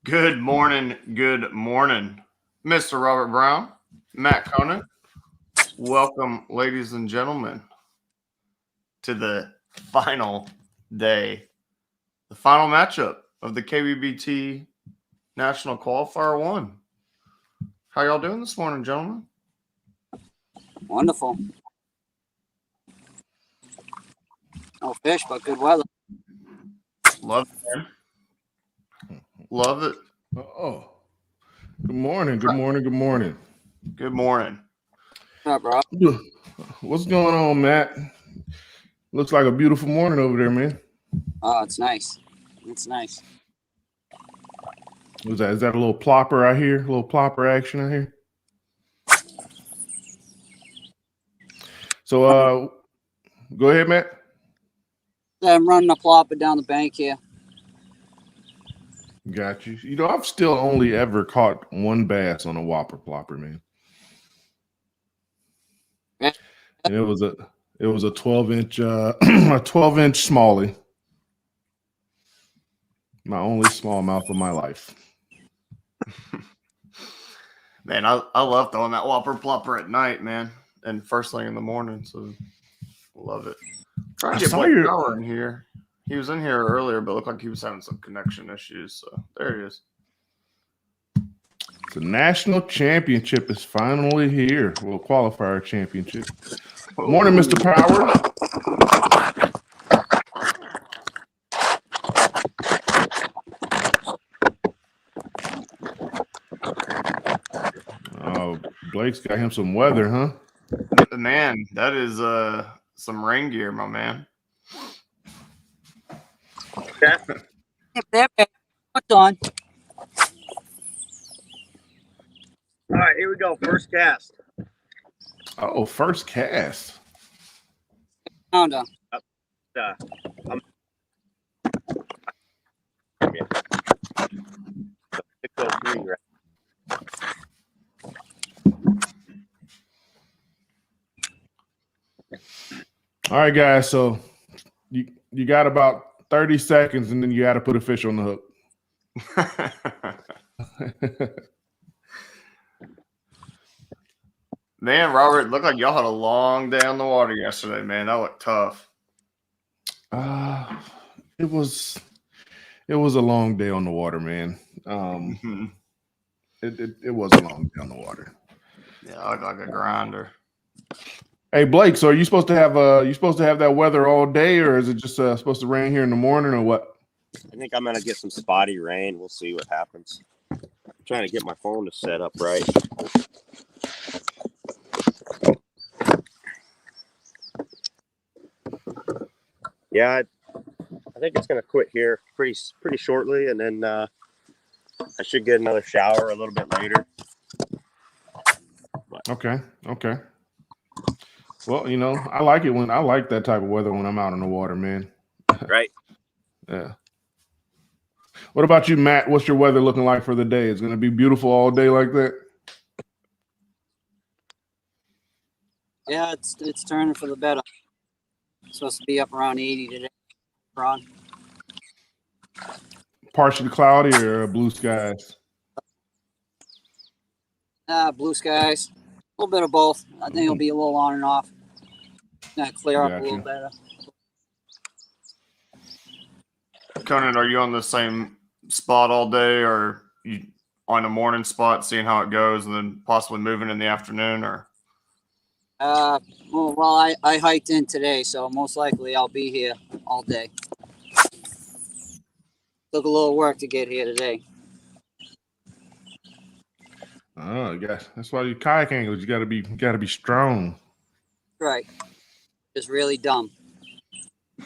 Good morning, Mr. Robert Brown, Matt Conant. Welcome, ladies and gentlemen, to the final day, the final matchup of the KBBT National Qualifier 1. How y'all doing this morning, gentlemen? Wonderful. No fish, but good weather. Love it, man. Love it. Oh, good morning. Good morning. Good morning. Good morning. What's up, bro? What's going on, Matt? Looks like a beautiful morning over there, man. Oh, it's nice. It's nice. Is that a little plopper I hear? A little plopper action I hear? So, go ahead, Matt. I'm running a plopper down the bank here. Got you. You know, I've still only ever caught one bass on a whopper plopper, man. Yeah. And it was a 12-inch a 12-inch smallie. My only smallmouth of my life. Man, I love throwing that whopper plopper at night, man, and first thing in the morning. So love it. Trying to get Blake Power in here. He was in here earlier, but looked like he was having some connection issues. So there he is. The national championship is finally here. We'll qualify our championship. Morning, Mr. Power. Oh, Blake's got him some weather, huh? Man, that is some rain gear, my man. Okay. What's on? All right, here we go. First cast. Oh, first cast. Pounder. I'm 603, right? All right, guys. So you got about 30 seconds, and then you got to put a fish on the hook. Man, Robert, it looked like y'all had a long day on the water yesterday, man. That looked tough. It was a long day on the water, man. It was a long day on the water. Yeah, I look like a grinder. Hey, Blake, so are you supposed to have that weather all day, or is it just supposed to rain here in the morning, or what? I think I'm gonna get some spotty rain. We'll see what happens. I'm trying to get my phone to set up right. Yeah, I think it's gonna quit here pretty shortly, and then I should get another shower a little bit later. But. Okay. Well, you know, I like that type of weather when I'm out on the water, man. Right. Yeah. What about you, Matt? What's your weather looking like for the day? It's going to be beautiful all day like that? Yeah, it's turning for the better. It's supposed to be up around 80 today. Ron. Partially cloudy or blue skies? Blue skies. A little bit of both. I think it'll be a little on and off. Gonna clear up a little better. Conant, are you on the same spot all day, or you on a morning spot, seeing how it goes, and then possibly moving in the afternoon? Or well, I hiked in today, so most likely I'll be here all day. Took a little work to get here today. Oh, yeah. That's why you kayak anglers, you gotta be strong. Right. Just really dumb.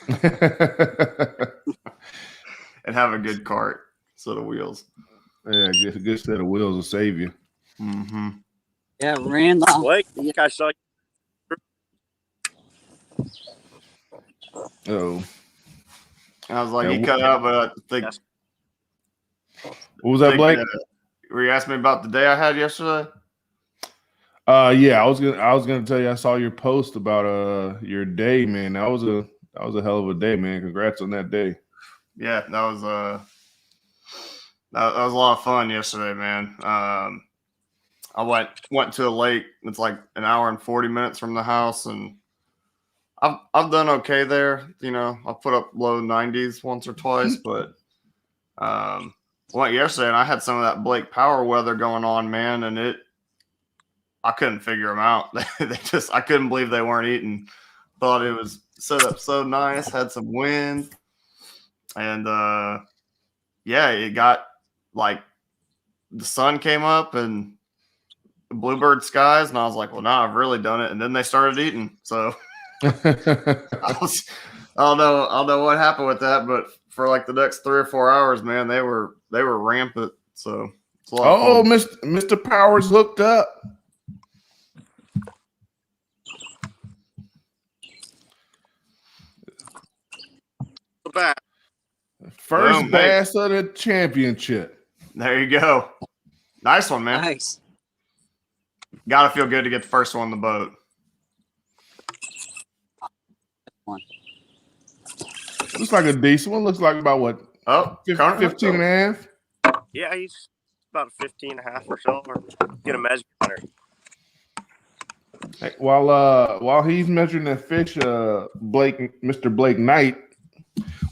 And have a good cart, set of wheels. Yeah, a good set of wheels will save you. Mm-hmm. Yeah, ran the Blake, I saw you. Oh. I was like, he cut out, but I think. What was that, Blake? Were you asking me about the day I had yesterday? Yeah, I was gonna tell you I saw your post about your day, man. That was a hell of a day, man. Congrats on that day. Yeah, that was That was a lot of fun yesterday, man. I went to a lake. It's like an hour and 40 minutes from the house, and I've done okay there. You know, I've put up low 90s once or twice, but I went yesterday and I had some of that Blake Power weather going on, man, and I couldn't figure them out. I couldn't believe they weren't eating. Thought it was set up so nice, had some wind, and yeah, it got like the sun came up and bluebird skies, and I was like, well, now I've really done it. And then they started eating, so. I don't know what happened with that, but for like the next 3 or 4 hours, man, they were rampant. So it's a lot of fun. Mr. Powers hooked up. First Boom, bass of the championship. There you go. Nice one, man. Nice. Gotta feel good to get the first one on the boat. Looks like a decent one. Looks like about what? Oh, 15 and a half? Yeah, he's about 15 and a half or so. Or get a measure on her. Hey, while he's measuring that fish, Mr. Blake Knight,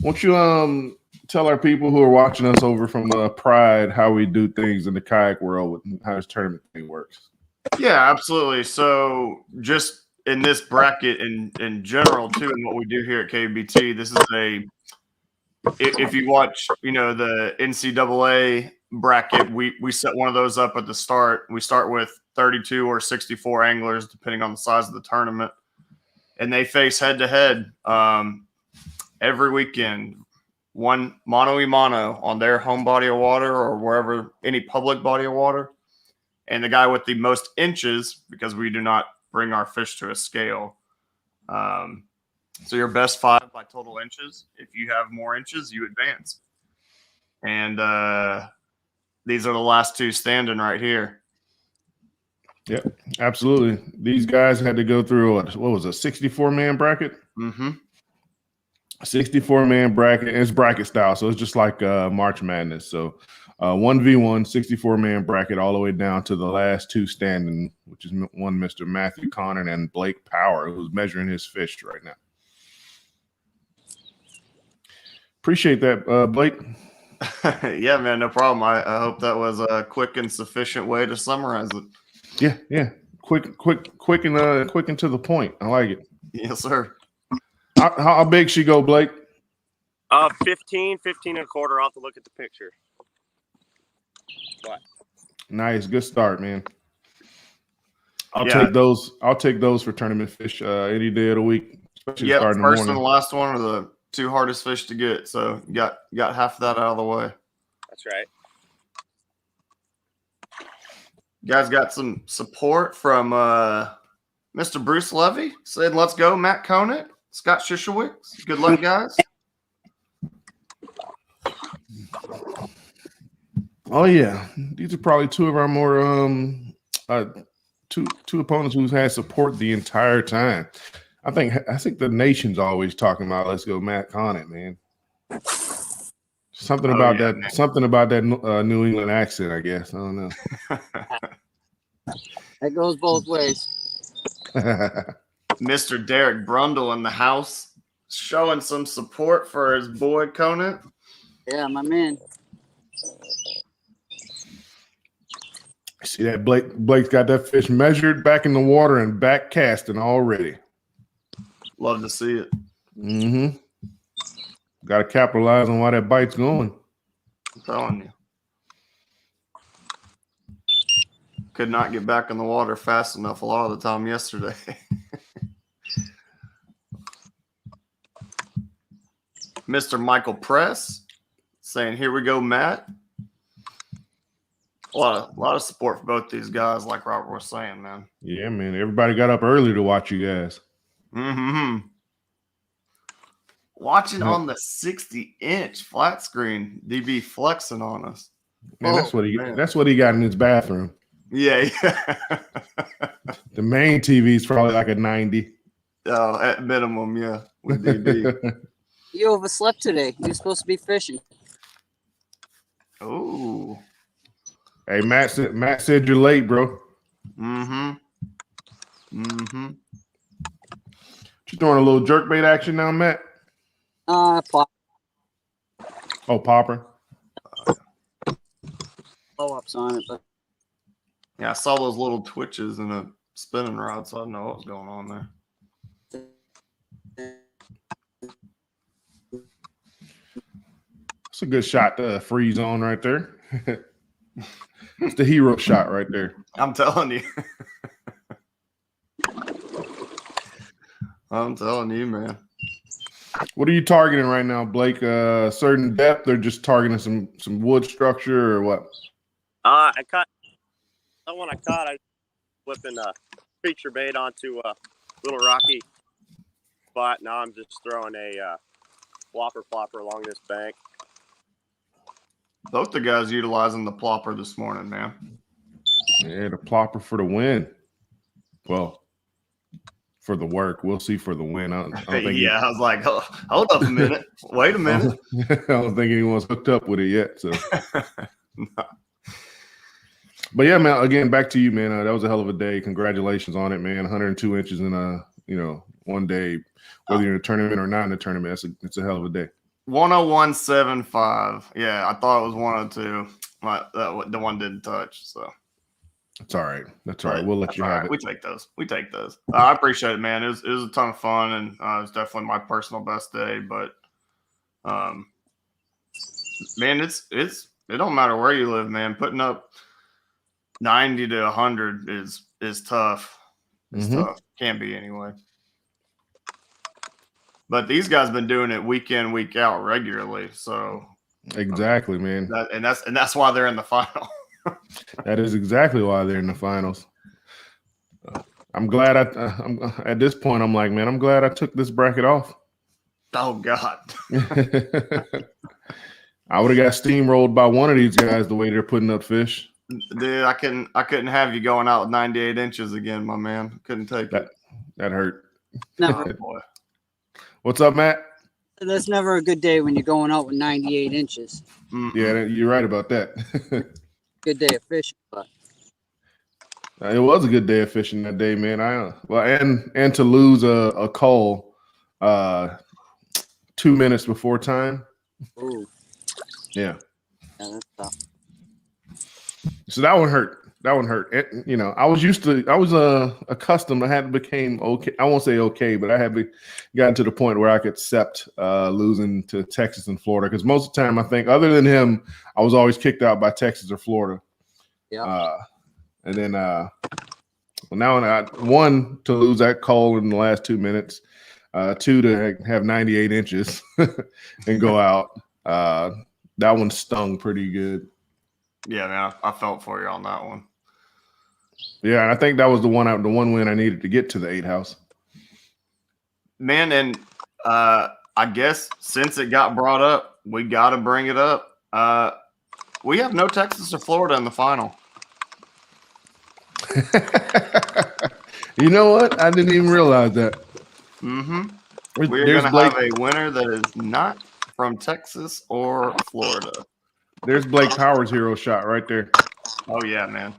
won't you tell our people who are watching us over from Pride how we do things in the kayak world and how this tournament thing works? Yeah, absolutely. So just in this bracket in general too, and what we do here at KBBT, this is if you watch, you know, the NCAA bracket, we set one of those up at the start. We start with 32 or 64 anglers, depending on the size of the tournament, and they face head to head every weekend, one mano a mano on their home body of water or wherever, any public body of water, and the guy with the most inches, because we do not bring our fish to a scale. So your best 5 by total inches. If you have more inches, you advance. And these are the last 2 standing right here. Yep, absolutely. These guys had to go through what was a 64-man bracket? Mm-hmm. 64-man bracket. And it's bracket style, so it's just like March Madness. So 1v1, 64-man bracket all the way down to the last 2 standing, which is one Mr. Matthew Conant and Blake Power, who's measuring his fish right now. Appreciate that, Blake. Yeah, man, no problem. I hope that was a quick and sufficient way to summarize it. Yeah. Quick and to the point. I like it. Yes, sir. How big she go, Blake? 15 and a quarter. I'll have to look at the picture. What? Nice, good start, man. I'll take those for tournament fish any day of the week. Yeah, first and the last one are the 2 hardest fish to get. So you got half of that out of the way. That's right. You guys got some support from Mr. Bruce Levy saying, "Let's go, Matt Conant, Scott Shishowicz. Good luck, guys." Oh yeah, these are probably 2 of our more two opponents who's had support the entire time. I think the nation's always talking about let's go Matt Conant, man. Something about that New England accent, I guess. I don't know. That goes both ways. Mr. Derek Brundle in the house showing some support for his boy Conant. Yeah, my man. See that Blake's got that fish measured back in the water and back casting already. Love to see it. Mm-hmm. Got to capitalize on why that bite's going. I'm telling you. Could not get back in the water fast enough a lot of the time yesterday. Mr. Michael Press saying, "Here we go, Matt." A lot of support for both these guys, like Robert was saying, man. Yeah, man. Everybody got up early to watch you guys. Mm-hmm. Watching on the 60-inch flat screen, DB flexing on us. Man, that's what he got in his bathroom. Yeah. The main TV is probably like a 90. Oh, at minimum, yeah, with DB. You overslept today. You're supposed to be fishing. Ooh. Hey, Matt said you're late, bro. Mm-hmm. Mm-hmm. You throwing a little jerkbait action now, Matt? Pop Oh, popper. blow-ups on it, but Yeah, I saw those little twitches in a spinning rod, so I didn't know what was going on there. It's a good shot to freeze on right there. It's the hero shot right there. I'm telling you. I'm telling you, man. What are you targeting right now, Blake? Certain depth, or just targeting some wood structure, or what? I caught that one. I caught. I flipping a feature bait onto a little rocky spot. Now I'm just throwing a flopper along this bank. Both the guys utilizing the plopper this morning, man. Yeah, the plopper for the win. Well, for the work, we'll see for the win. I don't think Yeah, I was like, hold up a minute. Wait a minute. I don't think anyone's hooked up with it yet. So, No. but yeah, man. Again, back to you, man. That was a hell of a day. Congratulations on it, man. 102 inches in one day. Whether you're in a tournament or not in a tournament, it's a hell of a day. 101.75. Yeah, I thought it was 102. The one didn't touch, so. It's all right. That's all right. We'll let you have it. We take those. I appreciate it, man. It was a ton of fun, and it was definitely my personal best day. But, man, it don't matter where you live, man. Putting up 90 to 100 is tough. It's tough. Can be anyway. But these guys been doing it week in, week out regularly. So exactly, man. That's why they're in the final. That is exactly why they're in the finals. I'm glad I'm at this point. I'm like, man, I'm glad I took this bracket off. Oh God. I would have got steamrolled by one of these guys the way they're putting up fish. Dude, I couldn't have you going out with 98 inches again, my man. Couldn't take it. That hurt. never. Oh, boy. What's up, Matt? That's never a good day when you're going out with 98 inches. Mm-mm. Yeah, you're right about that. Good day of fishing, but It was a good day of fishing that day, man. And to lose a call 2 minutes before time. ooh, Yeah. that's tough. So that one hurt. I was accustomed. I had became okay. I won't say okay, but I had gotten to the point where I could accept losing to Texas and Florida, because most of the time I think, other than him, I was always kicked out by Texas or Florida. Yeah. And then now I one, to lose that call in the last 2 minutes, two, to have 98 inches and go out. That one stung pretty good. Yeah, man, I felt for you on that one. Yeah, and I think that was the one win I needed to get to the 8 house. Man, and I guess since it got brought up, we got to bring it up. We have no Texas or Florida in the final. You know what? I didn't even realize that. Mm-hmm. We're There's going to have a winner that is not from Texas or Florida. There's Blake Powers' hero shot right there. Oh, yeah, man.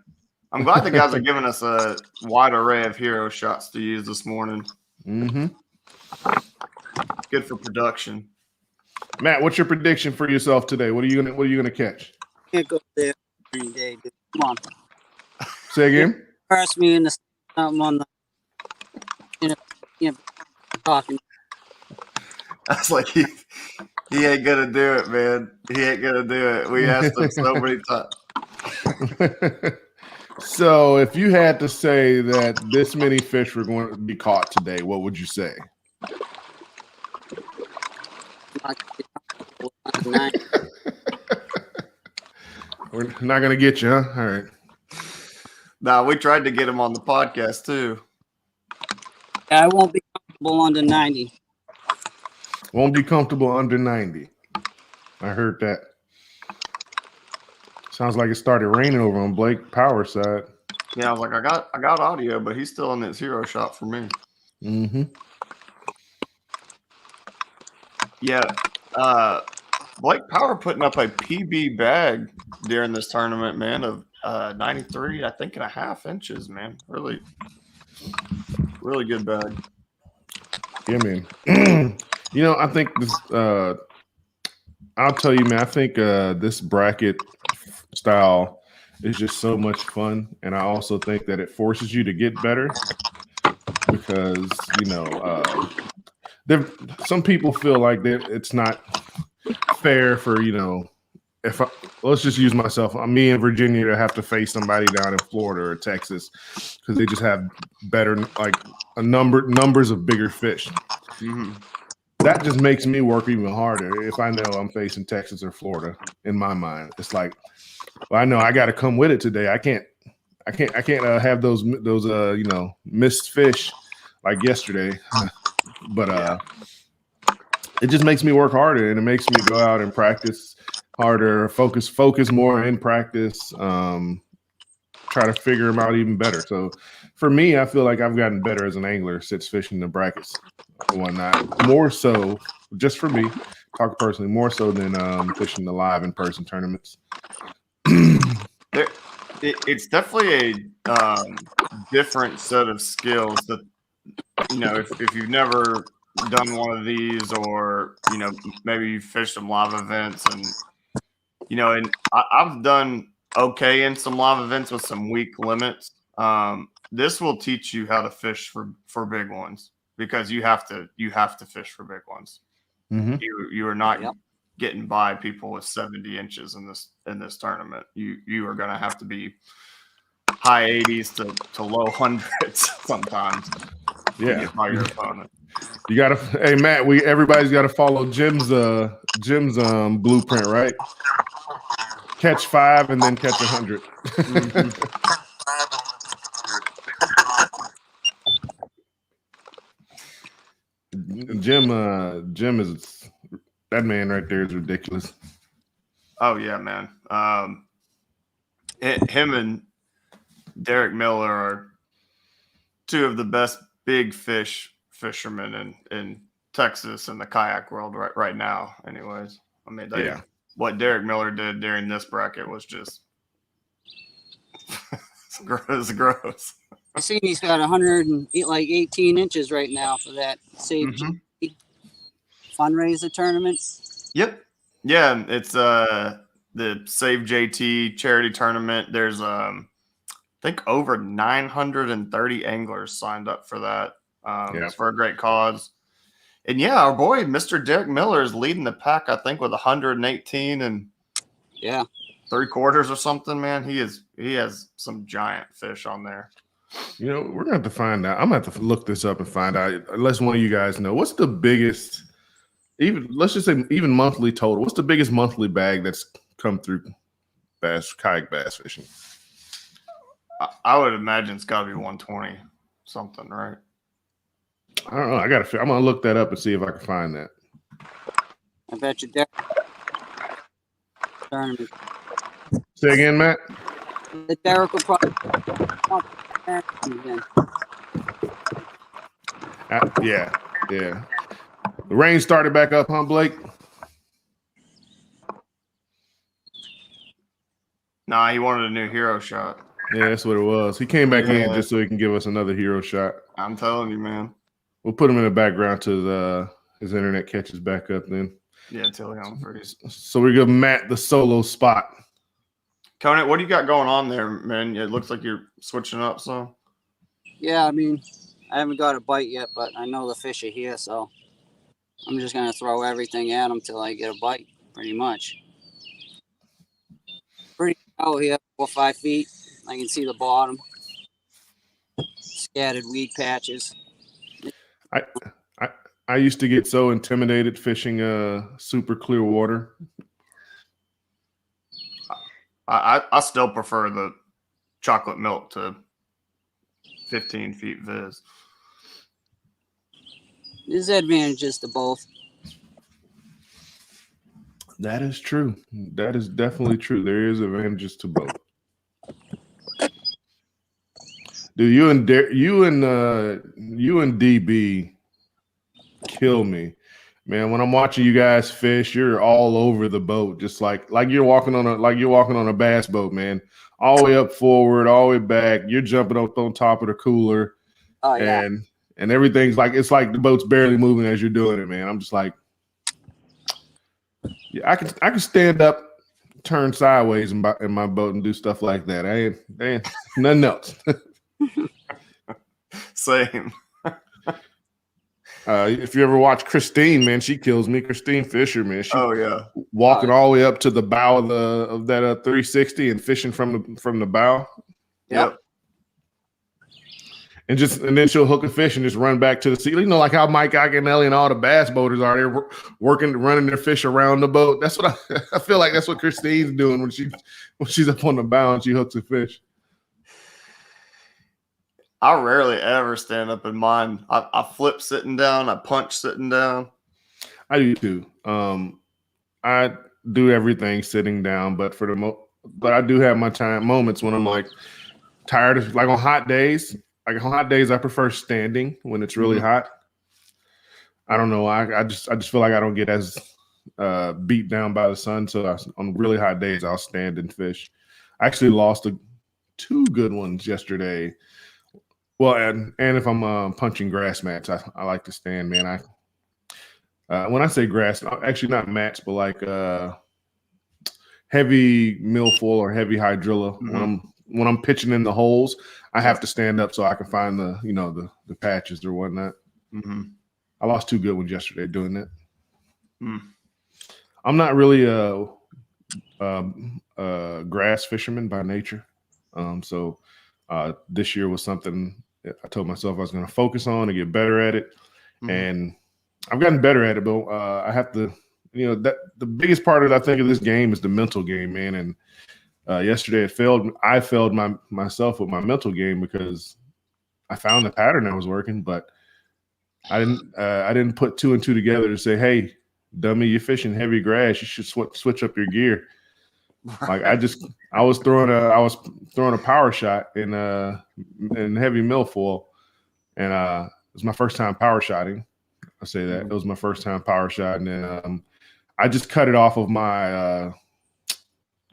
I'm glad the guys are giving us a wide array of hero shots to use this morning. Mm-hmm. Good for production. Matt, what's your prediction for yourself today? What are you gonna catch? Can't go there any day, dude. Come on. Say again? Press me in the on the talking. That's like he ain't gonna do it, man. He ain't gonna do it. We asked him so many times. So if you had to say that this many fish were going to be caught today, what would you say? We're not going to get you, huh? All right. Nah, we tried to get him on the podcast too. I won't be comfortable under 90. Won't be comfortable under 90. I heard that. Sounds like it started raining over on Blake Power's side. Yeah, I was like, I got audio, but he's still in his hero shot for me. Mm-hmm. Yeah. Blake Power putting up a PB bag during this tournament, man, of 93, I think, and a half inches, man. Really, really good bag. Yeah, man. I think this. I'll tell you, man. I think this bracket style is just so much fun, and I also think that it forces you to get better because some people feel like that it's not fair for if let's just use myself. Me in Virginia to have to face somebody down in Florida or Texas because they just have better numbers of bigger fish. Mm-hmm. That just makes me work even harder if I know I'm facing Texas or Florida. In my mind, it's like, well, I know I got to come with it today. I can't have those missed fish like yesterday. But it just makes me work harder, and it makes me go out and practice harder, focus more in practice, try to figure them out even better. So for me, I feel like I've gotten better as an angler since fishing the brackets and whatnot. More so, just for me, talk personally, more so than fishing the live in-person tournaments. It's definitely a different set of skills that, if you've never done one of these, or maybe you fished some live events, and and I've done okay in some live events with some weak limits. This will teach you how to fish for big ones, because you have to fish for big ones. Mm-hmm. You are not getting by people with 70 inches in this tournament. You are going to have to be high 80s to low hundreds sometimes. Yeah, to get by your opponent. You gotta, hey Matt, everybody's got to follow Jim's blueprint, right? Catch 5 and then catch 100. Mm-hmm. Jim is that man right there is ridiculous. Oh yeah, man. Him and Derek Miller are two of the best big fishermen in Texas and the kayak world right now. Anyways, I mean, what Derek Miller did during this bracket was just gross. I see he's got 18 inches right now for that Save JT fundraiser tournament. Yep. Yeah, it's the Save JT charity tournament. There's I think over 930 anglers signed up for that. It's for a great cause. And yeah, our boy Mr. Derek Miller is leading the pack, I think, with 118 and 3/4 or something, man. He has some giant fish on there. We're gonna have to find out. I'm gonna have to look this up and find out. Unless one of you guys know, what's the biggest, let's just say even monthly total. What's the biggest monthly bag that's come through kayak bass fishing? I would imagine it's got to be 120 something, right? I don't know. I'm gonna look that up and see if I can find that. I bet you Derek tournament. Say again, Matt. The Derek will probably. Yeah. The rain started back up, huh, Blake? Nah, he wanted a new hero shot. Yeah, that's what it was. He came back in just so he can give us another hero shot. I'm telling you, man. We'll put him in the background till his internet catches back up then. Yeah, till he freeze. So we give Matt the solo spot. Conant, what do you got going on there, man? It looks like you're switching up, so. Yeah, I mean, I haven't got a bite yet, but I know the fish are here, so I'm just gonna throw everything at them till I get a bite, pretty much. Pretty out here, 4 or 5 feet. I can see the bottom. Scattered weed patches. I used to get so intimidated fishing super clear water. I still prefer the chocolate milk to 15 feet viz. There's advantages to both. That is true. That is definitely true. There is advantages to both. Dude, you and DB kill me. Man, when I'm watching you guys fish, you're all over the boat, just like you're walking on a bass boat, man. All the way up forward, all the way back. You're jumping up on top of the cooler, Oh yeah. and everything's like it's like the boat's barely moving as you're doing it, man. I'm just like, yeah, I can stand up, turn sideways in my boat and do stuff like that. I ain't nothing else. Same. If you ever watch Christine, man, she kills me. Christine Fisher, man. She walking all the way up to the bow of that 360 and fishing from the bow. Yep. And then she'll hook a fish and just run back to the sea. You know, like how Mike Agnelli and all the bass boaters are there running their fish around the boat. That's what I feel like. That's what Christine's doing when she's up on the bow and she hooks a fish. I rarely ever stand up in mine. I flip sitting down. I punch sitting down. I do too. I do everything sitting down, but but I do have my moments when I'm like tired of, like on hot days. Like on hot days, I prefer standing when it's really hot. I don't know. I just feel like I don't get as beat down by the sun. So on really hot days, I'll stand and fish. I actually lost two good ones yesterday. Well, and if I'm punching grass mats, I like to stand, man. When I say grass, actually not mats, but like heavy milfoil or heavy hydrilla. When I'm pitching in the holes, I have to stand up so I can find the patches or whatnot. I lost two good ones yesterday doing that. I'm not really a grass fisherman by nature, so this year was something I told myself I was going to focus on and get better at it, and I've gotten better at it. But I have to, that the biggest part of I think of this game is the mental game, man. And yesterday I failed myself with my mental game because I found the pattern that was working, but I didn't put two and two together to say, hey, dummy, you're fishing heavy grass. You should switch up your gear. Like I was throwing a power shot in heavy milfoil, and it was my first time power shotting. I say that it was my first time power shot, and then I just cut it off of my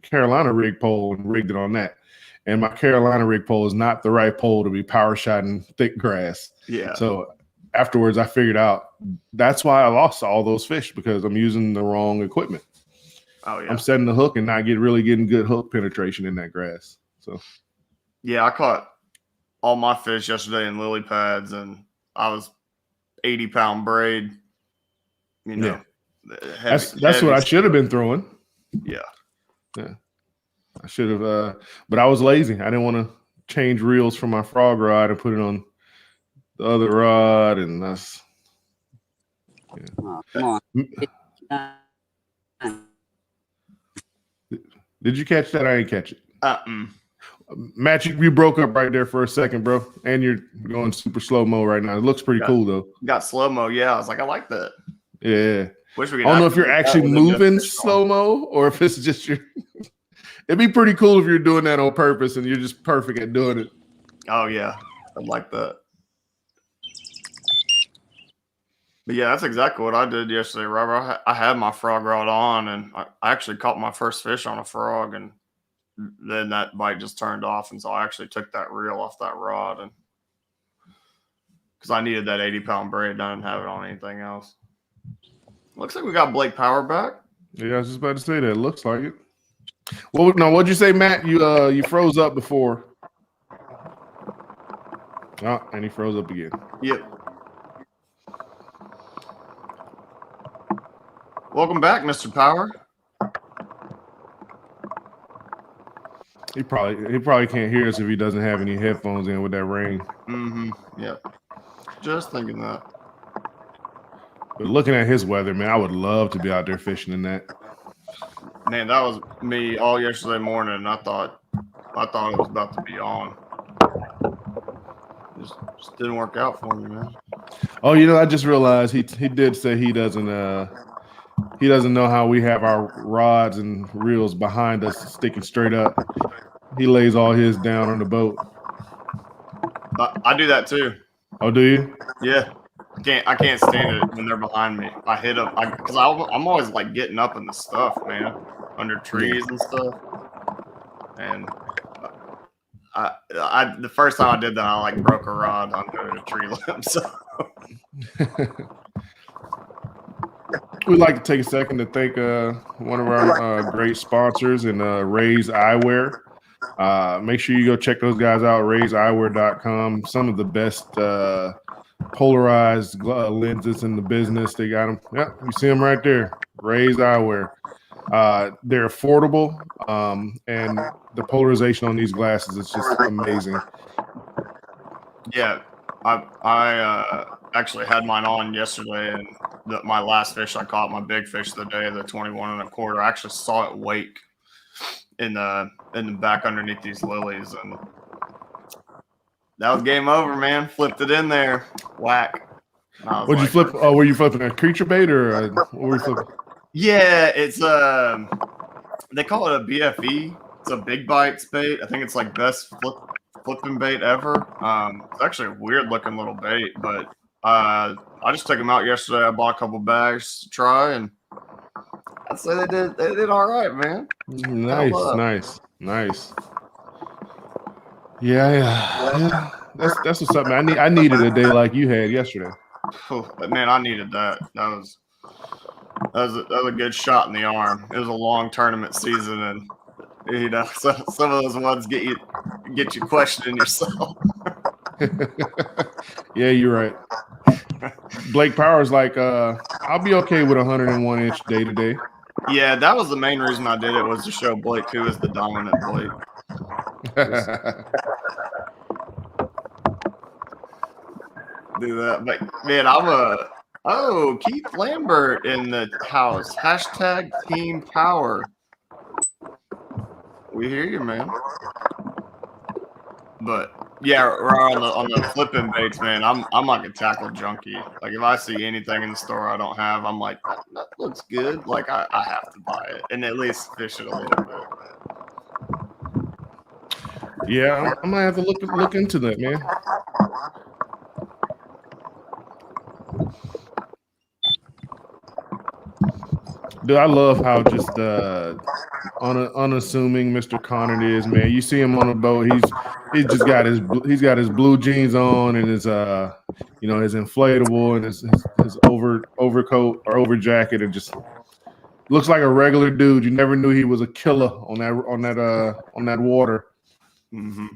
Carolina rig pole and rigged it on that. And my Carolina rig pole is not the right pole to be power shotting thick grass. Yeah. So afterwards, I figured out that's why I lost all those fish, because I'm using the wrong equipment. Oh yeah. I'm setting the hook and not getting good hook penetration in that grass. So yeah, I caught all my fish yesterday in lily pads, and I was 80-pound braid. Yeah. That's what I should have been throwing. Yeah. Yeah. I should have, but I was lazy. I didn't want to change reels from my frog rod and put it on the other rod, and that's. Yeah. Oh, come on. Did you catch that? I didn't catch it. Matt, you broke up right there for a second, bro, and you're going super slow mo right now. It looks pretty cool though. Got slow mo, yeah. I was like, I like that. Yeah. Wish we could I don't know if you're actually moving slow mo or if it's just your. It'd be pretty cool if you're doing that on purpose and you're just perfect at doing it. Oh yeah, I like that. But yeah, that's exactly what I did yesterday, Robert. I had my frog rod on, and I actually caught my first fish on a frog, and then that bite just turned off, and so I actually took that reel off that rod, and because I needed that 80-pound braid, I didn't have it on anything else. Looks like we got Blake Power back. Yeah, I was just about to say that. It looks like it. Well, no, what'd you say, Matt? You froze up before. Oh, and he froze up again. Yep. Welcome back, Mr. Power. He probably can't hear us if he doesn't have any headphones in with that rain. Yep. Just thinking that. But looking at his weather, man, I would love to be out there fishing in that. Man, that was me all yesterday morning, and I thought it was about to be on. Just didn't work out for me, man. Oh, I just realized he did say he doesn't know how we have our rods and reels behind us sticking straight up. He lays all his down on the boat. I do that too. Oh, do you? Yeah. I can't stand it when they're behind me. I hit them because I'm always like getting up in the stuff, man, under trees and stuff. And the first time I did that, I like broke a rod under a tree limb. So we'd like to take a second to thank one of our great sponsors in Ray's Eyewear. Make sure you go check those guys out, rayseyewear.com. Some of the best polarized lenses in the business. They got them. Yeah, you see them right there. Ray's Eyewear. They're affordable, and the polarization on these glasses is just amazing. yeah, I actually had mine on yesterday, and my last fish I caught, my big fish of the day, the 21 1/4. I actually saw it wake in the back underneath these lilies, and that was game over, man. Flipped it in there, whack. What'd you flip? Oh, were you flipping a creature bait or what were you flipping? Yeah, it's they call it a BFE. It's a big bites bait. I think it's like best flipping bait ever. It's actually a weird looking little bait, but I just took them out yesterday. I bought a couple bags to try, and I'd say they did all right, man. Nice. Yeah. That's what's up, man. I needed a day like you had yesterday. Man, I needed that. That was a good shot in the arm. It was a long tournament season, and so some of those ones get you questioning yourself. Yeah, you're right. Blake Power's like, I'll be okay with 101 inch day to day. Yeah, that was the main reason I did it, was to show Blake who is the dominant Blake. Do that, but man, Keith Lambert in the house. Hashtag Team Power. We hear you, man. But yeah, right on the flipping baits, man. I'm like a tackle junkie. Like if I see anything in the store I don't have, I'm like, that looks good. Like I have to buy it and at least fish it a little bit. Yeah, I'm gonna have to look into that, man. Dude, I love how just unassuming Mr. Conant is, man. You see him on a boat, he's got his blue jeans on and his his inflatable and his overcoat or over jacket, and just looks like a regular dude. You never knew he was a killer on that water. Mm-hmm.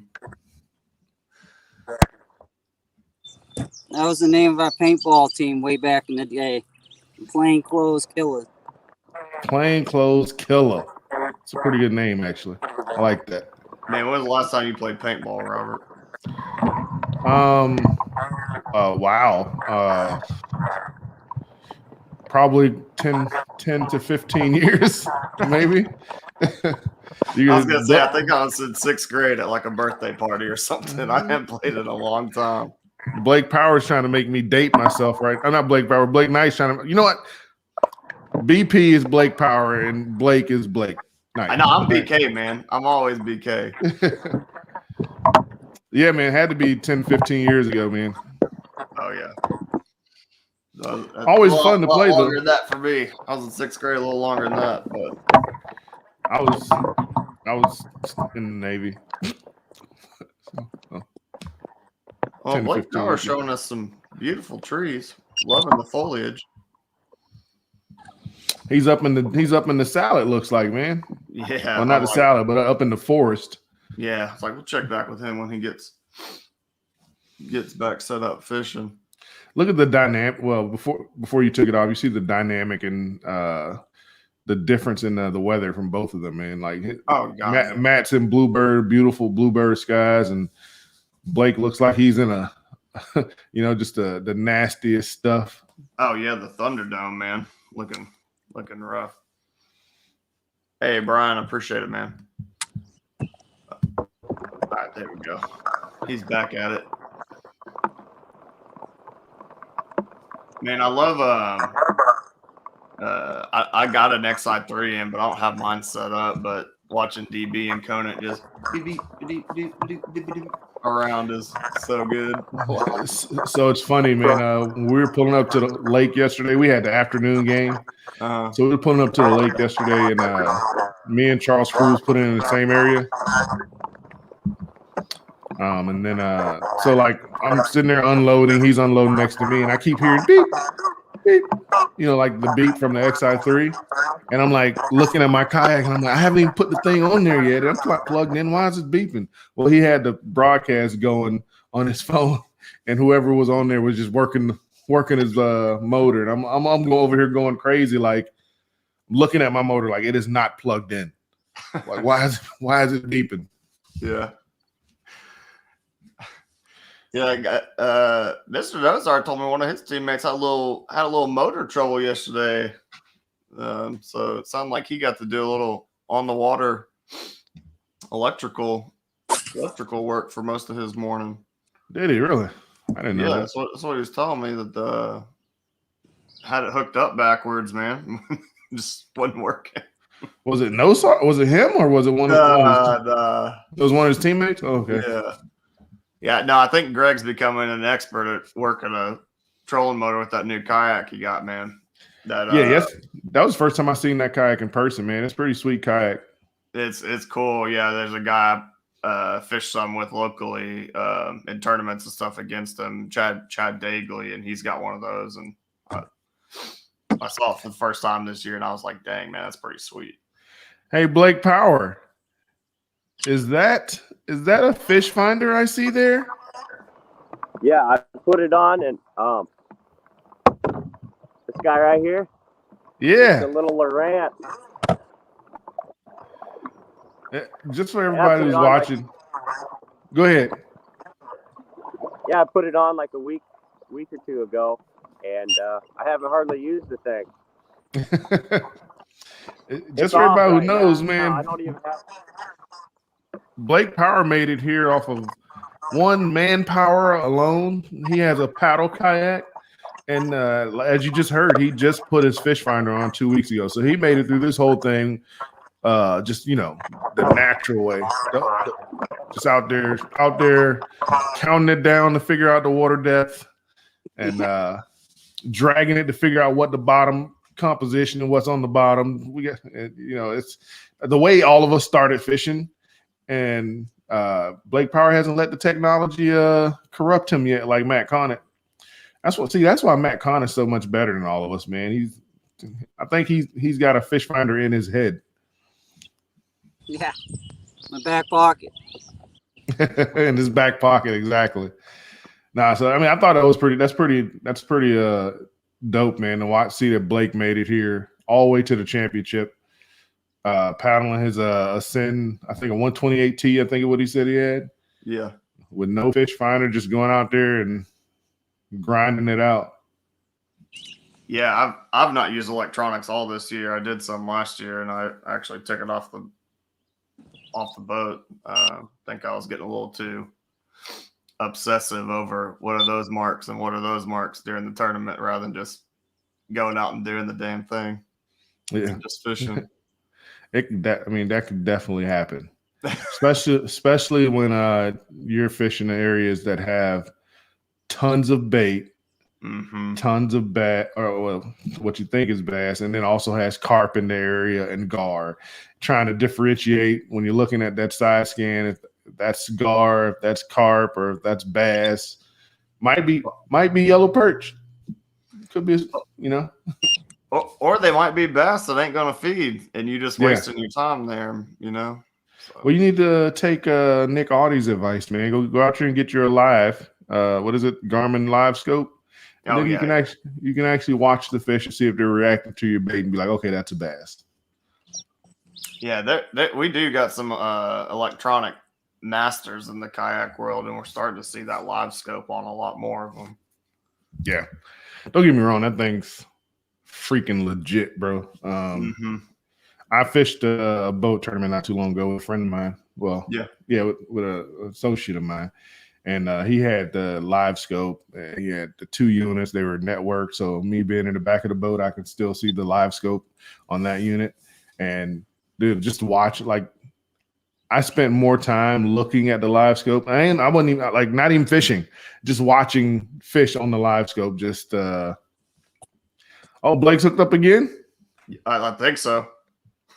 That was the name of our paintball team way back in the day. Plain Clothes Killers. Plain Clothes Killer. It's a pretty good name, actually. I like that. Man, when was the last time you played paintball, Robert? Wow. Probably 10 to 15 years, maybe. I was gonna say, I think I was in 6th grade at like a birthday party or something. I haven't played in a long time. Blake Power's trying to make me date myself, right? I'm not Blake Power. Blake Knight's trying to. You know what? BP is Blake Power and Blake is Blake Knight. I know, I'm BK, man. I'm always BK. Yeah, man. Had to be 10, 15 years ago, man. Oh yeah. Always fun to play, longer though. than that for me. I was in 6th grade, a little longer than that, but I was in the Navy. well, Blake Power showing us some beautiful trees. Loving the foliage. He's up in the salad, looks like, man. Yeah. Well, not the salad, but up in the forest. Yeah. It's like we'll check back with him when he gets back set up fishing. Look at the dynamic. Well, before you took it off, you see the dynamic and the difference in the weather from both of them, man. Like, oh god, Matt's in beautiful bluebird skies, and Blake looks like he's in a, just the nastiest stuff. Oh yeah, the Thunderdome, man, looking rough. Hey Brian, I appreciate it, man. All right, there we go. He's back at it. Man, I love I got an XI3 in, but I don't have mine set up. But watching DB and Conant just around is so good. So it's funny, man. We were pulling up to the lake yesterday. We had the afternoon game. So we were pulling up to the lake yesterday, and me and Charles Cruz put in the same area. And then so like I'm sitting there unloading, he's unloading next to me, and I keep hearing beep, beep, like the beep from the XI3. And I'm like looking at my kayak, and I'm like, I haven't even put the thing on there yet. I'm plugged in. Why is it beeping? Well, he had the broadcast going on his phone, and whoever was on there was just working his motor. And I'm going over here going crazy, like looking at my motor, like it is not plugged in. Like why is it beeping? Yeah. Yeah, Mr. Dozar told me one of his teammates had a little motor trouble yesterday. So it sounded like he got to do a little on the water electrical work for most of his morning. Did he really? I didn't know. Yeah, that. that's what he was telling me, that had it hooked up backwards, man. Just wasn't working. Was it Was it him, or was it one of it was one of his teammates? Oh, okay. Yeah. No, I think Greg's becoming an expert at working a trolling motor with that new kayak he got, man. Yes, that was the first time I seen that kayak in person, man. It's a pretty sweet kayak. It's cool. Yeah, there's a guy fished some with locally in tournaments and stuff against him, Chad Dagley, and he's got one of those. And I saw it for the first time this year, and I was like, dang, man, that's pretty sweet. Hey, Blake Power, is that a fish finder I see there? Yeah, I put it on, and this guy right here. Yeah. The little Lorant. Just for everybody who's watching. Go ahead. Yeah, I put it on like a week or two ago, and I haven't hardly used the thing. Just for everybody who knows, man. No, I don't even have. Blake Power made it here off of one manpower alone. He has a paddle kayak. And as you just heard, he just put his fish finder on 2 weeks ago. So he made it through this whole thing just, the natural way. Just out there counting it down to figure out the water depth, and dragging it to figure out what the bottom composition and what's on the bottom. We got, it's the way all of us started fishing. And Blake Power hasn't let the technology corrupt him yet, like Matt Conant. That's why Matt Conant is so much better than all of us, man. I think he's got a fish finder in his head. Yeah, my back pocket. In his back pocket, exactly. Nah, so I mean, I thought that's pretty dope, man. To see that Blake made it here all the way to the championship, paddling his Ascend, I think a 128T, I think is what he said he had. Yeah, with no fish finder, just going out there and grinding it out. Yeah, I've not used electronics all this year. I did some last year, and I actually took it off the boat. I think I was getting a little too obsessive over what are those marks and what are those marks during the tournament, rather than just going out and doing the damn thing. Yeah, just fishing. That could definitely happen, especially when you're fishing in areas that have tons of bait, tons of bass, or what you think is bass, and then also has carp in the area and gar. Trying to differentiate when you're looking at that side scan if that's gar, if that's carp, or if that's bass. Might be yellow perch. Could be, Or they might be bass that ain't gonna feed, and you just wasting your time there, So. Well, you need to take Nick Audie's advice, man. Go out there and get your live. What is it? Garmin Live Scope. And then you can actually watch the fish and see if they're reacting to your bait and be like, okay, that's a bass. Yeah, we do got some electronic masters in the kayak world, and we're starting to see that live scope on a lot more of them. Yeah, don't get me wrong, that thing's freaking legit, bro. I fished a boat tournament not too long ago with a friend of mine. Well, with an associate of mine. And he had the live scope. He had the 2 units. They were networked. So me being in the back of the boat, I could still see the live scope on that unit. And dude, just to watch, like, I spent more time looking at the live scope. I wasn't even like not even fishing, just watching fish on the live scope. Just oh, Blake's hooked up again. I think so.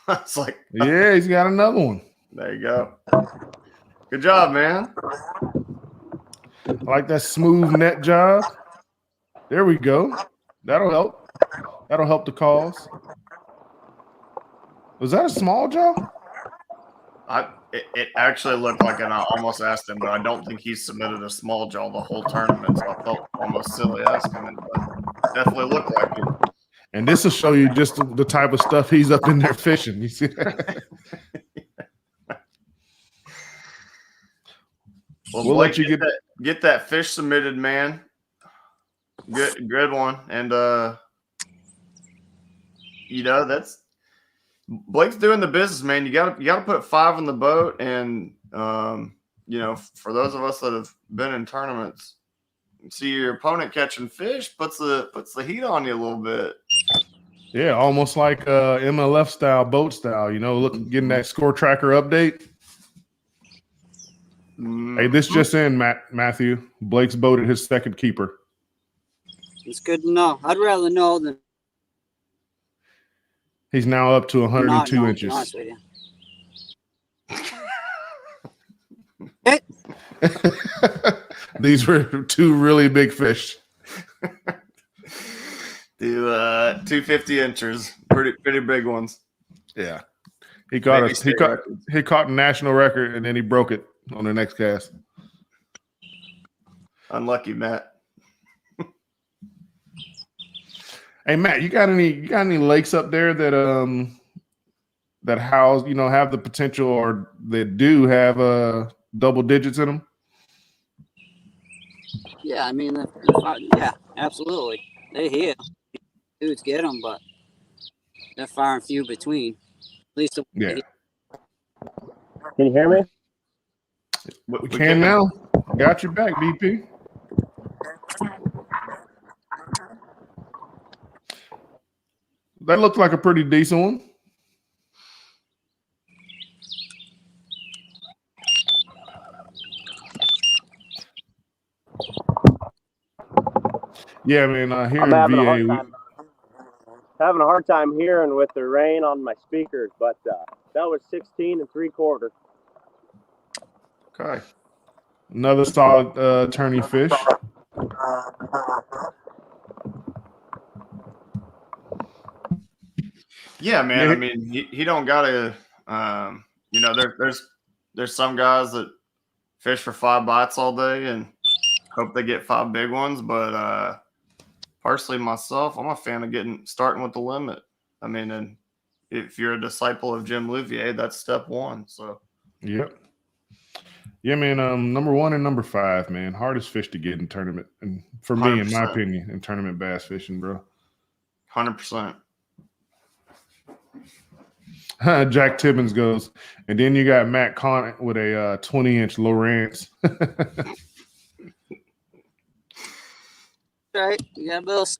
It's like, Yeah, he's got another one. there you go. Good job, man. I like that smooth net job. There we go. That'll help. That'll help the cause. Was that a small jaw? It actually looked like, and I almost asked him, but I don't think he submitted a small jaw the whole tournament, so I felt almost silly asking him, but definitely looked like it. And this will show you just the type of stuff he's up in there fishing. You see that? Well, We'll Blake, let you get that fish submitted, man. Good one. And that's Blake's doing the business, man. You gotta put 5 in the boat, and for those of us that have been in tournaments, see your opponent catching fish puts the heat on you a little bit. Yeah, almost like MLF style, boat style. Getting that score tracker update. Hey, this just in, Matthew. Blake's boated his second keeper. It's good to know. I'd rather know than He's now up to 102 not know, inches. to be honest with you. These were 2 really big fish. 250 inches, pretty big ones. Yeah, he caught Maybe us. He caught a national record, and then he broke it on the next cast. Unlucky, Matt. Hey, Matt, you got any lakes up there that that house have the potential, or that do have double digits in them? Yeah, I mean, yeah, absolutely. They're here. Dudes get them, but they're far and few between. At least Yeah. Can you hear me? We can now. Got your back, BP. That looked like a pretty decent one. Yeah, man. Here I'm in having VA, having a hard time hearing with the rain on my speakers, but that was 16 3/4. Okay. another solid tourney fish. Yeah, man. Yeah. I mean, he don't gotta. There's some guys that fish for 5 bites all day and hope they get 5 big ones. But personally, myself, I'm a fan of starting with the limit. I mean, and if you're a disciple of Jim Louvier, that's step 1. So. Yep. Yeah, man. Number 1 and number 5, man. Hardest fish to get in tournament, and for me, in my 100%. opinion, in tournament bass fishing, bro. 100%. Jack Tibbins goes, and then you got Matt Conant with a 20-inch Lowrance. right. You got bills.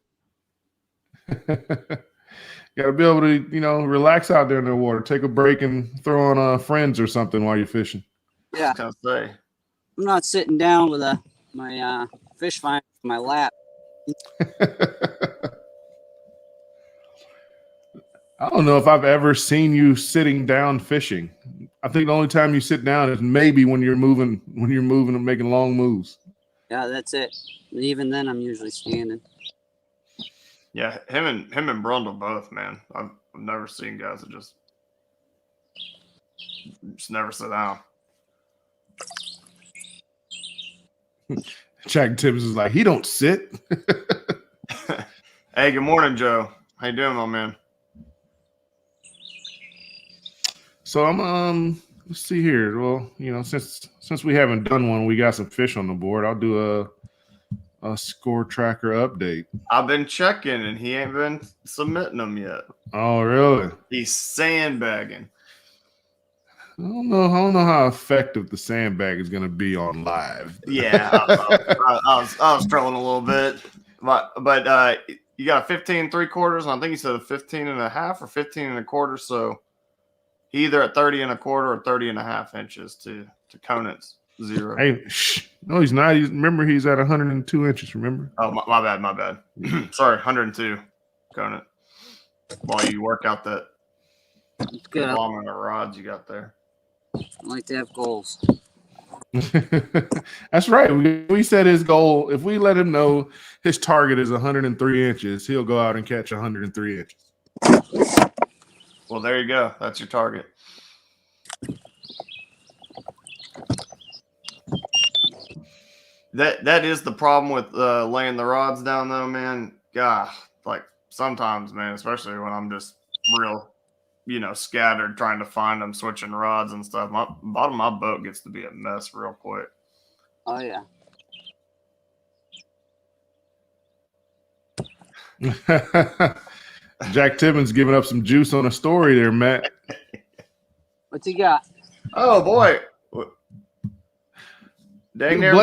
Got to be able to, relax out there in the water, take a break, and throw on friends or something while you're fishing. Yeah. I was gonna say. I'm not sitting down with my fish finder in my lap. I don't know if I've ever seen you sitting down fishing. I think the only time you sit down is maybe when you're moving and making long moves. Yeah, that's it. Even then, I'm usually standing. Yeah, him and Brundle both, man. I've never seen guys that just never sit down. Jack Tibbs is like, he don't sit. Hey, good morning, Joe. How you doing, my man? So I'm let's see here. Well, since we haven't done one, we got some fish on the board. I'll do a score tracker update. I've been checking, and he ain't been submitting them yet. Oh, really? He's sandbagging. I don't know how effective the sandbag is going to be on live. Yeah, I was trolling a little bit, but you got a 15 3/4, and I think you said a 15 and a half or 15 and a quarter. So He either at 30 and a quarter or 30 and a half inches to Conant's 0. Hey, no, he's not. Remember, he's at 102 inches. Remember? Oh, my bad. Sorry, 102, Conant. While you work out that Good. I volume of rods you got there. like to have goals. That's right. We set his goal. If we let him know his target is 103 inches, he'll go out and catch 103 inches. Well, there you go. That's your target. That is the problem with laying the rods down, though, man. God, like sometimes, man, especially when I'm just real, scattered trying to find them, switching rods and stuff. My bottom of my boat gets to be a mess real quick. Oh yeah. Jack Timmons giving up some juice on a story there, Matt. What's he got? Oh boy, dang there,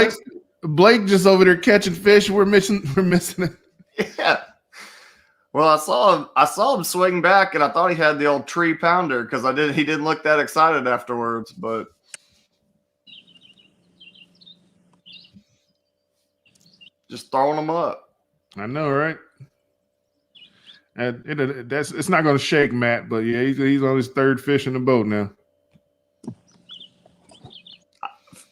Blake just over there catching fish. We're missing it. Yeah. Well, I saw him swing back, and I thought he had the old tree pounder because he didn't look that excited afterwards, but just throwing them up. I know, right? And it's not going to shake Matt, but yeah, he's on his third fish in the boat now.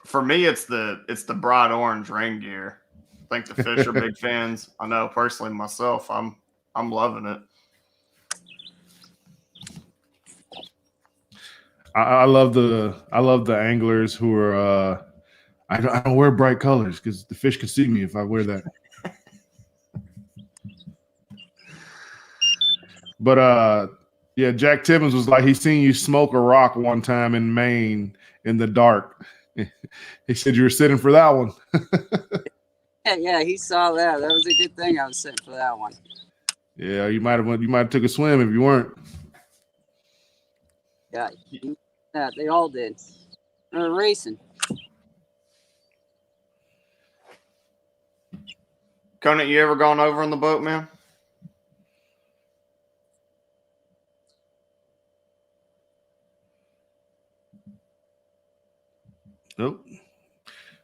For me, it's the bright orange rain gear. I think the fish are big fans. I know personally myself, I'm loving it. I love the anglers who are. I don't wear bright colors because the fish can see me if I wear that. But yeah, Jack Timmons was like, he seen you smoke a rock one time in Maine in the dark. He said you were sitting for that one. Yeah, he saw that. That was a good thing. I was sitting for that one. Yeah, you might have took a swim if you weren't. Yeah, they all did. They were racing. Conant, you ever gone over on the boat, man? Nope.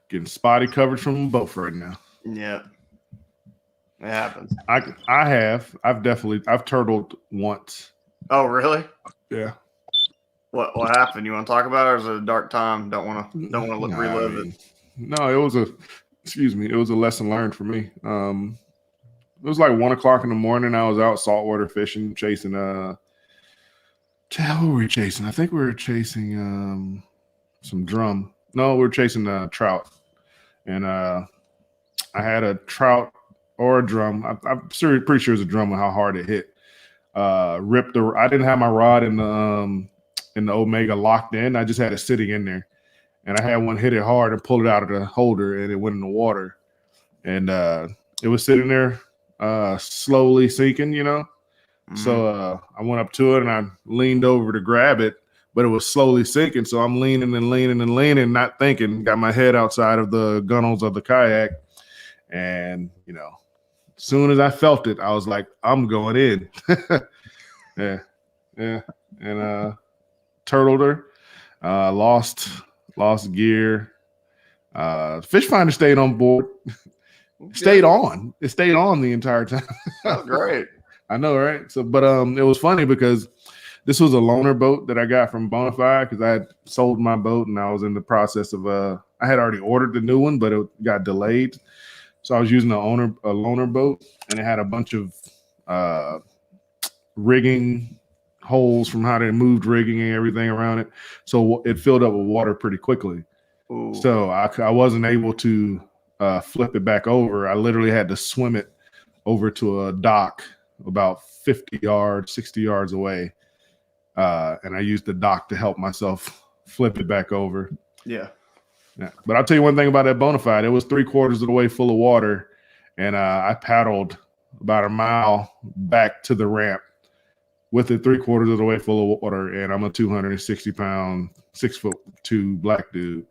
Getting spotty coverage from both right now. Yeah. It happens. I've turtled once. Oh, really? Yeah. What happened? You want to talk about it, or is it a dark time? Don't want to relive it. No, it was a lesson learned for me. It was like 1 o'clock in the morning. I was out saltwater fishing, chasing what were we chasing? I think we were chasing some drum. No, we were chasing trout. And I had a trout or a drum. I'm pretty sure it was a drum with how hard it hit. I didn't have my rod in the Omega locked in. I just had it sitting in there. And I had one hit it hard and pulled it out of the holder, and it went in the water. And it was sitting there slowly sinking, Mm-hmm. So I went up to it and I leaned over to grab it, but it was slowly sinking. So I'm leaning and leaning and leaning, not thinking, got my head outside of the gunnels of the kayak. And, as soon as I felt it, I was like, I'm going in. Yeah. And turtled her, lost gear. Fish finder stayed on board. It stayed on the entire time. Oh, great. I know, right? So, but it was funny because this was a loaner boat that I got from Bonafide because I had sold my boat and I was in the process of I had already ordered the new one, but it got delayed. So I was using a loaner boat, and it had a bunch of rigging holes from how they moved rigging and everything around it. So it filled up with water pretty quickly. Ooh. So I wasn't able to flip it back over. I literally had to swim it over to a dock about 50 yards, 60 yards away. And I used the dock to help myself flip it back over. Yeah. But I'll tell you one thing about that Bonafide. It was 3/4 of the way full of water. And I paddled about a mile back to the ramp with it 3/4 of the way full of water. And I'm a 260-pound, 6'2" black dude.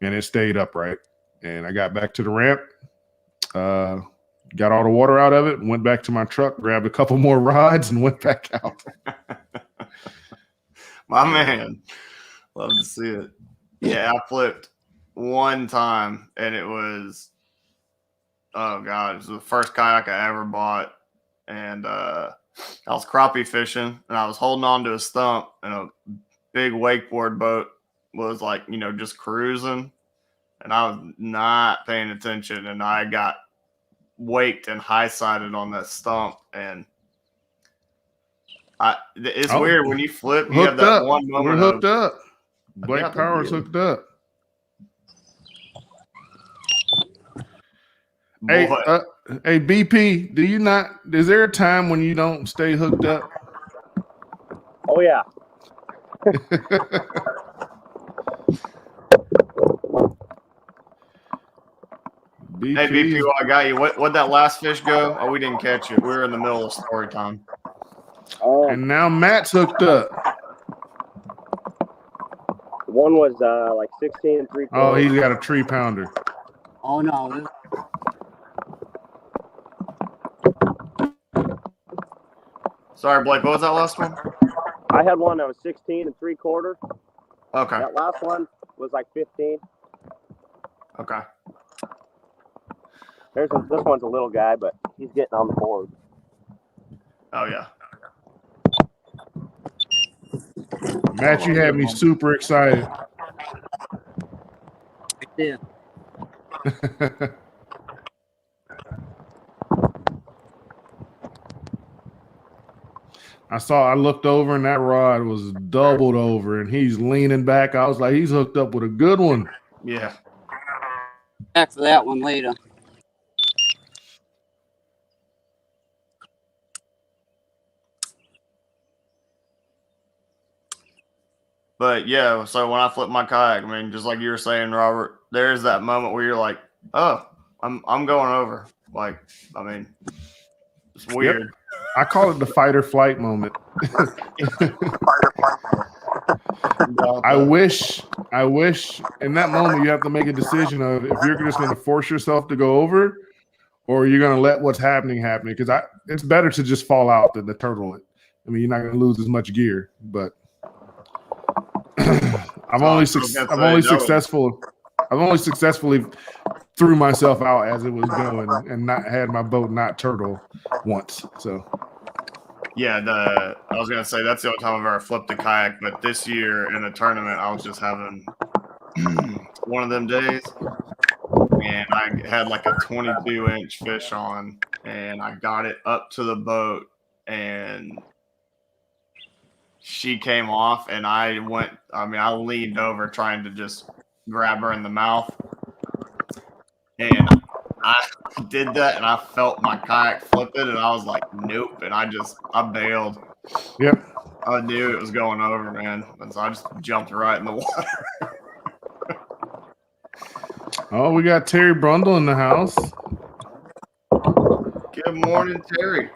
And it stayed upright. And I got back to the ramp, got all the water out of it, went back to my truck, grabbed a couple more rods, and went back out. My man. Love to see it. Yeah, I flipped one time, and it was, oh God, it was the first kayak I ever bought. And I was crappie fishing, and I was holding on to a stump, and a big wakeboard boat was like, just cruising. And I was not paying attention, and I got waked and high-sided on that stump. And it's weird when you flip, you have that one moment. We're hooked up. Blake Yeah, Power's hooked up. Boy. Hey, BP, is there a time when you don't stay hooked up? Oh yeah. Hey, BP, I got you. What'd that last fish go? Oh, we didn't catch it. We were in the middle of story time. And now Matt's hooked up. One was like 16 and 3/4. Oh, he's got a 3-pounder. Oh no. Sorry, Blake. What was that last one? I had one that was 16 and 3/4. Okay. That last one was like 15. Okay. This one's a little guy, but he's getting on the board. Oh yeah. Matt, you had me super excited. I did. I looked over and that rod was doubled over and he's leaning back. I was like, he's hooked up with a good one. Yeah. Back for that one later. But yeah, so when I flip my kayak, I mean, just like you were saying, Robert, there's that moment where you're like, oh, I'm going over. Like, I mean, it's weird. Yep. I call it the fight or flight moment. I wish in that moment you have to make a decision of if you're just going to force yourself to go over or you're going to let what's happening happen. Because it's better to just fall out than to turtle it. I mean, you're not going to lose as much gear, but I've only successfully threw myself out as it was going and not had my boat not turtle once. So yeah, I was gonna say that's the only time I've ever flipped a kayak, but this year in the tournament I was just having one of them days and I had like a 22-inch fish on and I got it up to the boat and she came off and I leaned over trying to just grab her in the mouth. And I did that and I felt my kayak flip it and I was like, nope. And I bailed. Yep. I knew it was going over, man. And so I just jumped right in the water. Oh, we got Terry Brundle in the house. Good morning, Terry.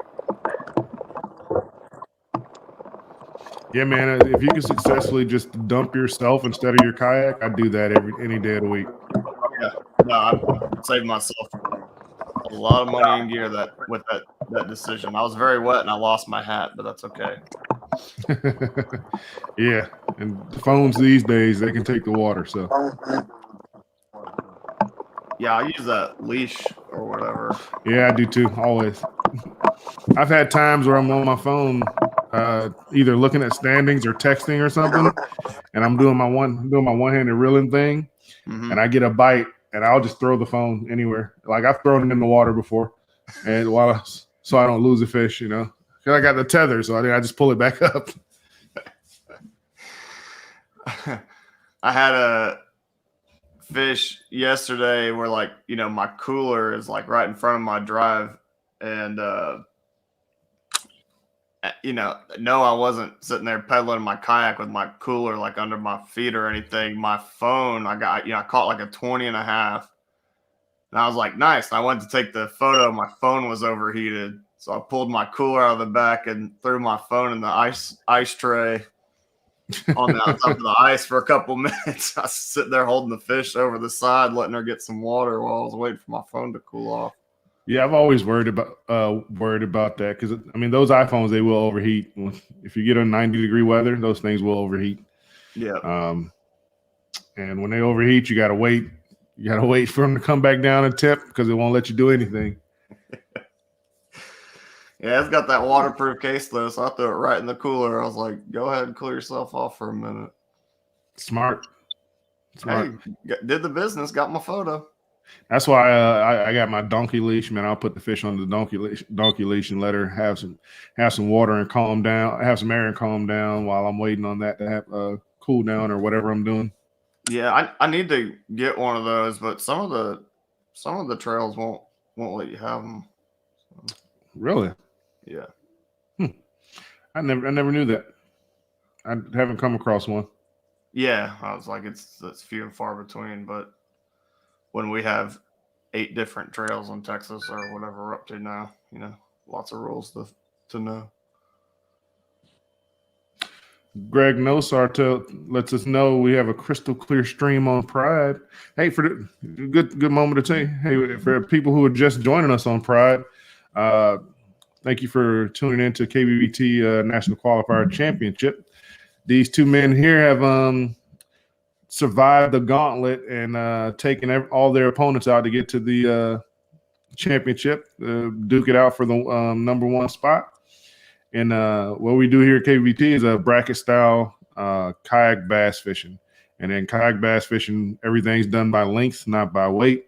Yeah, man. If you can successfully just dump yourself instead of your kayak, I'd do that any day of the week. Yeah, no, I saved myself a lot of money in gear with that decision. I was very wet and I lost my hat, but that's okay. Yeah, and the phones these days they can take the water. So yeah, I use that leash or whatever. Yeah, I do too. Always. I've had times where I'm on my phone, either looking at standings or texting or something, and I'm doing my one-handed reeling thing, and I get a bite, and I'll just throw the phone anywhere. Like I've thrown it in the water before, and so I don't lose a fish, because I got the tether, so I just pull it back up. I had a fish yesterday where my cooler is like right in front of my drive, and no, I wasn't sitting there pedaling my kayak with my cooler like under my feet or anything. My phone, I caught like a 20 and a half. And I was like, nice. And I went to take the photo. My phone was overheated. So I pulled my cooler out of the back and threw my phone in the ice tray on top of the ice for a couple minutes. I was sitting there holding the fish over the side, letting her get some water while I was waiting for my phone to cool off. Yeah, I've always worried about that because I mean those iPhones, they will overheat if you get on 90-degree weather. Those things will overheat. Yeah. And when they overheat, you gotta wait. You gotta wait for them to come back down and tip because it won't let you do anything. Yeah, it's got that waterproof case though, so I threw it right in the cooler. I was like, "Go ahead and cool yourself off for a minute." Smart. Hey, did the business, got my photo. That's why I got my donkey leash, man. I'll put the fish on the donkey leash and let her have some water and calm down, have some air and calm down while I'm waiting on that to have cool down or whatever I'm doing. Yeah, I need to get one of those, but some of the trails won't let you have them. So, really? yeah. I never knew that. I haven't come across one. Yeah, I was like, it's few and far between, but when we have 8 different trails in Texas or whatever we're up to now, lots of rules to know. Greg Nosar lets us know we have a crystal clear stream on Pride. Hey, for the good moment to tell you, hey, for people who are just joining us on Pride, thank you for tuning in to KBBT National Qualifier Championship. These two men here have survived the gauntlet and taken all their opponents out to get to the championship, duke it out for the number 1 spot. And what we do here at KBBT is a bracket style kayak bass fishing. And in kayak bass fishing, everything's done by length, not by weight.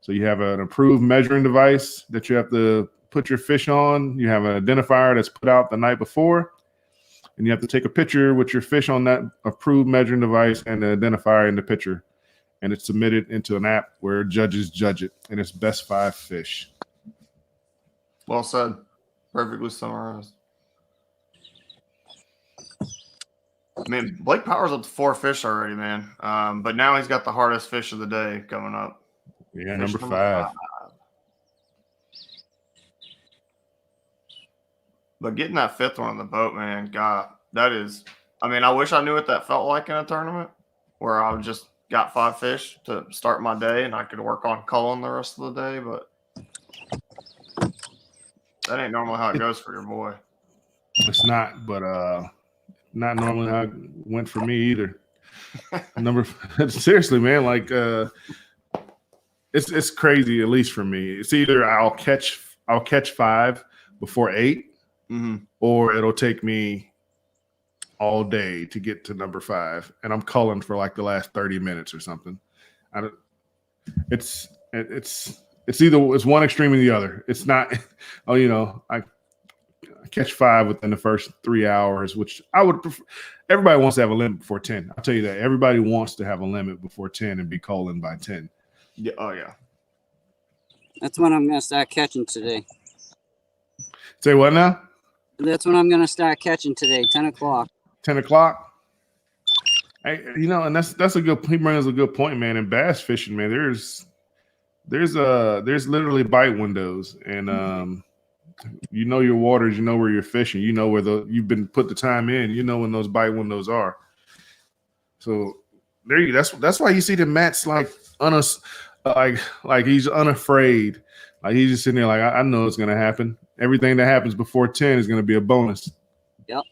So you have an approved measuring device that you have to put your fish on. You have an identifier that's put out the night before. And you have to take a picture with your fish on that approved measuring device and the identifier in the picture. And it's submitted into an app where judges judge it. And it's best 5 fish. Well said. Perfectly summarized. I mean, Blake Power's up to 4 fish already, man. But now he's got the hardest fish of the day coming up. Yeah, number 5. But getting that 5th one on the boat, man, God, that is. I mean, I wish I knew what that felt like in a tournament where I just got 5 fish to start my day and I could work on culling the rest of the day. But that ain't normally how it goes for your boy. It's not, but not normally how it went for me either. Seriously, man, like it's crazy. At least for me, it's either I'll catch 5 before 8, or it'll take me all day to get to number 5, and I'm culling for like the last 30 minutes or something. It's one extreme or the other. It's not. I catch 5 within the first 3 hours, which I would prefer. Everybody wants to have a limit before 10. I'll tell you that. Everybody wants to have a limit before 10 and be culling by 10. Yeah. Oh, yeah. That's when I'm going to start catching today. Say what now? That's when I'm going to start catching today, 10 o'clock. 10 o'clock? Hey, and that's a good. He brings a good point, man. In bass fishing, man, there's literally bite windows, and you know your waters, you know where you're fishing, you know where you've been put the time in, you know when those bite windows are. So there you. That's why you see the Matt's like he's unafraid, like he's just sitting there like I know it's gonna happen. Everything that happens before 10 is gonna be a bonus. Yep.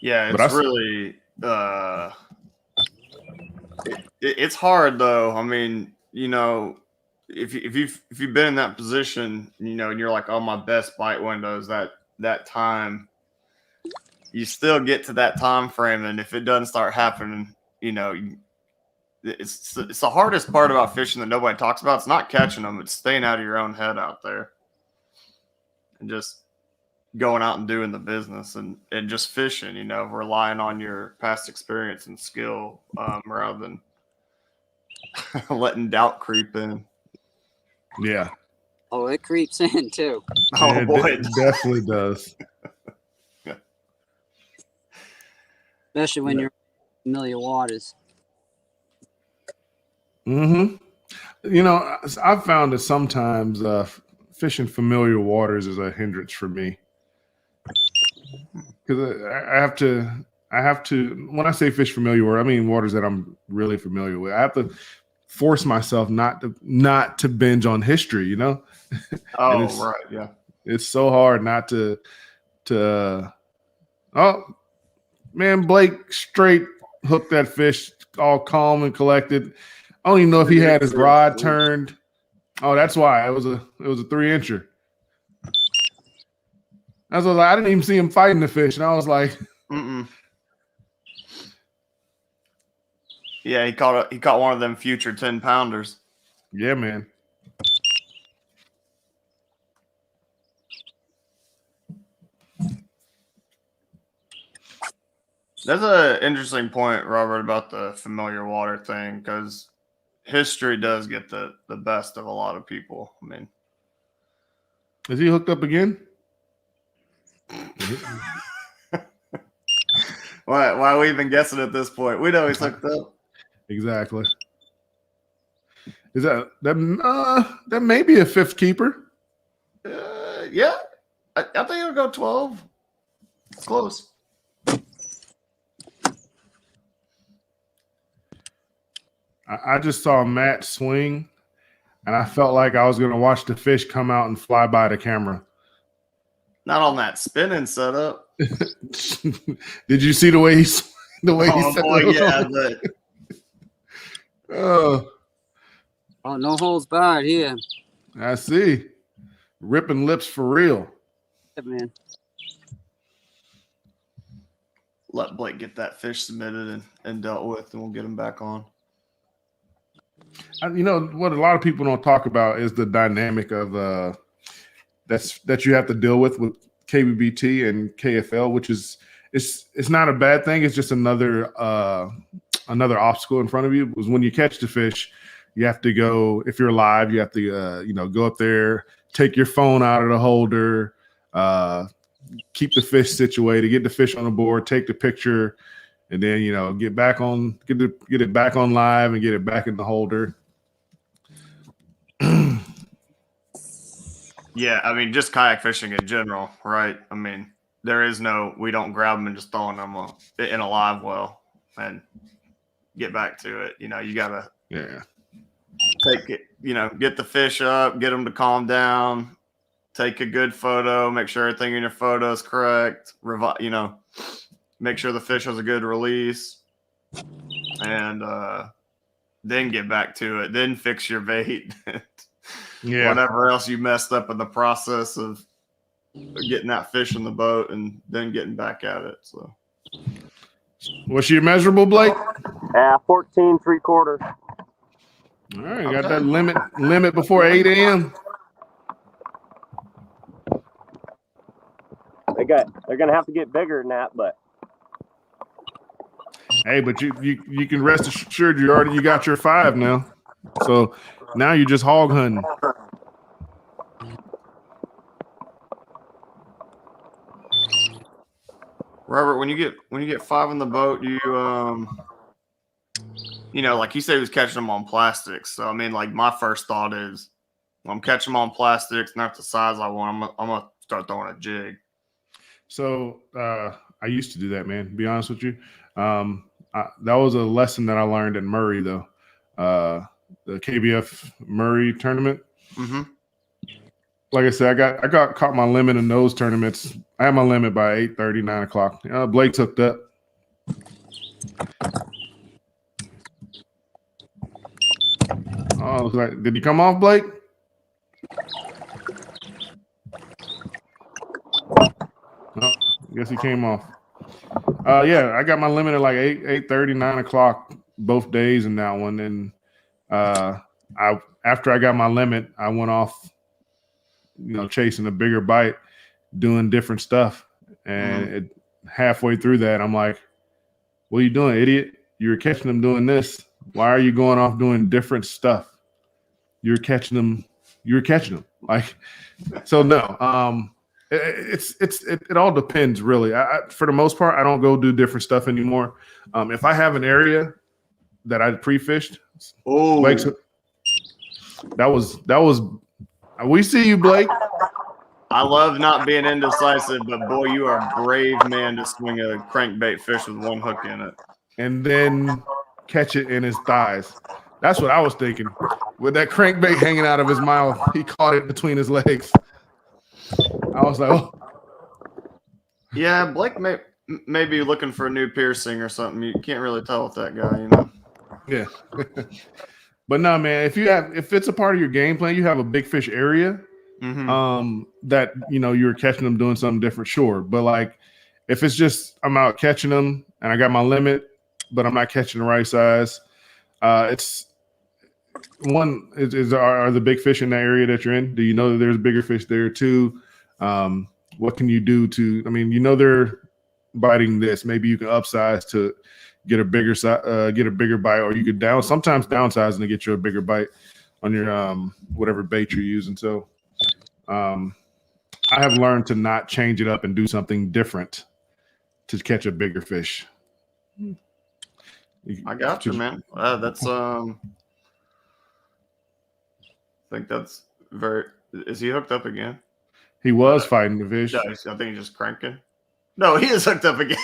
Yeah, it's really it's hard though. I mean, if you've been in that position, and you're like, oh, my best bite window is that time, you still get to that time frame, and if it doesn't start happening, it's the hardest part about fishing that nobody talks about. It's not catching them; it's staying out of your own head out there, and just going out and doing the business and just fishing. Relying on your past experience and skill rather than letting doubt creep in. Yeah. Oh, it creeps in too. Oh, yeah, boy. It definitely does. Especially when you're in familiar waters. I've found that sometimes fishing familiar waters is a hindrance for me. Because I have to, when I say fish familiar water, I mean waters that I'm really familiar with. I have to force myself not to binge on history, you know. Oh, it's, right, yeah. It's so hard not to. Oh man, Blake straight hooked that fish, all calm and collected. I don't even know if he had his rod turned. Oh, that's why it was a 3-incher. I was like, I didn't even see him fighting the fish, and I was like, Yeah, he caught one of them future 10-pounders. yeah, man. That's an interesting point, Robert, about the familiar water thing, because history does get the best of a lot of people. I mean, Is he hooked up again? why are we even guessing at this point? We know he's hooked up. Exactly. Is that may be a fifth keeper? Yeah, I think it'll go 12. It's close. I just saw Matt swing, and I felt like I was going to watch the fish come out and fly by the camera. Not on that spinning setup. Did you see the way he set boy, yeah, but Oh, no holds barred here. I see. Ripping lips for real. Yeah, man. let Blake get that fish submitted and dealt with, and we'll get him back on. You know what a lot of people don't talk about is the dynamic of that you have to deal with KBBT and KFL, which is it's not a bad thing. It's just another obstacle in front of you. Because when you catch the fish, you have to go. If you're live, you have to go up there, take your phone out of the holder, keep the fish situated, get the fish on the board, take the picture, and then get it back on live and get it back in the holder. Yeah, I mean, just kayak fishing in general, right? I mean, we don't grab them and just throw them in a live well and get back to it. You gotta take it, get the fish up, get them to calm down, take a good photo, make sure everything in your photo is correct, make sure the fish has a good release, and then get back to it, then fix your bait. Whatever else you messed up in the process of getting that fish in the boat and then getting back at it. So, what's your measurable, Blake? 14 3/4. All right, you got that limit before 8 a.m. They're gonna have to get bigger than that, but hey, but you can rest assured you got your 5 now. So now you're just hog hunting. Robert, when you get 5 in the boat, you like you said, he was catching them on plastics. So I mean, like my first thought is, when I'm catching them on plastics, not the size I want, I'm gonna start throwing a jig. So I used to do that, man. To be honest with you, that was a lesson that I learned in Murray, though. The KBF Murray tournament. Mm-hmm. Like I said, I got caught my limit in those tournaments. I had my limit by 8:30, 9 o'clock. Blake took that. Oh, did he come off, Blake? Oh, I guess he came off. Yeah, I got my limit at like 8:30, 9 o'clock both days in that one, and after I got my limit, I went off, chasing a bigger bite, doing different stuff. And halfway through that, I'm like, what are you doing, idiot? You were catching them doing this. Why are you going off doing different stuff? You're catching them. Like, so no, it all depends, really. For the most part, I don't go do different stuff anymore. If I have an area that I pre-fished, Blake's, that was. We see you, Blake. I love not being indecisive, but boy, you are a brave man to swing a crankbait fish with one hook in it, and then catch it in his thighs. That's what I was thinking. With that crankbait hanging out of his mouth, he caught it between his legs. I was like, oh. Yeah, Blake may be looking for a new piercing or something. You can't really tell with that guy, you know. Yeah. But no, man, if it's a part of your game plan, you have a big fish area, that you're catching them doing something different, sure. But like if it's just I'm out catching them and I got my limit, but I'm not catching the right size, it's one are the big fish in the area that you're in? Do you know that there's bigger fish there too? What can you do to? I mean, they're biting this. Maybe you can upsize to get a bigger bite, or you could sometimes downsizing to get you a bigger bite on your whatever bait you're using. So I have learned to not change it up and do something different to catch a bigger fish. I got you, man. That's I think that's very. Is he hooked up again? He was fighting the fish. Yeah, I think he's just cranking. No, he is hooked up again.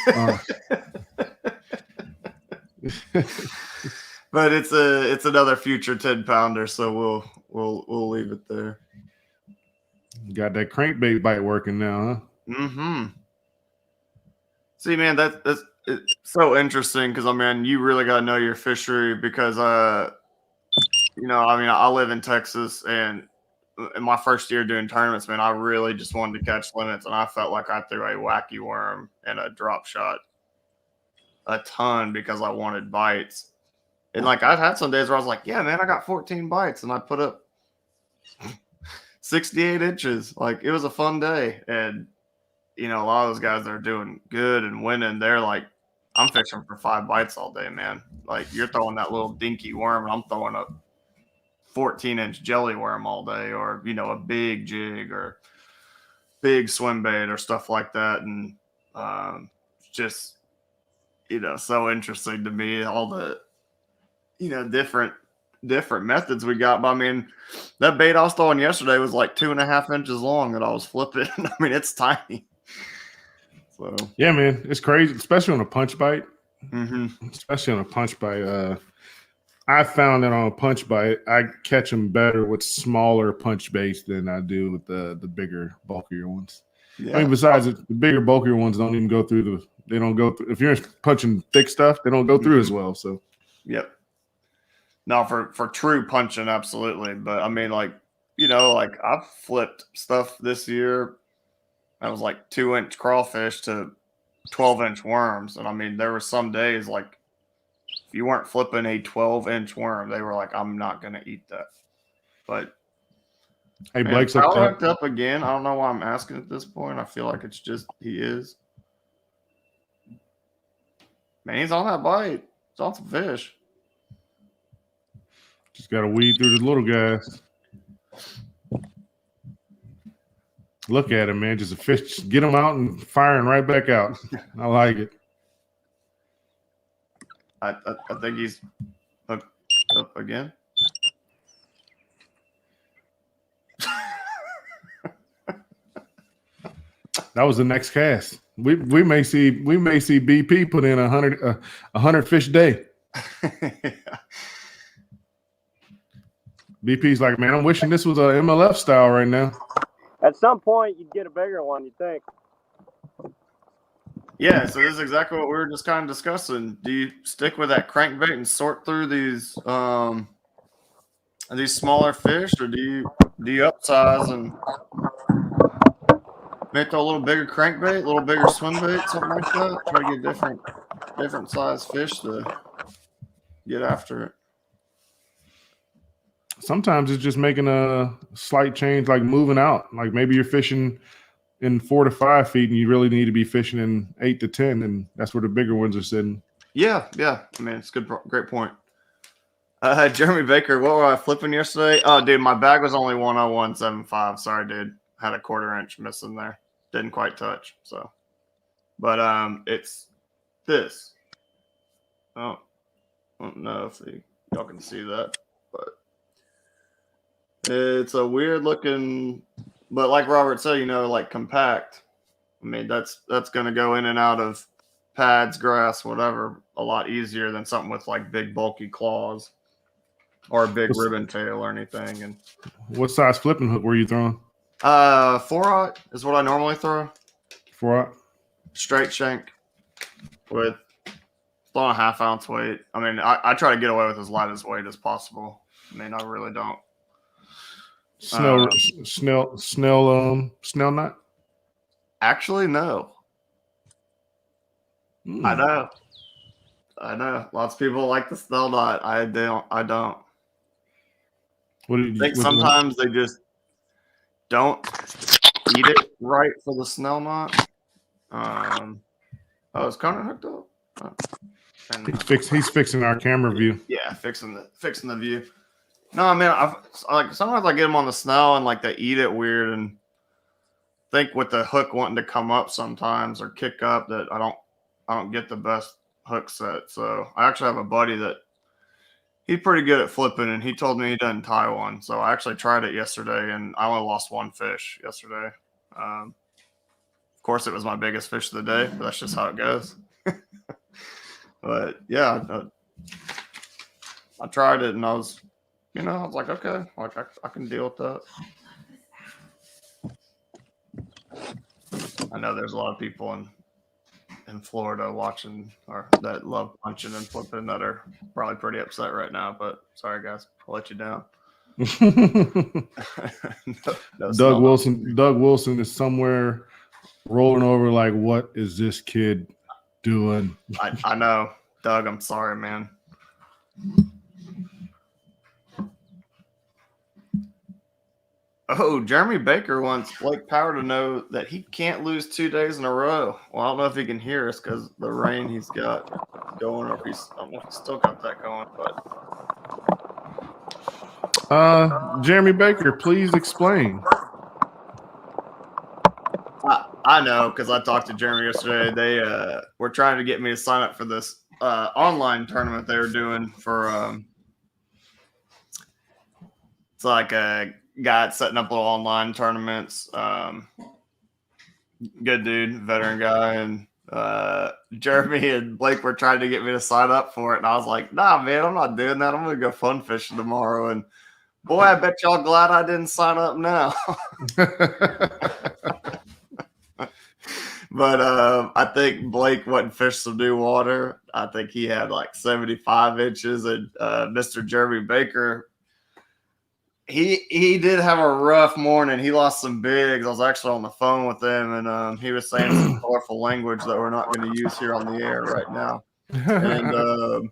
But it's another future 10-pounder, so we'll leave it there. Got that crankbait bite working now, huh? Mm-hmm. See, man, that's it's so interesting because I mean, you really got to know your fishery because I live in Texas, and in my first year doing tournaments, man, I really just wanted to catch limits, and I felt like I threw a wacky worm and a drop shot a ton because I wanted bites. And like I've had some days where I was like, yeah, man, I got 14 bites, and I put up 68 inches. Like it was a fun day, and a lot of those guys that are doing good and winning, they're like, I'm fishing for 5 bites all day, man. Like you're throwing that little dinky worm, and I'm throwing a 14-inch jelly worm all day, or a big jig or big swim bait or stuff like that. And just so interesting to me, all the different methods we got. But I mean, that bait I was throwing yesterday was like 2.5 inches long that I was flipping. I mean, it's tiny. So yeah, man, it's crazy, especially on a punch bite. Mm-hmm. Especially on a punch bite. I found that on a punch bite, I catch them better with smaller punch baits than I do with the bigger, bulkier ones. Yeah. I mean, besides the bigger, bulkier ones don't even go through they don't go through. If you're punching thick stuff, they don't go through as well. So, yep. No, for true punching, absolutely. But I mean, like I've flipped stuff this year. I was like 2-inch crawfish to 12-inch worms, and I mean, there were some days like if you weren't flipping a 12-inch worm, they were like, I'm not gonna eat that. But hey, Blake's hooked up again. I don't know why I'm asking at this point. I feel like it's just he is. Man, he's on that bite. It's on some fish. Just got to weed through the little guys. Look at him, man. Just a fish. Just get him out and firing right back out. I like it. I think he's hooked up again. That was the next cast. We may see BP put in 100 fish a day. BP's like, man, I'm wishing this was a MLF style right now. At some point, you'd get a bigger one, you think? Yeah, so this is exactly what we were just kind of discussing. Do you stick with that crankbait and sort through these smaller fish, or do you upsize and maybe throw a little bigger crankbait, a little bigger swim bait, something like that? Try to get different size fish to get after it. Sometimes it's just making a slight change, like moving out. Like maybe you're fishing in 4 to 5 feet, and you really need to be fishing in 8 to 10, and that's where the bigger ones are sitting. Yeah. I mean, it's great point. Jeremy Baker, what were I flipping yesterday? Oh, dude, my bag was only 101.75. Sorry, dude. Had a 1/4 inch missing there. Didn't quite touch. So, but it's this. Oh, I don't know if y'all can see that, but it's a weird looking, but like Robert said, like compact. I mean, that's going to go in and out of pads, grass, whatever, a lot easier than something with like big bulky claws. or a big ribbon tail or anything. And What size flipping hook were you throwing? 4-aught is what I normally throw. 4-aught? Straight shank with throwing a 1/2 ounce weight. I mean, I try to get away with as light as weight as possible. I mean, I really don't. Snell nut? Actually, no. I know. Lots of people like the snell nut. I don't. What did you I think sometimes they just don't eat it right for the snell nut. Is Conant hooked up? He's fixing our camera view. Yeah, fixing the view. No, I mean, sometimes I get them on the snell and like they eat it weird, and think with the hook wanting to come up sometimes or kick up that I don't get the best hook set. So I actually have a buddy that he's pretty good at flipping, and he told me he doesn't tie one. So I actually tried it yesterday, and I only lost one fish yesterday. Of course, it was my biggest fish of the day, but that's just how it goes. But yeah, I tried it, and I was like, okay, like I can deal with that. I know there's a lot of people in Florida watching or that love punching and flipping that are probably pretty upset right now. But sorry, guys, I'll let you down. No Doug Wilson is somewhere rolling over like, what is this kid doing? I know, Doug. I'm sorry, man. Oh, Jeremy Baker wants Blake Power to know that he can't lose 2 days in a row. Well, I don't know if he can hear us because the rain he's got going, or if I don't know if he's still got that going. But Jeremy Baker, please explain. I know because I talked to Jeremy yesterday. They were trying to get me to sign up for this online tournament they were doing for. It's like a guy that's setting up little online tournaments. Good dude, veteran guy, and Jeremy and Blake were trying to get me to sign up for it, and I was like, "Nah, man, I'm not doing that. I'm gonna go fun fishing tomorrow." And boy, I bet y'all glad I didn't sign up now. But I think Blake wasn't fish some new water. I think he had like 75 inches, and Mr. Jeremy Baker. He did have a rough morning. He lost some bigs. I was actually on the phone with him, and he was saying some colorful language that we're not going to use here on the air right now. And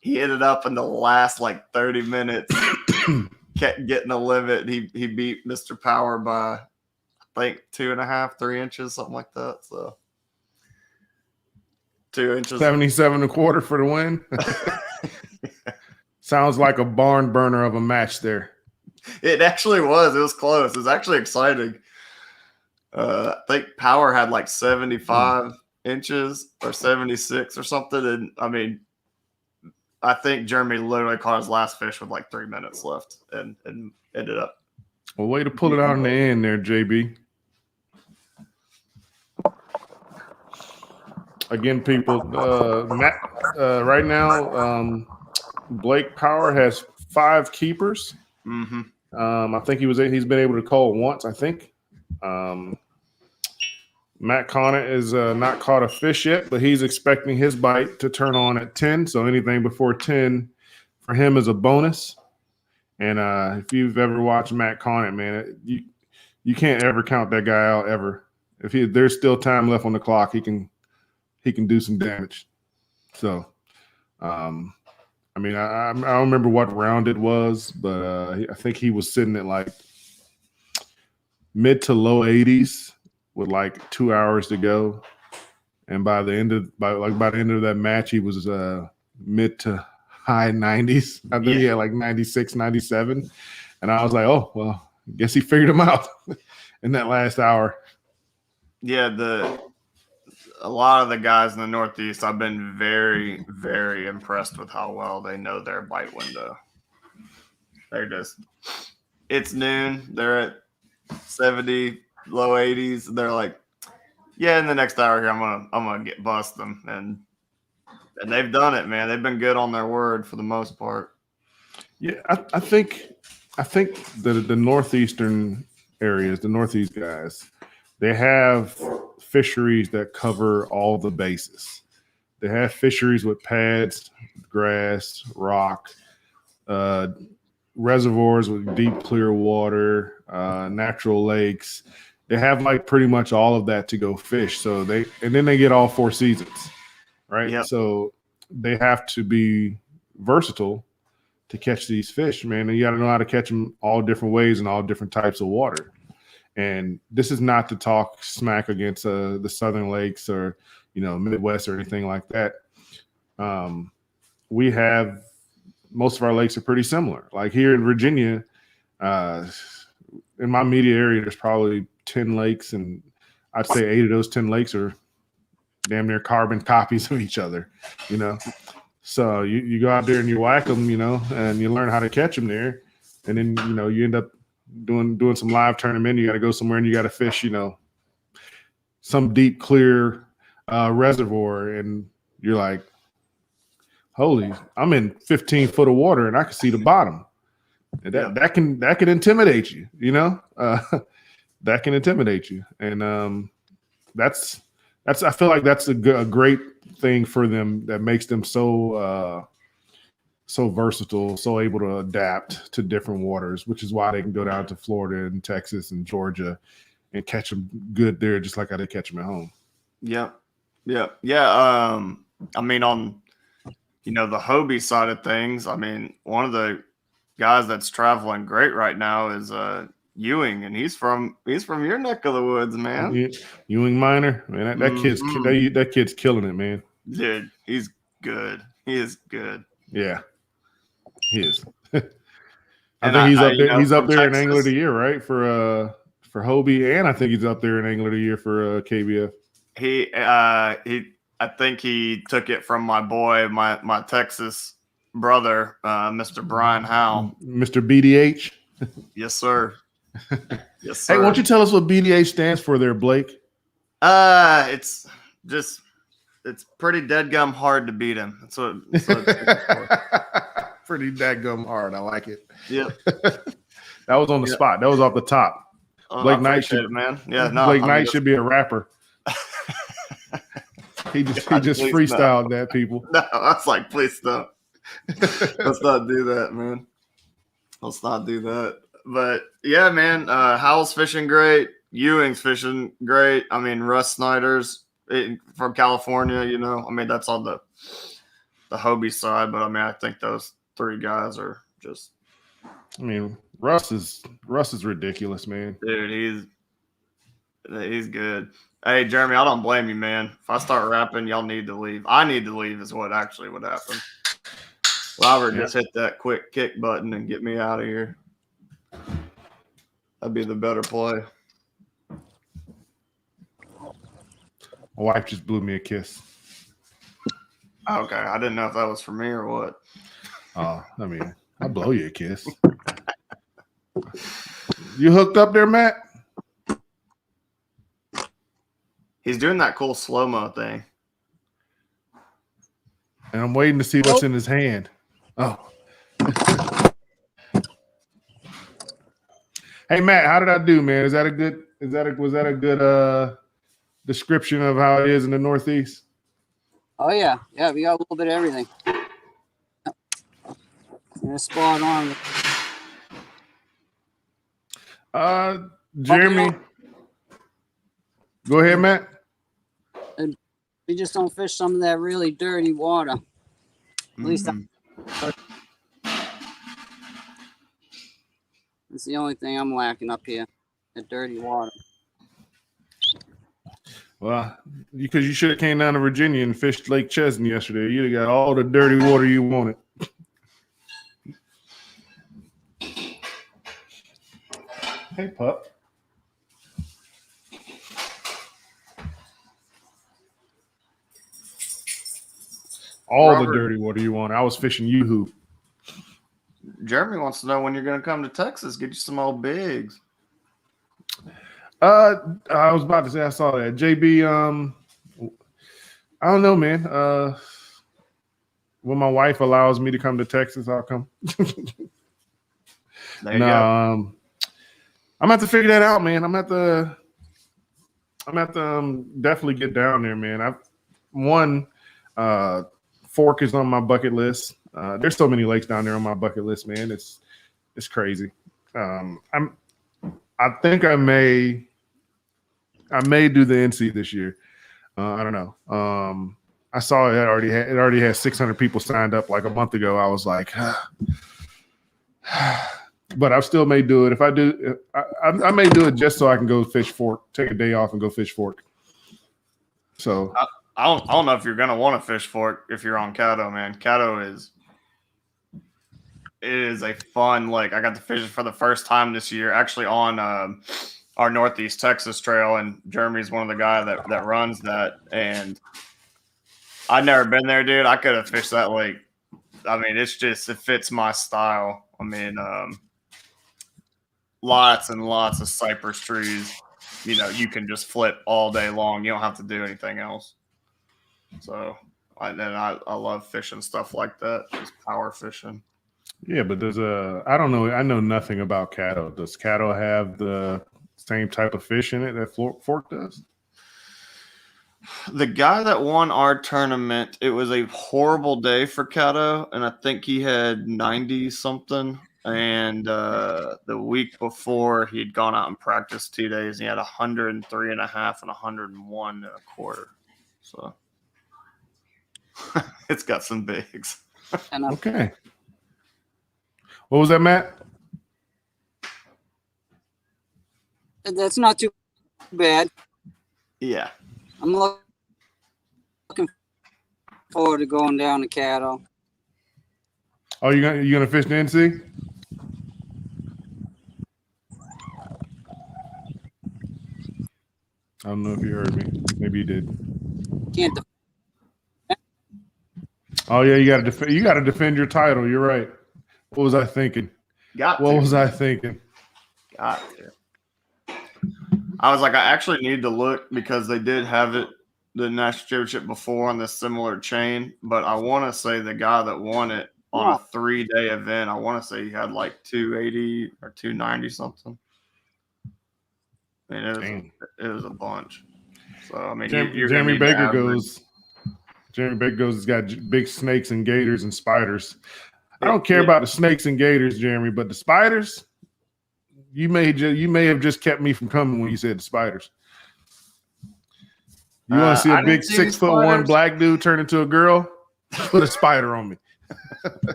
he ended up in the last like 30 minutes, kept getting a limit. He beat Mr. Power by, I think, 2.5, 3 inches, something like that. So 2 inches. 77.25 for the win. Sounds like a barn burner of a match there. It actually was. It was close. It was actually exciting. I think Power had like 75 inches or 76 or something. And I mean, I think Jeremy literally caught his last fish with like 3 minutes left and ended up. Well, way to pull it out in the end there, JB. Again, people, Matt, right now, Blake Power has 5 keepers. Mm-hmm. I think he's been able to call once, I think. Matt Conant is not caught a fish yet, but he's expecting his bite to turn on at 10. So anything before 10 for him is a bonus. And if you've ever watched Matt Conant, man, you can't ever count that guy out ever. If there's still time left on the clock, he can do some damage. So, I mean, I don't remember what round it was, but I think he was sitting at like mid to low 80s with like 2 hours to go, and by the end of that match, he was mid to high 90s. I think he had like 96, 97, and I was like, oh well, I guess he figured him out in that last hour. Yeah, a lot of the guys in the Northeast, I've been very, very impressed with how well they know their bite window. It's noon. They're at 70, low 80s. They're like, yeah, in the next hour here, I'm gonna get bust them, and they've done it, man. They've been good on their word for the most part. Yeah, I think the northeastern areas, the northeast guys, they have fisheries that cover all the bases. They have fisheries with pads, grass, rock, uh, reservoirs with deep, clear water, natural lakes. They have like pretty much all of that to go fish. So and then they get all 4 seasons, right? Yep. So they have to be versatile to catch these fish, man. And you got to know how to catch them all different ways and all different types of water. And this is not to talk smack against the Southern Lakes or, Midwest or anything like that. We have most of our lakes are pretty similar. Like here in Virginia, in my media area, there's probably 10 lakes, and I'd say 8 of those 10 lakes are damn near carbon copies of each other, So you go out there and you whack them, and you learn how to catch them there. And then, you end up doing some live tournament. You got to go somewhere and you got to fish, some deep, clear reservoir. And you're like, holy, I'm in 15 foot of water and I can see the bottom. And that can intimidate you, that can intimidate you. And that's I feel like that's a great thing for them that makes them so versatile, so able to adapt to different waters, which is why they can go down to Florida and Texas and Georgia and catch them good there, just like how they catch them at home. Yeah. I mean, on the Hobie side of things, I mean, one of the guys that's traveling great right now is Ewing, and he's from your neck of the woods, man. Ewing Minor, man, that kid's killing it, man. Dude, he's good. He is good. Yeah, he is. I think he's up there. He's up there in Angler of the Year, right? For Hobie, and I think he's up there in Angler of the Year for KBF. I think he took it from my boy, my Texas brother, Mr. Brian Howe. Mr. BDH. Yes, sir. Yes, sir. Hey, why don't you tell us what BDH stands for there, Blake? It's pretty deadgum hard to beat him. That's what it's pretty deadgum hard. I like it. Yep. That was on the spot. That was off the top. Blake Knight should, man. Yeah, no. Blake Knight should be a rapper. He just freestyled that, people. No, I was like, please stop. Let's not do that, man. Let's not do that. But yeah, man, Howell's fishing great. Ewing's fishing great. I mean, Russ Snyder's from California, I mean, that's on the Hobie side, but I mean, I think those 3 guys are just. I mean, Russ is ridiculous, man. Dude, he's good. Hey, Jeremy, I don't blame you, man. If I start rapping, y'all need to leave. I need to leave is what actually would happen. Robert, just hit that quick kick button and get me out of here. That'd be the better play. My wife just blew me a kiss. Okay, I didn't know if that was for me or what. I mean, I'll blow you a kiss. You hooked up there, Matt? He's doing that cool slow-mo thing. And I'm waiting to see what's in his hand. Oh. Hey, Matt, how did I do, man? Was that a good description of how it is in the Northeast? Oh yeah, we got a little bit of everything. You're spot on. Jeremy, go ahead, Matt. We just don't fish some of that really dirty water. At least that's the only thing I'm lacking up here, the dirty water. Well, because you should have came down to Virginia and fished Lake Chesney yesterday. You'd have got all the dirty water you wanted. Hey, pup. All the dirty water you want. I was fishing Yoo-hoo. Jeremy wants to know when you're going to come to Texas. Get you some old bigs. I was about to say I saw that. JB, I don't know, man. when my wife allows me to come to Texas, I'll come. There you go. I'm gonna have to figure that out, man. I'm gonna have to definitely get down there, man. Fork is on my bucket list. There's so many lakes down there on my bucket list, man. It's crazy. I think I may do the NC this year. I don't know. I saw it already had 600 people signed up like a month ago. I was like, but I still may do it. If I do, I may do it just so I can go fish fork, take a day off and go fish fork. So I don't know if you're gonna want to fish fork if you're on Caddo, man. Caddo is a fun lake. I got to fish it for the first time this year, actually on our Northeast Texas trail, and Jeremy's one of the guys that runs that. And I'd never been there, dude. I could have fished that lake. I mean, it fits my style. I mean, lots and lots of cypress trees. You know, you can just flip all day long. You don't have to do anything else. So, I love fishing stuff like that, just power fishing. yeah, but I don't know. I know nothing about Caddo. Does Caddo have the same type of fish in it that Fork does? The guy that won our tournament, it was a horrible day for Caddo, and I think he had 90 something. And the week before, he'd gone out and practiced 2 days. And he had 103 and a half and 101 and a quarter. So it's got some bigs. Okay. What was that, Matt? That's not too bad. Yeah. I'm looking forward to going down to Caddo. Oh, you gonna fish the NC? I don't know if you heard me. Maybe you did. Can't. Oh yeah, you gotta defend your title. You're right. What was I thinking? What was I thinking? Got to. I was like, I actually need to look because they did have it, the national championship before on this similar chain, but I want to say the guy that won it on a 3-day event, I want to say he had like 280 or 290 something. I mean, it was a bunch. So I mean, Jeremy Baker goes. It's got big snakes and gators and spiders. I don't care about the snakes and gators, Jeremy, but the spiders. You may have just kept me from coming when you said the spiders. You want to see a big 6'1" black dude turn into a girl? Put a spider on me.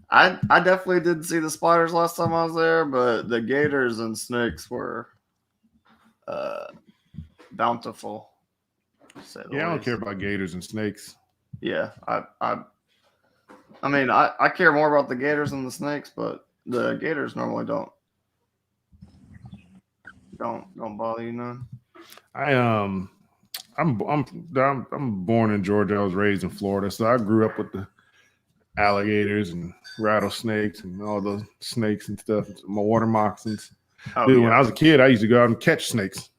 I definitely didn't see the spiders last time I was there, but the gators and snakes were bountiful. Yeah, I don't care about gators and snakes. Yeah, I mean, I care more about the gators than the snakes, but the gators normally don't bother you none. I'm born in Georgia. I was raised in Florida, so I grew up with the alligators and rattlesnakes and all those snakes and stuff. My water moccasins. Dude, when I was a kid, I used to go out and catch snakes.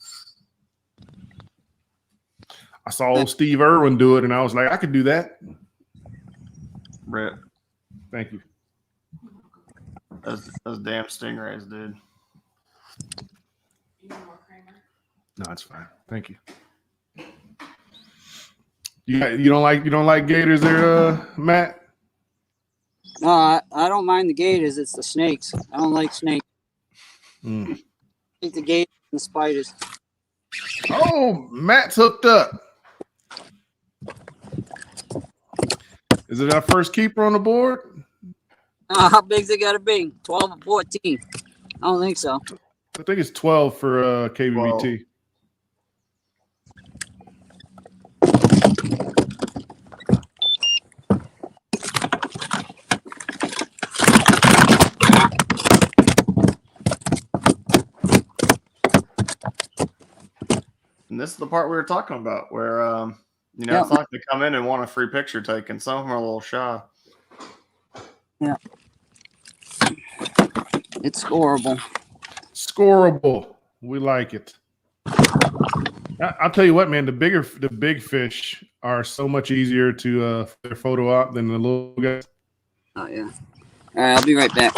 I saw old Steve Irwin do it, and I was like, I could do that. Rip. Thank you. Those damn stingrays, dude. No, it's fine. Thank you. You don't like gators there, Matt? No, I don't mind the gators. It's the snakes. I don't like snakes. I like the gators and the spiders. Oh, Matt's hooked up. Is it our first keeper on the board? How big's it got to be? 12 or 14? I don't think so. I think it's 12 for KBBT. And this is the part we were talking about where, it's like they come in and want a free picture taken. Some of them are a little shy. Yeah. It's scoreable. Scoreable. We like it. I'll tell you what, man. The big fish are so much easier to photo op than the little guys. Oh yeah. All right, I'll be right back.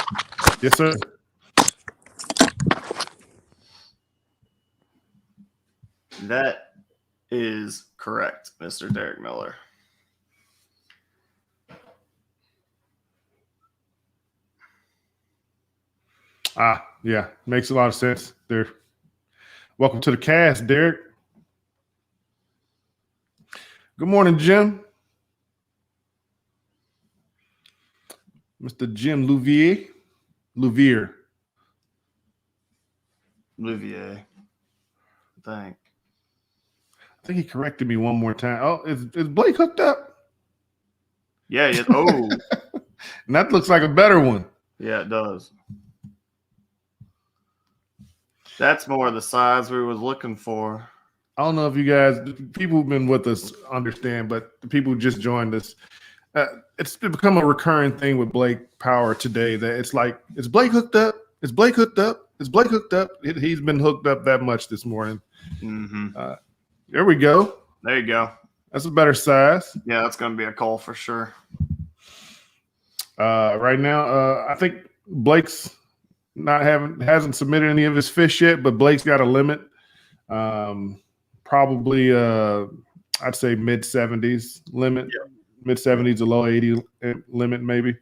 Yes, sir. That is correct, Mr. Derek Miller. Yeah, makes a lot of sense there. Welcome to the cast, Derek. Good morning, Jim. Mr. Jim Louvier. Louvier. I think he corrected me one more time. Oh, is Blake hooked up? Yeah. Oh. And that looks like a better one. Yeah, it does. That's more the size we was looking for. I don't know if you guys, people who've been with us understand, but the people who just joined us, it's become a recurring thing with Blake Power today that it's like, is Blake hooked up? Is Blake hooked up? Is Blake hooked up? He's been hooked up that much this morning. Mm-hmm. There we go. There you go. That's a better size. Yeah, that's going to be a call for sure. Right now, I think Blake's hasn't submitted any of his fish yet, but Blake's got a limit. Probably I'd say mid-70s limit. Yeah. Mid-70s to low 80 limit maybe.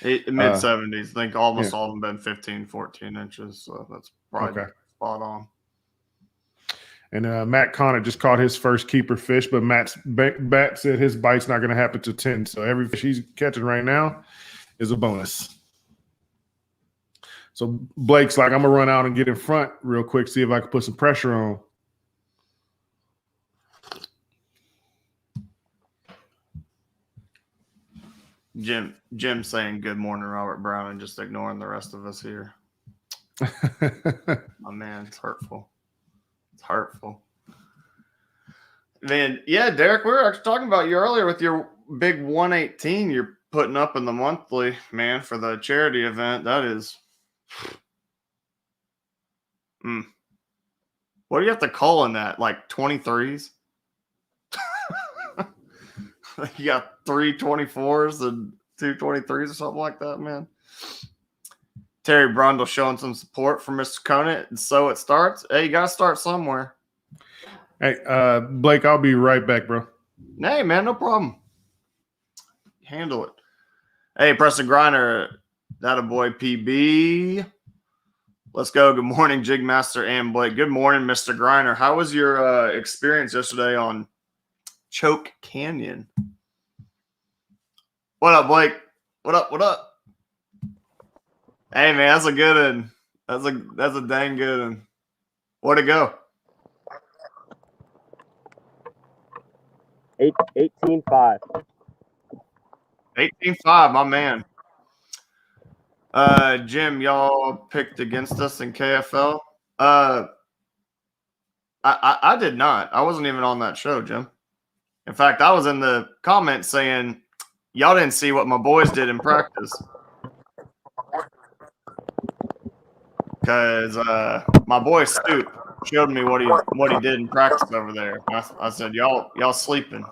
Mid-70s. I think almost all of them been 15, 14 inches. So that's probably spot on. And Matt Conant just caught his first keeper fish, but Matt said his bite's not going to happen to 10. So every fish he's catching right now is a bonus. So Blake's like, I'm going to run out and get in front real quick, see if I can put some pressure on. Jim saying good morning, Robert Brown, and just ignoring the rest of us here. My man, it's hurtful. It's hurtful. Man, yeah, Derek, we were actually talking about you earlier with your big 118 you're putting up in the monthly, man, for the charity event. That is what do you have to call in that? Like 23s? You got 3 24s and 2 23s or something like that, man. Terry Brundle showing some support for Mr. Conant, and so it starts. Hey, you got to start somewhere. Hey, Blake, I'll be right back, bro. Hey, man, no problem. Handle it. Hey, Preston Griner, that a boy, PB. Let's go. Good morning, Jigmaster and Blake. Good morning, Mr. Griner. How was your experience yesterday on Choke Canyon? What up, Blake? What up? Hey, man, that's a good one. That's a dang good one. Where'd it go? 18.5. 18.5, my man. Jim, y'all picked against us in KFL. I did not. I wasn't even on that show, Jim. In fact, I was in the comments saying y'all didn't see what my boys did in practice. Because my boy Stoop showed me what he did in practice over there. I said, y'all sleeping.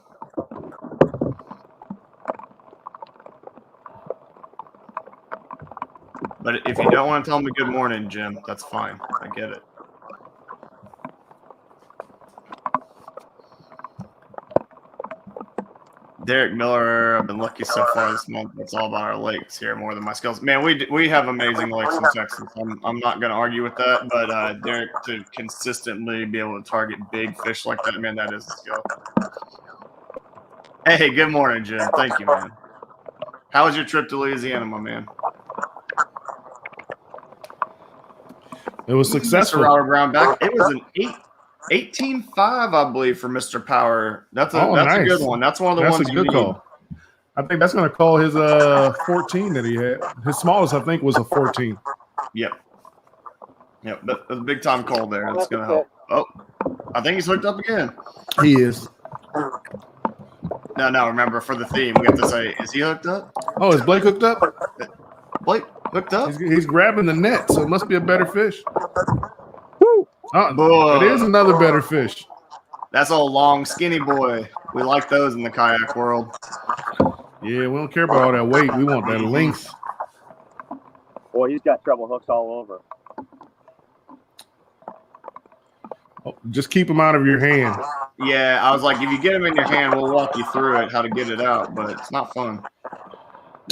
But if you don't want to tell me good morning, Jim, that's fine. I get it. Derek Miller, I've been lucky so far this month. It's all about our lakes here more than my skills. Man, we have amazing lakes in Texas. I'm not going to argue with that. But Derek, to consistently be able to target big fish like that, man, that is a skill. Hey, good morning, Jim. Thank you, man. How was your trip to Louisiana, my man? It was successful. Mr. Robert Brown back. It was an 18.5, I believe, for Mr. Power. That's nice. A good one. That's one of the ones. That's a good call. I think that's going to call his 14 that he had. His smallest, I think, was a 14. Yep. That's a big time call there. That's going to help. Oh, I think he's hooked up again. He is. No. Remember, for the theme, we have to say, is he hooked up? Oh, is Blake hooked up? Blake hooked up? He's grabbing the net, so it must be a better fish. Boy. It is another better fish. That's a long, skinny boy. We like those in the kayak world. Yeah, we don't care about all that weight. We want that length. Boy, he's got treble hooks all over. Oh, just keep them out of your hand. Yeah, I was like, if you get them in your hand, we'll walk you through it, how to get it out, but it's not fun.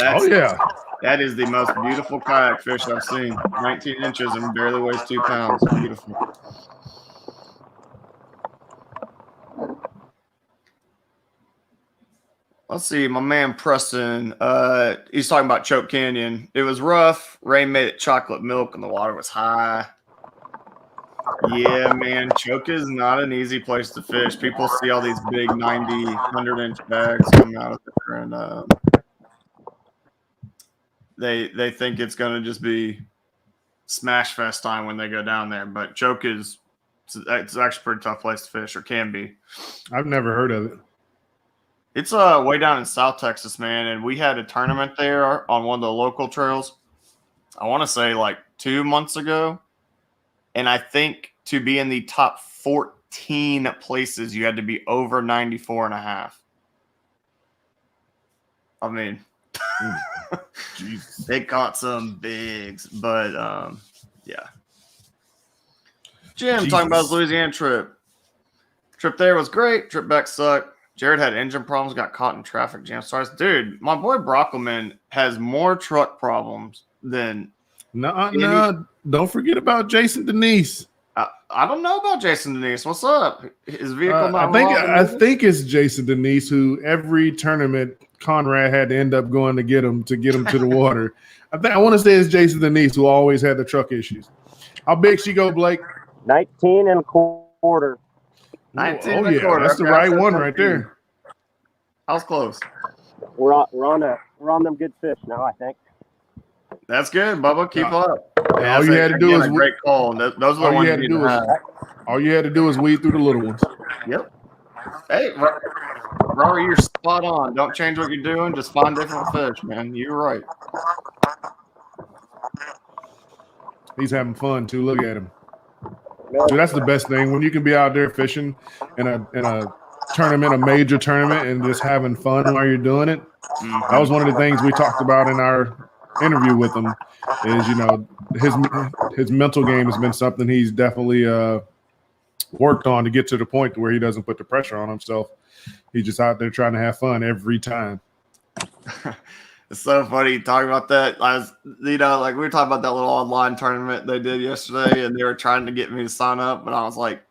Oh, yeah. That is the most beautiful kayak fish I've seen. 19 inches and barely weighs 2 pounds. Beautiful. Let's see, my man Preston. He's talking about Choke Canyon. It was rough. Rain made it chocolate milk, and the water was high. Yeah, man, Choke is not an easy place to fish. People see all these big 90, 100-inch bags coming out of there, and they think it's going to just be smash fest time when they go down there. But Choke it's actually a pretty tough place to fish, or can be. I've never heard of it. It's way down in South Texas, man, and we had a tournament there on one of the local trails. I want to say like 2 months ago, and I think to be in the top 14 places, you had to be over 94.5. I mean, they caught some bigs, but yeah. Jim talking about his Louisiana trip. Trip there was great. Trip back sucked. Jared had engine problems, got caught in traffic jam. Sorry, dude, my boy Brockelman has more truck problems than. No, don't forget about Jason Denise. I don't know about Jason Denise. What's up? His vehicle not I think it's Jason Denise who every tournament Conrad had to end up going to get him to the water. I want to say it's Jason Denise who always had the truck issues. How big she go, Blake? 19 and a quarter. 19 oh and a yeah, quarter. that's the right one right there. I was close. We're on them good fish now, I think. That's good, Bubba. Keep up. Yeah, all you had to do is a great call. Those are the ones you need to have. All you had to do is weed through the little ones. Yep. Hey, Rory, you're spot on. Don't change what you're doing. Just find different fish, man. You're right. He's having fun too. Look at him. Dude, that's the best thing when you can be out there fishing in a tournament, a major tournament, and just having fun while you're doing it. That was one of the things we talked about in our interview with him. Is his mental game has been something he's definitely worked on to get to the point where he doesn't put the pressure on himself. He's just out there trying to have fun every time. It's so funny talking about that. We were talking about that little online tournament they did yesterday, and they were trying to get me to sign up, but I was like,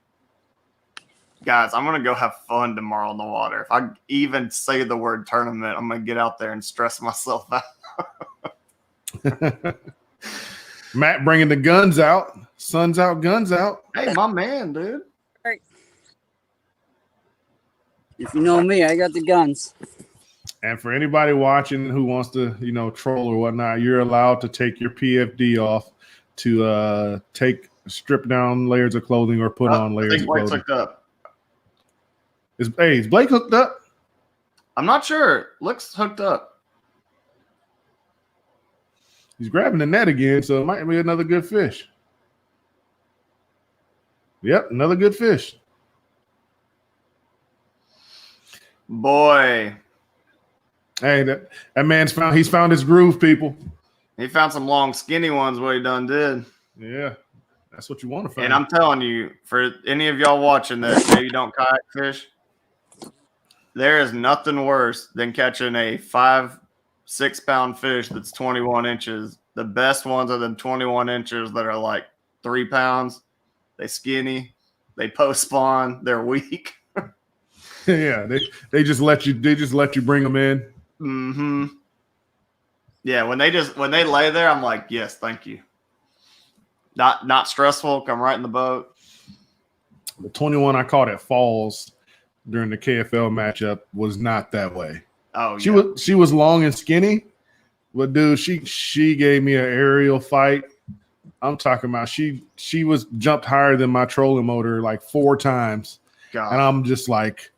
guys, I'm going to go have fun tomorrow in the water. If I even say the word tournament, I'm going to get out there and stress myself out. Matt bringing the guns out. Sun's out, guns out. Hey, my man, dude. If you know me, I got the guns. And for anybody watching who wants to, troll or whatnot, you're allowed to take your PFD off to strip down layers of clothing or put on layers of clothing. Hooked up. Is Blake hooked up? I'm not sure. Looks hooked up. He's grabbing the net again, so it might be another good fish. Yep, another good fish. Boy. Hey, that man's found his groove, people. He found some long, skinny ones, what he done did. Yeah, that's what you want to find. And I'm telling you, for any of y'all watching that maybe don't kayak fish, there is nothing worse than catching a 5-6 pound fish that's 21 inches. The best ones are the 21 inches that are like 3 pounds. They skinny. They post spawn. They're weak. Yeah, they just let you bring them in. Mm-hmm. Yeah, when they lay there, I'm like, yes, thank you. Not stressful. Come right in the boat. The 21 I caught at Falls during the KFL matchup was not that way. Oh, yeah. She was long and skinny, but dude, she gave me an aerial fight. I'm talking about she was jumped higher than my trolling motor like 4 times. God. And I'm just like,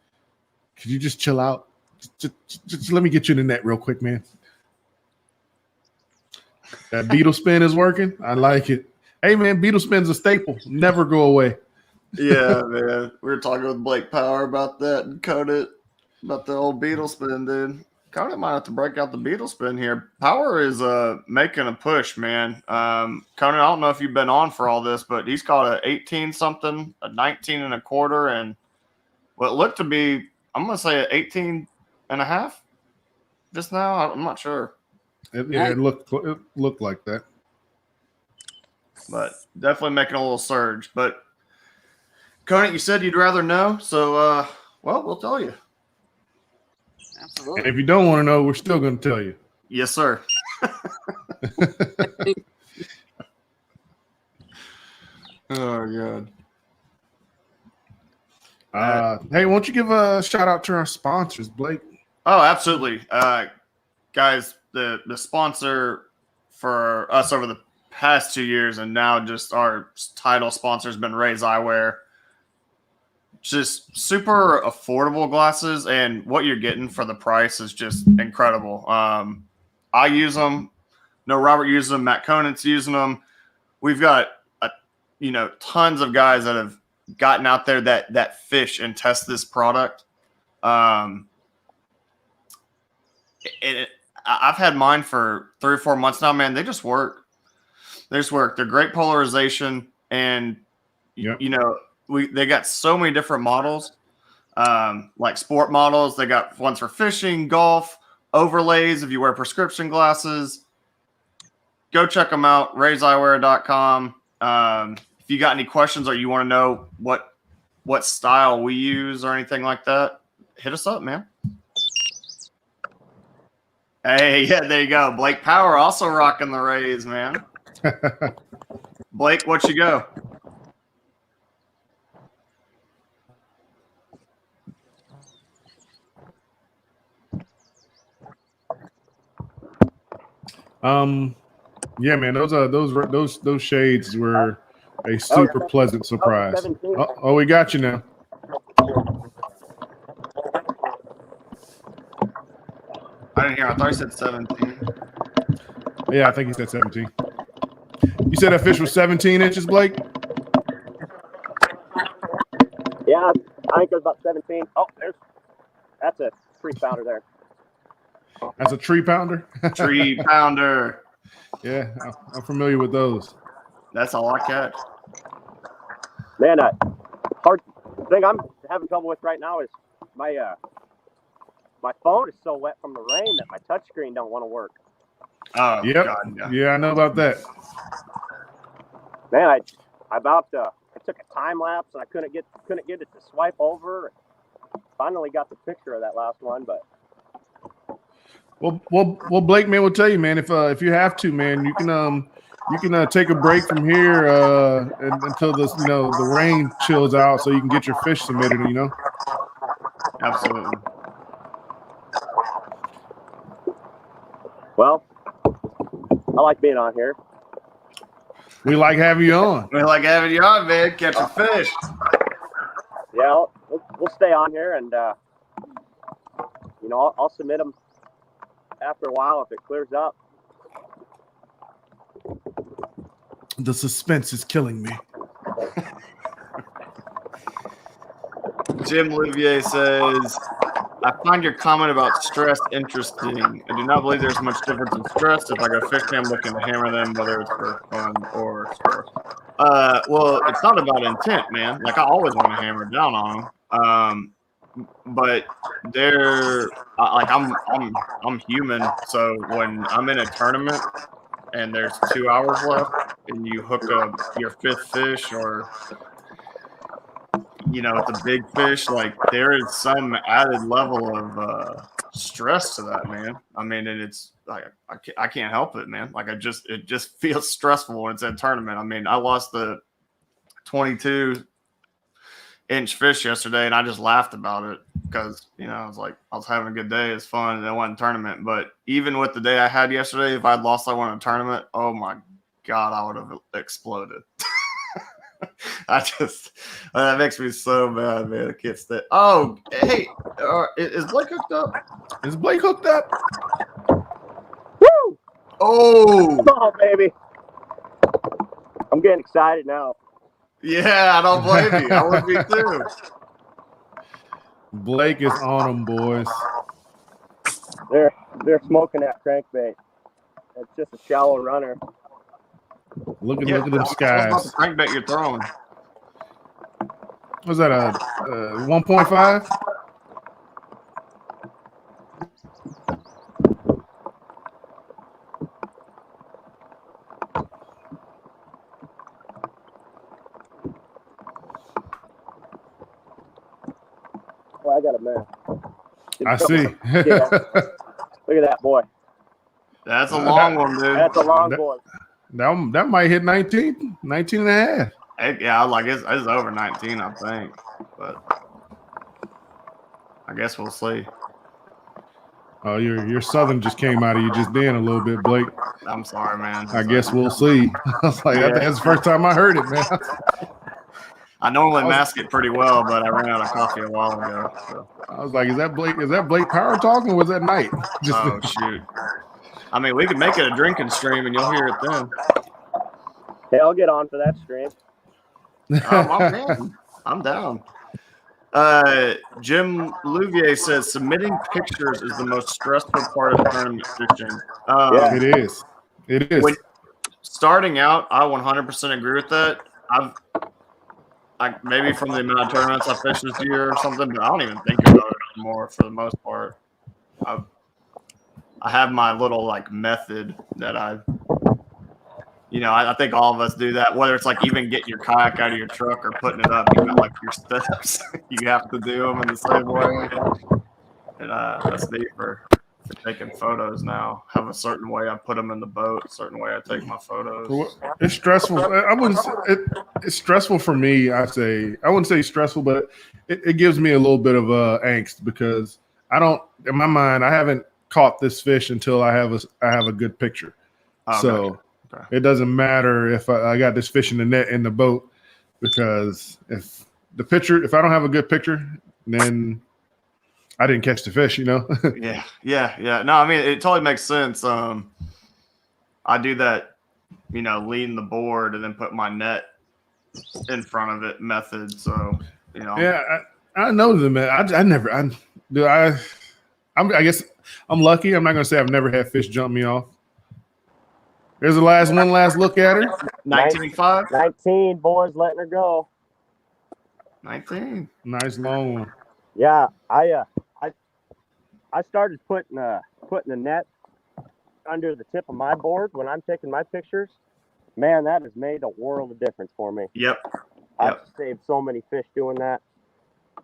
could you just chill out? Just let me get you in the net real quick, man. That beetle spin is working. I like it. Hey, man, beetle spin's a staple. Never go away. Yeah, man. We were talking with Blake Power about that and Conant about the old beetle spin, dude. Conant might have to break out the beetle spin here. Power is making a push, man. Conant, I don't know if you've been on for all this, but he's caught a 18 something, a 19 and a quarter, and what looked to be, I'm gonna say, an 18 and a half just now. I'm not sure, It looked like that. but definitely making a little surge. But Conant, you said you'd rather know, so well, we'll tell you. And Absolutely. if you don't want to know, we're still going to tell you. Yes, sir. Oh God. Hey, won't you give a shout out to our sponsors, Blake? Oh, absolutely. Guys, the sponsor for us over the past 2 years and now just our title sponsor has been Ray's Eyewear. Just super affordable glasses, and what you're getting for the price is just incredible. I use them. No, Robert uses them. Matt Conant's using them. We've got tons of guys that have gotten out there that fish and test this product. I've had mine for 3 or 4 months now, man. They just work. They just work. They're great polarization, and Yep. they got so many different models, like sport models. They got ones for fishing, golf, overlays. If you wear prescription glasses, go check them out. RaysEyewear.com. If you got any questions or you want to know what style we use or anything like that, hit us up, man. Hey, yeah, there you go. Blake Power also rocking the Rays, man. Blake, what you go? Yeah, man, those shades were a super pleasant surprise. 17. Oh, we got you now. I didn't hear. I thought you said 17. Yeah, I think he said 17. You said that fish was 17 inches, Blake? Yeah, I think there's about 17. Oh, that's a 3-pounder there. That's a 3-pounder? 3-pounder. Yeah, I'm familiar with those. That's all I catch. Man, hard thing I'm having trouble with right now is my phone is so wet from the rain that my touchscreen don't want to work. Oh, Yep. God, Yeah, I know about that. Man, I took a time lapse and I couldn't get it to swipe over. Finally got the picture of that last one, but Well, Blake, man, we'll tell you, man. If you have to, man, you can take a break from here until the rain chills out, so you can get your fish submitted. Absolutely. well, I like being on here. We like having you on. We like having you on, man. Catching fish. Yeah, we'll stay on here, and I'll submit them after a while if it clears up. The suspense is killing me. Jim Olivier says, I find your comment about stress interesting. I do not believe there's much difference in stress. If I go fishing, I'm looking to hammer them, whether it's for fun or sport. Well, it's not about intent, man. Like, I always want to hammer down on them. But they're like, I'm human. So when I'm in a tournament and there's 2 hours left and you hook up your 5th fish or it's a big fish, like there is some added level of stress to that, man. I mean, and it's like I can't help it, man. Like it just feels stressful when it's in a tournament. I mean, I lost the 22-inch fish yesterday, and I just laughed about it because I was having a good day, it's fun, and it wasn't a tournament. But even with the day I had yesterday, if I'd lost that one in a tournament, oh my God, I would have exploded. That makes me so mad, man. I can't stay. Oh, hey, is Blake hooked up? Is Blake hooked up? Woo! Oh, Come on, baby. I'm getting excited now. Yeah, I don't blame you. I would be too. Blake is on them, boys. They're smoking that crankbait. It's just a shallow runner. Look at Yeah, them what's about the skies. crankbait you're throwing? Was that a 1.5? Oh, I got a man. I see. Yeah. Look at that boy. That's a long one, dude. That's a long boy. That might hit 19 and a half. Yeah, like it's over 19, I think. But I guess we'll see. Oh, your southern just came out of you just then a little bit, Blake. I'm sorry, man. I guess we'll see. I was like, Yeah. that's the first time I heard it, man. I normally mask it pretty well, but I ran out of coffee a while ago. So. I was like, is that Blake Power talking, or was that Knight? Oh shoot! I mean, we could make it a drinking stream, and you'll hear it then. Hey, I'll get on for that stream. I'm down. Jim Louvier says submitting pictures is the most stressful part of tournament fishing. Yeah. It is. When starting out, I 100% agree with that. Maybe from the amount of tournaments I fished this year or something, but I don't even think about it anymore for the most part. I have my little like method that I think all of us do that, whether it's like even getting your kayak out of your truck or putting it up, you got like your steps. You have to do them in the same way. And that's neat for taking photos now. Have a certain way I put them in the boat, a certain way I take my photos. It's stressful. I wouldn't. It's stressful for me. I wouldn't say stressful, but it gives me a little bit of angst because I don't. In my mind, I haven't caught this fish until I have a good picture. Oh, so okay. It doesn't matter if I got this fish in the net in the boat, because if I don't have a good picture, then I didn't catch the fish, Yeah. No, I mean, it totally makes sense. I do that, lean the board and then put my net in front of it method. So, Yeah, I know the man. I guess I'm lucky. I'm not going to say I've never had fish jump me off. There's one last look at her. 19.5? 19, boys, letting her go. 19. Nice long one. Yeah, I started putting the net under the tip of my board when I'm taking my pictures. Man, that has made a world of difference for me. Yep. I've saved so many fish doing that.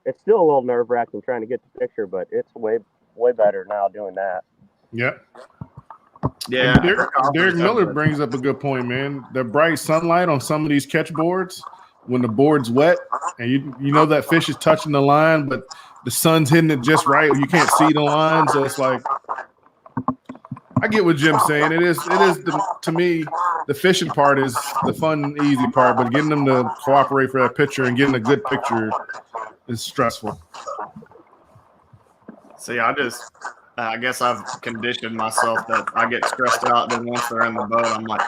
It's still a little nerve-wracking trying to get the picture, but it's way better now doing that. Yep. Yeah. Derek Miller brings up a good point, man. The bright sunlight on some of these catch boards, when the board's wet and you know that fish is touching the line, but the sun's hitting it just right. You can't see the line, so it's like, I get what Jim's saying. It is to me, the fishing part is the fun, easy part, but getting them to cooperate for that picture and getting a good picture is stressful. See, I guess I've conditioned myself that I get stressed out, then once they're in the boat, I'm like,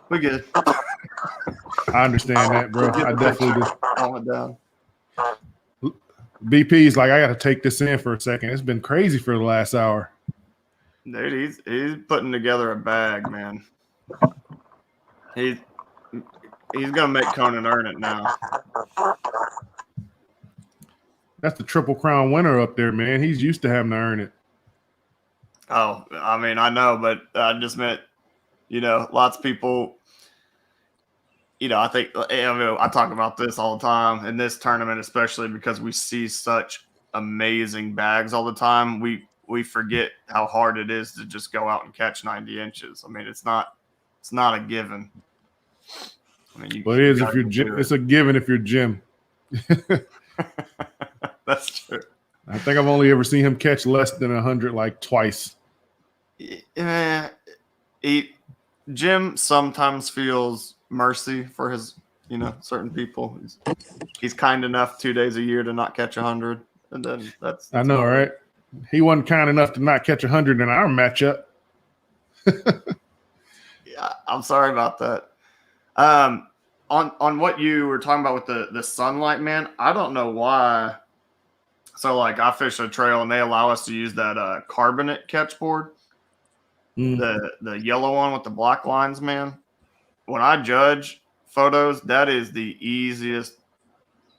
we good. I understand that, bro. I definitely do. Calm it down. BP's like, I got to take this in for a second. It's been crazy for the last hour. Dude, he's putting together a bag, man. He's gonna make Conant earn it now. That's the Triple Crown winner up there, man. He's used to having to earn it. Oh, I mean, I know, but I just meant, lots of people. I think I talk about this all the time in this tournament, especially because we see such amazing bags all the time. We forget how hard it is to just go out and catch 90 inches. I mean, it's not a given. I mean, it is if you're Jim. It's a given if you're Jim. That's true. I think I've only ever seen him catch less than 100 like twice. Jim sometimes feels mercy for his, certain people. He's kind enough 2 days a year to not catch 100, and then that's I know, right? He wasn't kind enough to not catch 100 in our matchup. Yeah, I'm sorry about that. on what you were talking about with the sunlight, man, I don't know why. So like I fish a trail and they allow us to use that carbonate catch board, the yellow one with the black lines, man. When I judge photos, that is the easiest,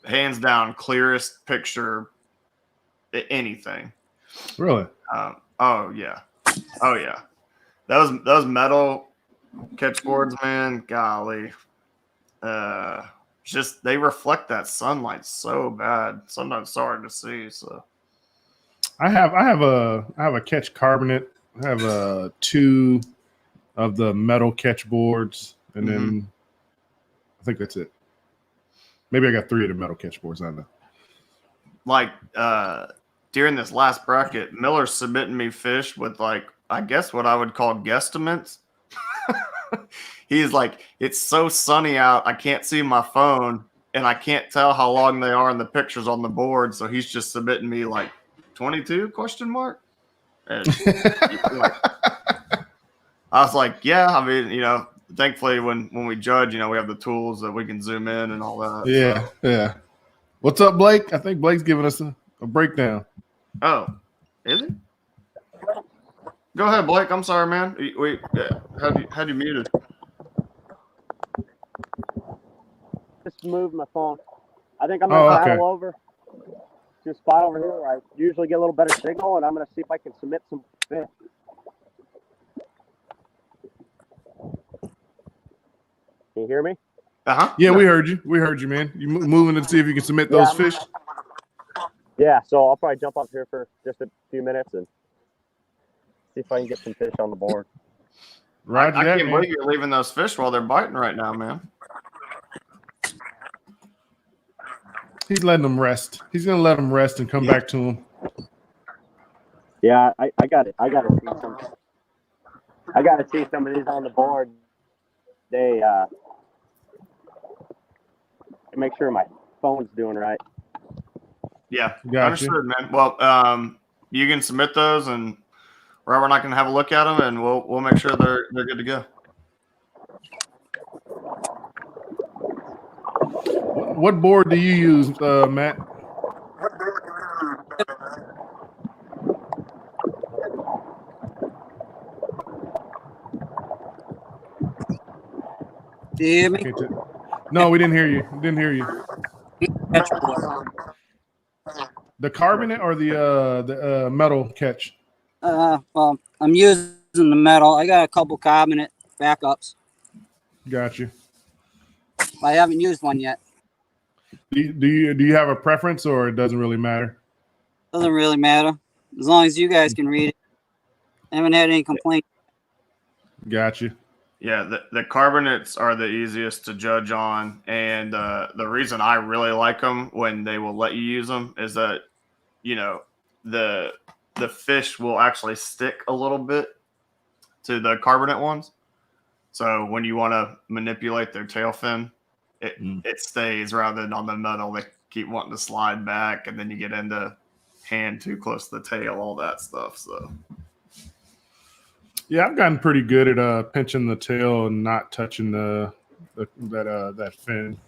hands down, clearest picture anything. Really? Oh yeah. Those metal catch boards, man, golly. Just they reflect that sunlight so bad. Sometimes it's hard to see. So I have a catch carbonate. I have 2 of the metal catch boards, and then I think that's it. Maybe I got 3 of the metal catch boards. I don't know. Like during this last bracket, Miller's submitting me fish with like I guess what I would call guesstimates. He's like, it's so sunny out, I can't see my phone, and I can't tell how long they are in the pictures on the board. So he's just submitting me like 22 question mark. And like, I was like, yeah, I mean, thankfully when we judge, we have the tools that we can zoom in and all that. Yeah, so. yeah. What's up, Blake? I think Blake's giving us a breakdown. Oh, is he? Go ahead, Blake. I'm sorry, man. We had you muted. Just moved my phone. I think I'm going to paddle over to a spot over here where I usually get a little better signal, and I'm going to see if I can submit some fish. Can you hear me? Yeah, we heard you. We heard you, man. You moving to see if you can submit those fish? Yeah, so I'll probably jump up here for just a few minutes and see if I can get some fish on the board. Roger I that, can't man. believe you're leaving those fish while they're biting right now, man. He's letting them rest. He's gonna let them rest and come back to him. Yeah, I got it. I got to see some. I got to see some of these on the board. They make sure my phone's doing right. Yeah, Gotcha. understood, man. Well, you can submit those, and Robert and I can have a look at them, and we'll make sure they're good to go. What board do you use, Matt? Do you hear me? No, we didn't hear you. Didn't hear you. Catch board. The carbonate or the metal catch? Well, I'm using the metal. I got a couple carbonate backups. Got you. I haven't used one yet. Do you have a preference, or it doesn't really matter? Doesn't really matter as long as you guys can read it. I haven't had any complaints. Got you. Yeah, the carbonates are the easiest to judge on, and the reason I really like them when they will let you use them is that the fish will actually stick a little bit to the carbonate ones. So when you want to manipulate their tail fin, it stays rather than on the metal. They keep wanting to slide back, and then you get into hand too close to the tail, all that stuff. So. Yeah, I've gotten pretty good at pinching the tail and not touching that fin.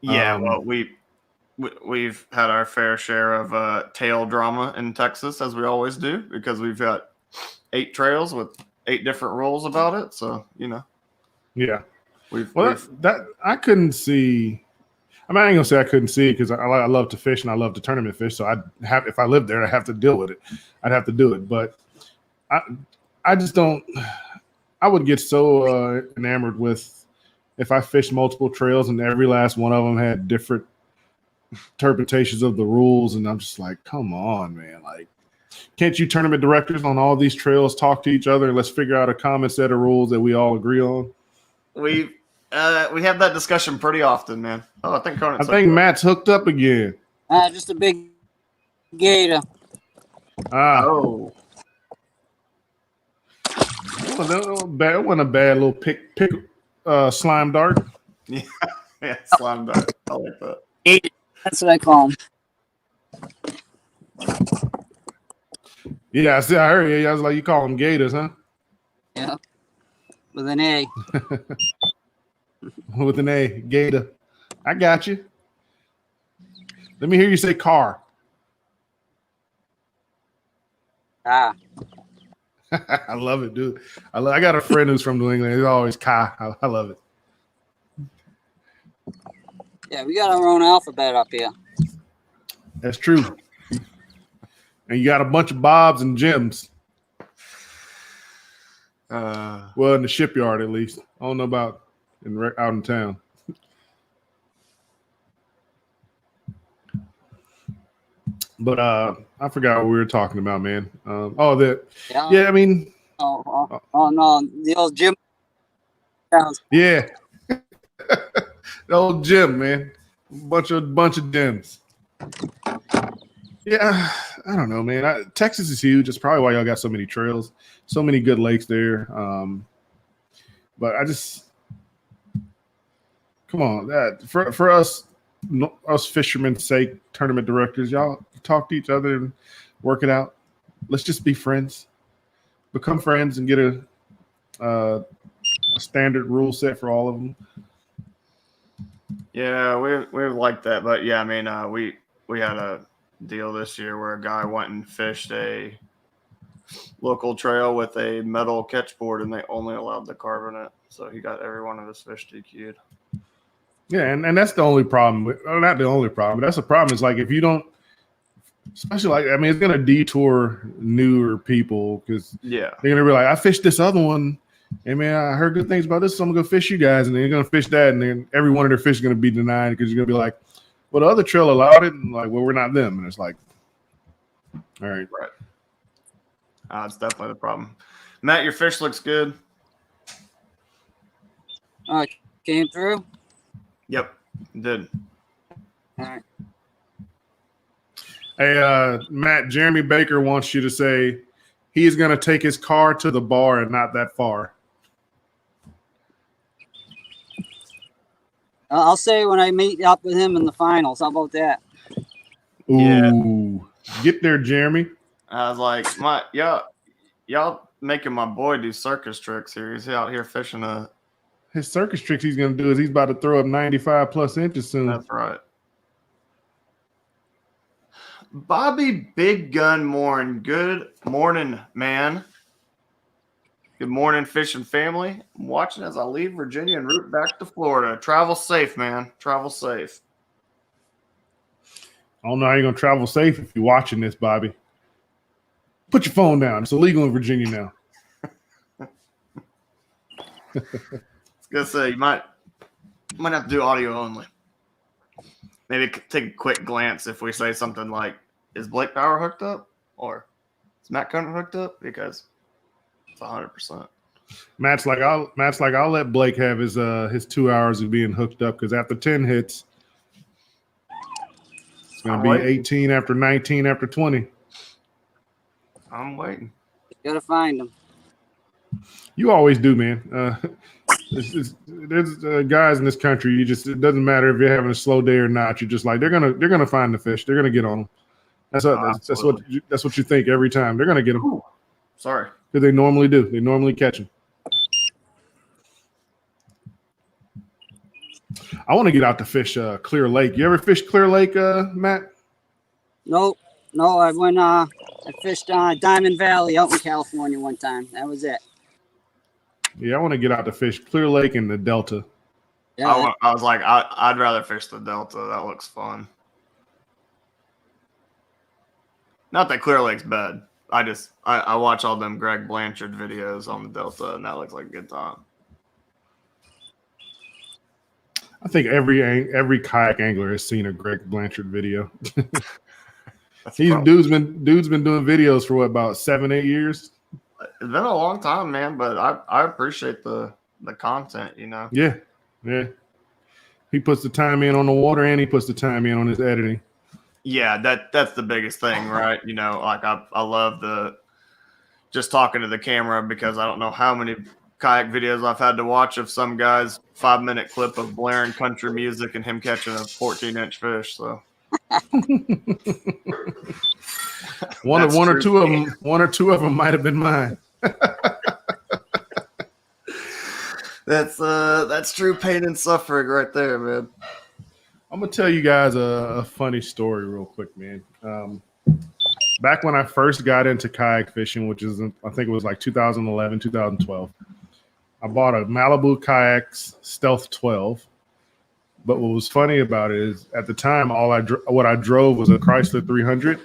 Yeah, well, we've had our fair share of tail drama in Texas, as we always do, because we've got 8 trails with 8 different rules about it. So Yeah. we've that I couldn't see. I mean, I ain't gonna say I couldn't see because I love to fish and I love to tournament fish. So if I lived there, I'd have to deal with it. I'd have to do it, but I just don't. I would get so enamored with if I fished multiple trails and every last one of them had different interpretations of the rules, and I'm just like, come on, man! Like, can't you tournament directors on all these trails talk to each other and let's figure out a common set of rules that we all agree on? we have that discussion pretty often, man. Oh, I think Conant. I think Matt's hooked up again. Just a big gator. Oh. That wasn't a bad little pick slime dart. Yeah, slime dart. I like that. Gator. That's what I call them. Yeah, I heard you. I was like, you call them gators, huh? Yeah. With an A. With an A, Gator. I got you. Let me hear you say car. Ah, I love it, dude. I got a friend who's from New England. He's always Kai. I love it. yeah, we got our own alphabet up here. That's true. And you got a bunch of Bobs and Jims. Well, in the shipyard at least. I don't know about out in town. But I forgot what we were talking about, man. Yeah, I mean, Oh no, the old Jim. yeah. The old gym, man. Bunch of gyms. Yeah, I don't know, man. Texas is huge. It's probably why y'all got so many trails, so many good lakes there. But I just come on, that for us fishermen's sake, tournament directors, y'all talk to each other and work it out. Let's just be friends, become friends, and get a standard rule set for all of them. Yeah, we like that, but yeah, I mean, we had a deal this year where a guy went and fished a local trail with a metal catch board, and they only allowed the carbonate, so he got every one of his fish DQ'd. Yeah, and that's the only problem. Not the only problem, but that's the problem. Is like if you don't, especially like I mean, it's gonna detour newer people because Yeah, they're gonna be like, I fished this other one. Hey man, I heard good things about this, so I'm gonna go fish you guys, and then you're gonna fish that, and then every one of their fish is gonna be denied because you're gonna be like, well, the other trail allowed it, and like, well, we're not them, and it's like, all right, it's definitely the problem. Matt, your fish looks good. Came through. Yep, did. All right. Hey, Matt, Jeremy Baker wants you to say he's gonna take his car to the bar and not that far. I'll say when I meet up with him in the finals. How about that? Ooh, get there, Jeremy. I was like, y'all making my boy do circus tricks here. He's out here fishing a. His circus tricks he's gonna do is he's about to throw up 95 plus inches soon. That's right. Bobby Big Gun Morin, good morning, man. Good morning, fishing family. I'm watching as I leave Virginia and route back to Florida. Travel safe, man. Travel safe. I don't know how you're gonna travel safe if you're watching this, Bobby. Put your phone down. It's illegal in Virginia now. I was gonna say you might have to do audio only. Maybe take a quick glance if we say something like, "Is Blake Power hooked up?" or "Is Matt Conant hooked up?" Because it's 100%. Matt's like I'll let Blake have his 2 hours of being hooked up because after 10 hits, it's gonna be 18 after 19 after 20. I'm waiting. You gotta find him. You always do, man. There's guys in this country. It doesn't matter if you're having a slow day or not. You're just like they're gonna find the fish. They're gonna get on them. That's what you think every time. They're gonna get them. Ooh, sorry, because they normally do. They normally catch them. I want to get out to fish Clear Lake. You ever fish Clear Lake, Matt? No. I fished Diamond Valley out in California one time. That was it. Yeah, I want to get out to fish Clear Lake in the Delta. Yeah, I was like, I'd rather fish the Delta. That looks fun. Not that Clear Lake's bad. I watch all them Greg Blanchard videos on the Delta, and that looks like a good time. I think every kayak angler has seen a Greg Blanchard video. Dude's been doing videos for about 7-8 years. It's been a long time, man, but I appreciate the content, you know. Yeah. He puts the time in on the water and he puts the time in on his editing. Yeah, that's the biggest thing, right? You know, like I love just talking to the camera because I don't know how many kayak videos I've had to watch of some guy's 5-minute clip of blaring country music and him catching a 14-inch fish. So one or two of them might have been mine. That's true pain and suffering right there, man. I'm gonna tell you guys a funny story real quick, man. Back when I first got into kayak fishing, which is I think it was like 2011, 2012, I bought a Malibu Kayaks Stealth 12. But what was funny about it is at the time, what I drove was a Chrysler 300,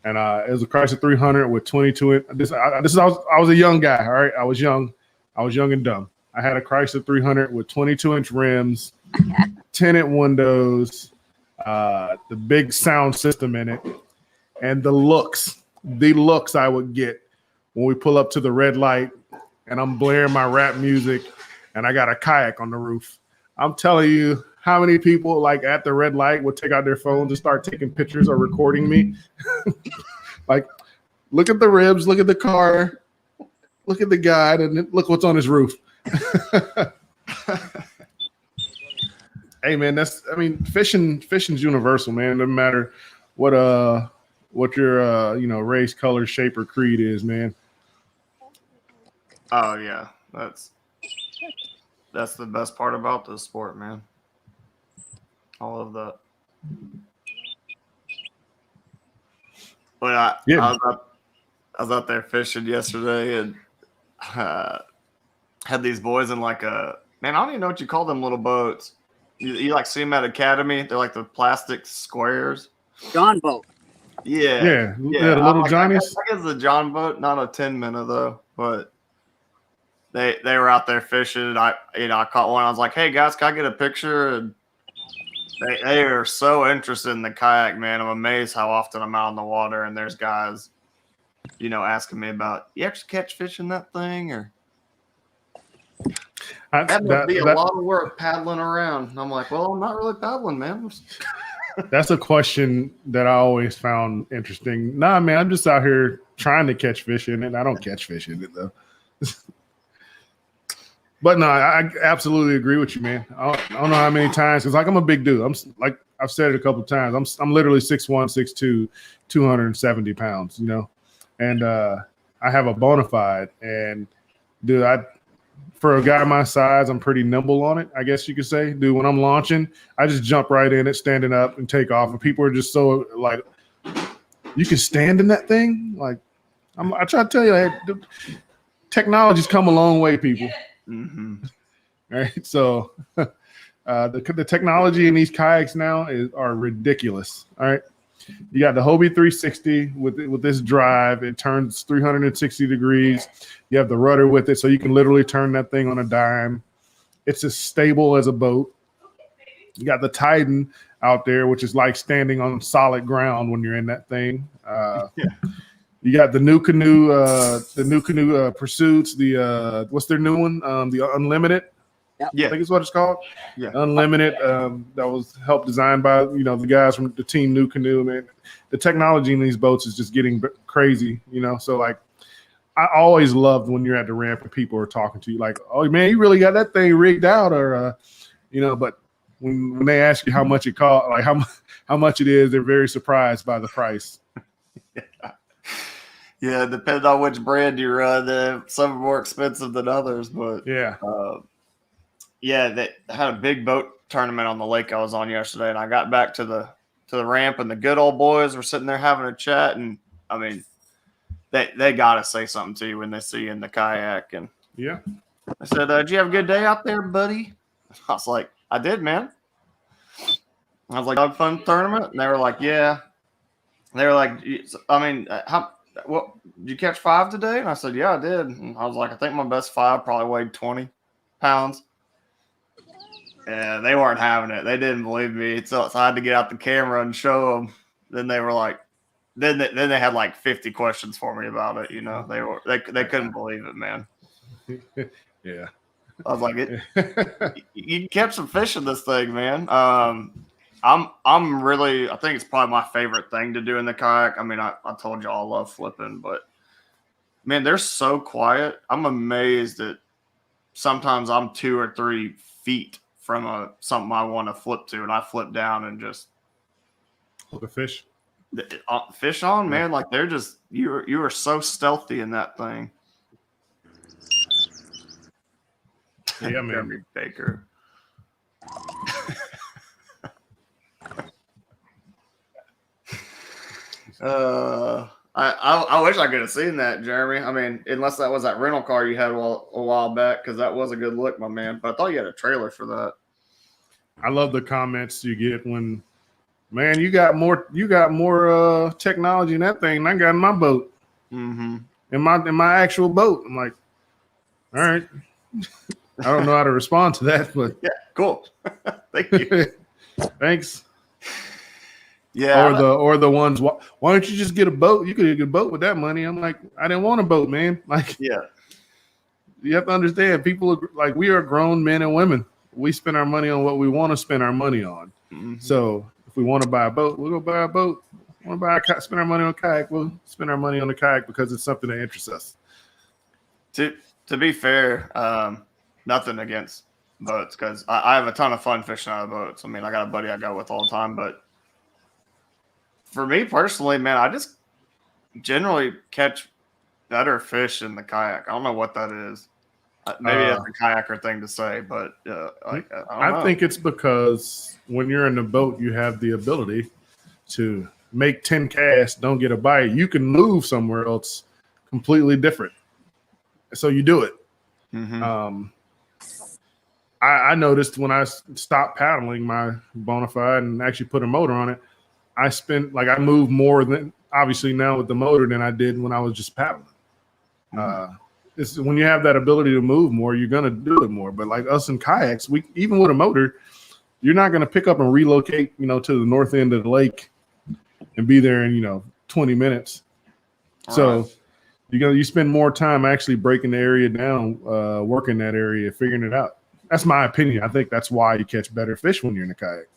and it was a Chrysler 300 with 22. I was a young guy. All right, I was young and dumb. I had a Chrysler 300 with 22-inch rims, tinted windows, the big sound system in it, and the looks I would get when we pull up to the red light, and I'm blaring my rap music, and I got a kayak on the roof. I'm telling you, how many people like at the red light would take out their phones and start taking pictures or recording me? Like, look at the ribs, look at the car, look at the guide, and look what's on his roof. Hey man, fishing's universal, man. It doesn't matter what your race, color, shape, or creed is, man. Oh yeah, that's the best part about this sport, man. All of that. When I was out there fishing yesterday and had these boys in like I don't even know what you call them little boats. You like see them at Academy? They're like the plastic squares. John boat. Yeah, the little Johnnies. I guess the John boat, not a 10-minute though, but they were out there fishing. And I caught one. I was like, "Hey guys, can I get a picture?" And they are so interested in the kayak, man. I'm amazed how often I'm out on the water and there's guys, asking me about, "You actually catch fish in that thing?" Or that would be a lot of work paddling around. And I'm like, "Well, I'm not really paddling, man." That's a question that I always found interesting. Nah, man, I'm just out here trying to catch fish in it, and I don't catch fish in it though. But no, I absolutely agree with you, man. I don't know how many times, because like I'm a big dude. I'm like I've said it a couple of times. I'm literally 6'1", 6'2", 270 pounds, and I have a bona fide. And dude, for a guy my size, I'm pretty nimble on it, I guess you could say. Dude, when I'm launching, I just jump right in it, standing up and take off. And people are just so like, you can stand in that thing? Like, I try to tell you, hey, technology's come a long way, people. Mm-hmm. All right, so the technology in these kayaks now are ridiculous. All right, you got the Hobie 360 with this drive. It turns 360 degrees. You have the rudder with it, so you can literally turn that thing on a dime. It's as stable as a boat. You got the Titan out there, which is like standing on solid ground when you're in that thing. You got the new canoe Pursuits. What's their new one? The Unlimited. Yeah. I think it's what it's called. Yeah. Unlimited. That was helped designed by the guys from the team New Canoe. Man, the technology in these boats is just getting crazy. So like, I always loved when you're at the ramp and people are talking to you like, "Oh man, you really got that thing rigged out," or But when they ask you how much it cost, like how much it is, they're very surprised by the price. Yeah, depending on which brand you run, some are more expensive than others. But Yeah. They had a big boat tournament on the lake I was on yesterday, and I got back to the ramp, and the good old boys were sitting there having a chat, and I mean, they gotta say something to you when they see you in the kayak. And yeah, I said, "Did you have a good day out there, buddy?" I was like, "I did, man." I was like, "Had a fun tournament?" And they were like, "Yeah." And they were like, "I mean, what did you catch 5 today?" And I said, "Yeah, I did." And I was like, "I think my best 5 probably weighed 20 pounds." And they weren't having it. They didn't believe me. So I had to get out the camera and show them. Then they were like, then they had like 50 questions for me about it. They couldn't believe it, man. Yeah. I was like, you can catch some fish in this thing, man. I'm really, I think it's probably my favorite thing to do in the kayak. I mean, I told you I love flipping, but man, they're so quiet. I'm amazed that sometimes I'm 2 or 3 feet from something I want to flip to, and I flip down and just hook a fish. Fish on, man. Like they're just you are so stealthy in that thing. Yeah, man. Jeremy Baker. I wish I could have seen that, Jeremy. I mean, unless that was that rental car you had a while back, because that was a good look, my man. But I thought you had a trailer for that. I love the comments you get when, man, you got more technology in that thing than I got in my boat. Mm-hmm. In my actual boat. I'm like, all right. I don't know how to respond to that, but Yeah, cool. Thank you. Thanks. Yeah. Or the ones, why don't you just get a boat? You could get a boat with that money. I'm like, I didn't want a boat, man. Like, yeah. You have to understand, people are, like, we are grown men and women. We spend our money on what we want to spend our money on. Mm-hmm. So if we want to buy a boat, we'll go buy a boat. Want to spend our money on a kayak? We'll spend our money on the kayak because it's something that interests us. To be fair, nothing against boats, because I have a ton of fun fishing out of boats. I mean, I got a buddy I go with all the time, but for me personally, man, I just generally catch better fish in the kayak. I don't know what that is. Maybe that's a kayaker thing to say, but I think it's because when you're in the boat, you have the ability to make 10 casts, don't get a bite. You can move somewhere else completely different. So you do it. Mm-hmm. I noticed when I stopped paddling my Bonafide and actually put a motor on it, I moved more than obviously now with the motor than I did when I was just paddling. It's when you have that ability to move more, you're gonna do it more. But like us in kayaks, even with a motor, you're not gonna pick up and relocate, to the north end of the lake and be there in 20 minutes. All so right. you spend more time actually breaking the area down, working that area, figuring it out. That's my opinion. I think that's why you catch better fish when you're in a kayak.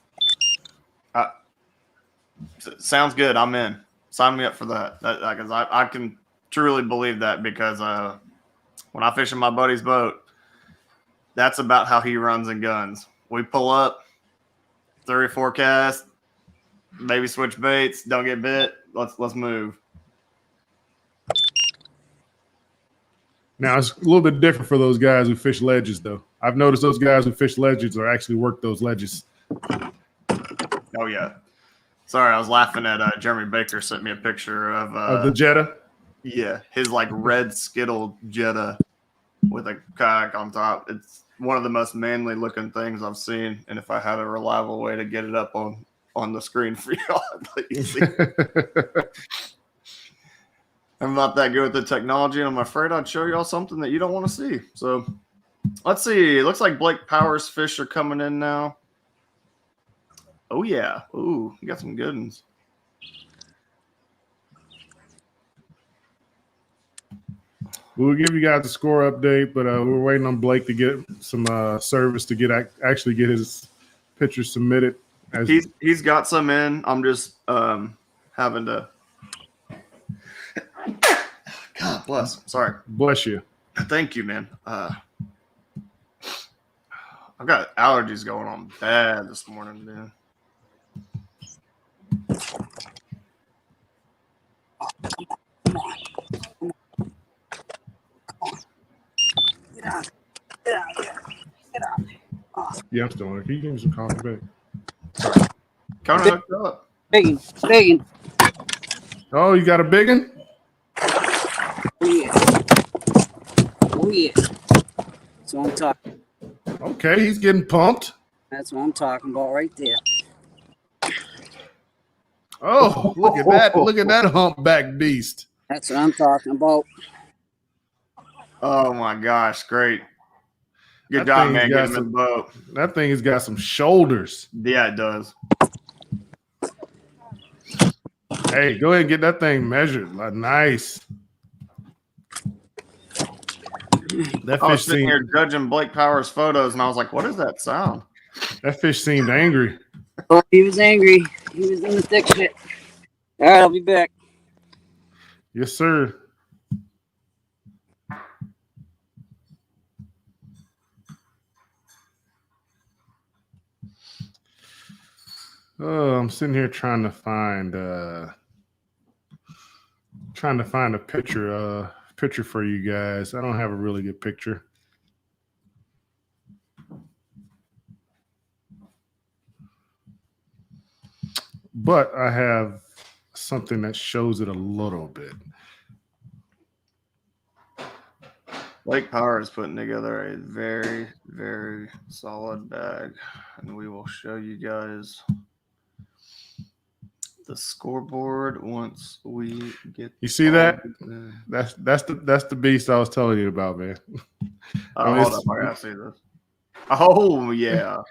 Sounds good. I'm in. Sign me up for that. Because I can truly believe that, because when I fish in my buddy's boat, that's about how he runs and guns. We pull up, 3 or 4 casts, maybe switch baits, don't get bit. Let's move. Now, it's a little bit different for those guys who fish ledges, though. I've noticed those guys who fish ledges are actually work those ledges. Oh, yeah. Sorry, I was laughing at Jeremy Baker sent me a picture of the Jetta. Yeah, his like red Skittle Jetta with a kayak on top. It's one of the most manly looking things I've seen. And if I had a reliable way to get it up on the screen for y'all, I'd let you see. I'm not that good with the technology, and I'm afraid I'd show y'all something that you don't want to see. So let's see. It looks like Blake Powers fish are coming in now. Oh, yeah. Ooh, you got some good ones. We'll give you guys a score update, but we're waiting on Blake to get some service to actually get his picture submitted. He's got some in. I'm just having to. God bless. Sorry. Bless you. Thank you, man. I've got allergies going on bad this morning, man. Get out. Get out here. Get out. Oh. Yeah, I'm still on it. Can you give me some coffee back? Conant hooked up. Biggin. Oh, you got a big one? Oh, yeah. That's what I'm talking. Okay, he's getting pumped. That's what I'm talking about right there. Oh, look at that. Look at that humpback beast. That's what I'm talking about. Oh, my gosh. Great. Good job, man. Getting in the boat. That thing has got some shoulders. Yeah, it does. Hey, go ahead and get that thing measured. Nice. That I was fish sitting here judging Blake Powers' photos, and I was like, what is that sound? That fish seemed angry. Oh, he was angry. He was in the thick shit. All right, I'll be back. Yes, sir. Oh, I'm sitting here trying to find a picture for you guys. I don't have a really good picture. but I have something that shows it a little bit. Lake Power is putting together a very, very solid bag, and we will show you guys the scoreboard once we get. You see that? That's the beast I was telling you about, man. Hold up, I gotta see this. Oh yeah,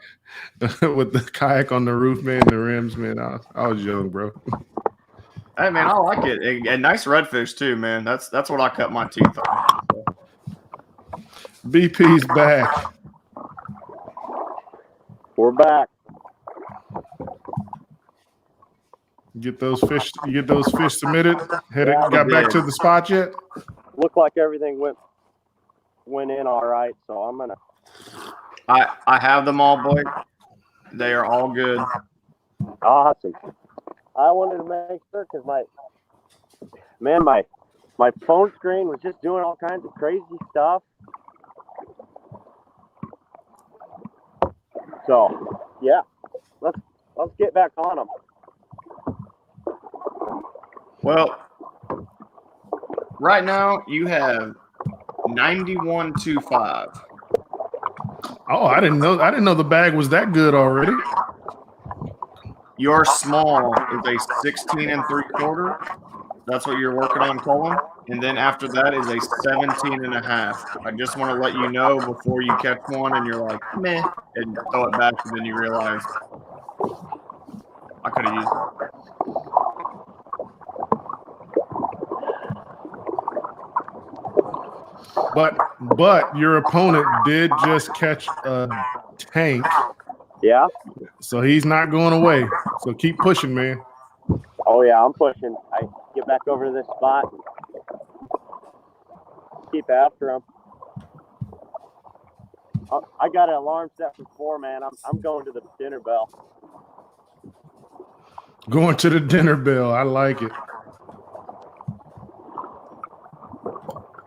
with the kayak on the roof, man, the rims, man. I was young, bro. Hey man, I like it. And nice redfish too, man. That's what I cut my teeth on. So. BP's back. We're back. You get those fish submitted. Got back to the spot yet? Looked like everything went in all right, so I'm gonna. I have them all, Blake. They are all good. Awesome. I wanted to make sure because my phone screen was just doing all kinds of crazy stuff. So yeah, let's get back on them. Well, right now you have 91.25. Oh, I didn't know the bag was that good already. Your small is a 16 3/4. That's what you're working on, Colin. And then after that is a 17 1/2. I just want to let you know before you catch one and you're like, meh, and throw it back, and then you realize I could have used it. But your opponent did just catch a tank. Yeah. So he's not going away. So keep pushing, man. Oh yeah, I'm pushing. I get back over to this spot. And keep after him. I got an alarm set for 4, man. I'm going to the dinner bell. Going to the dinner bell. I like it.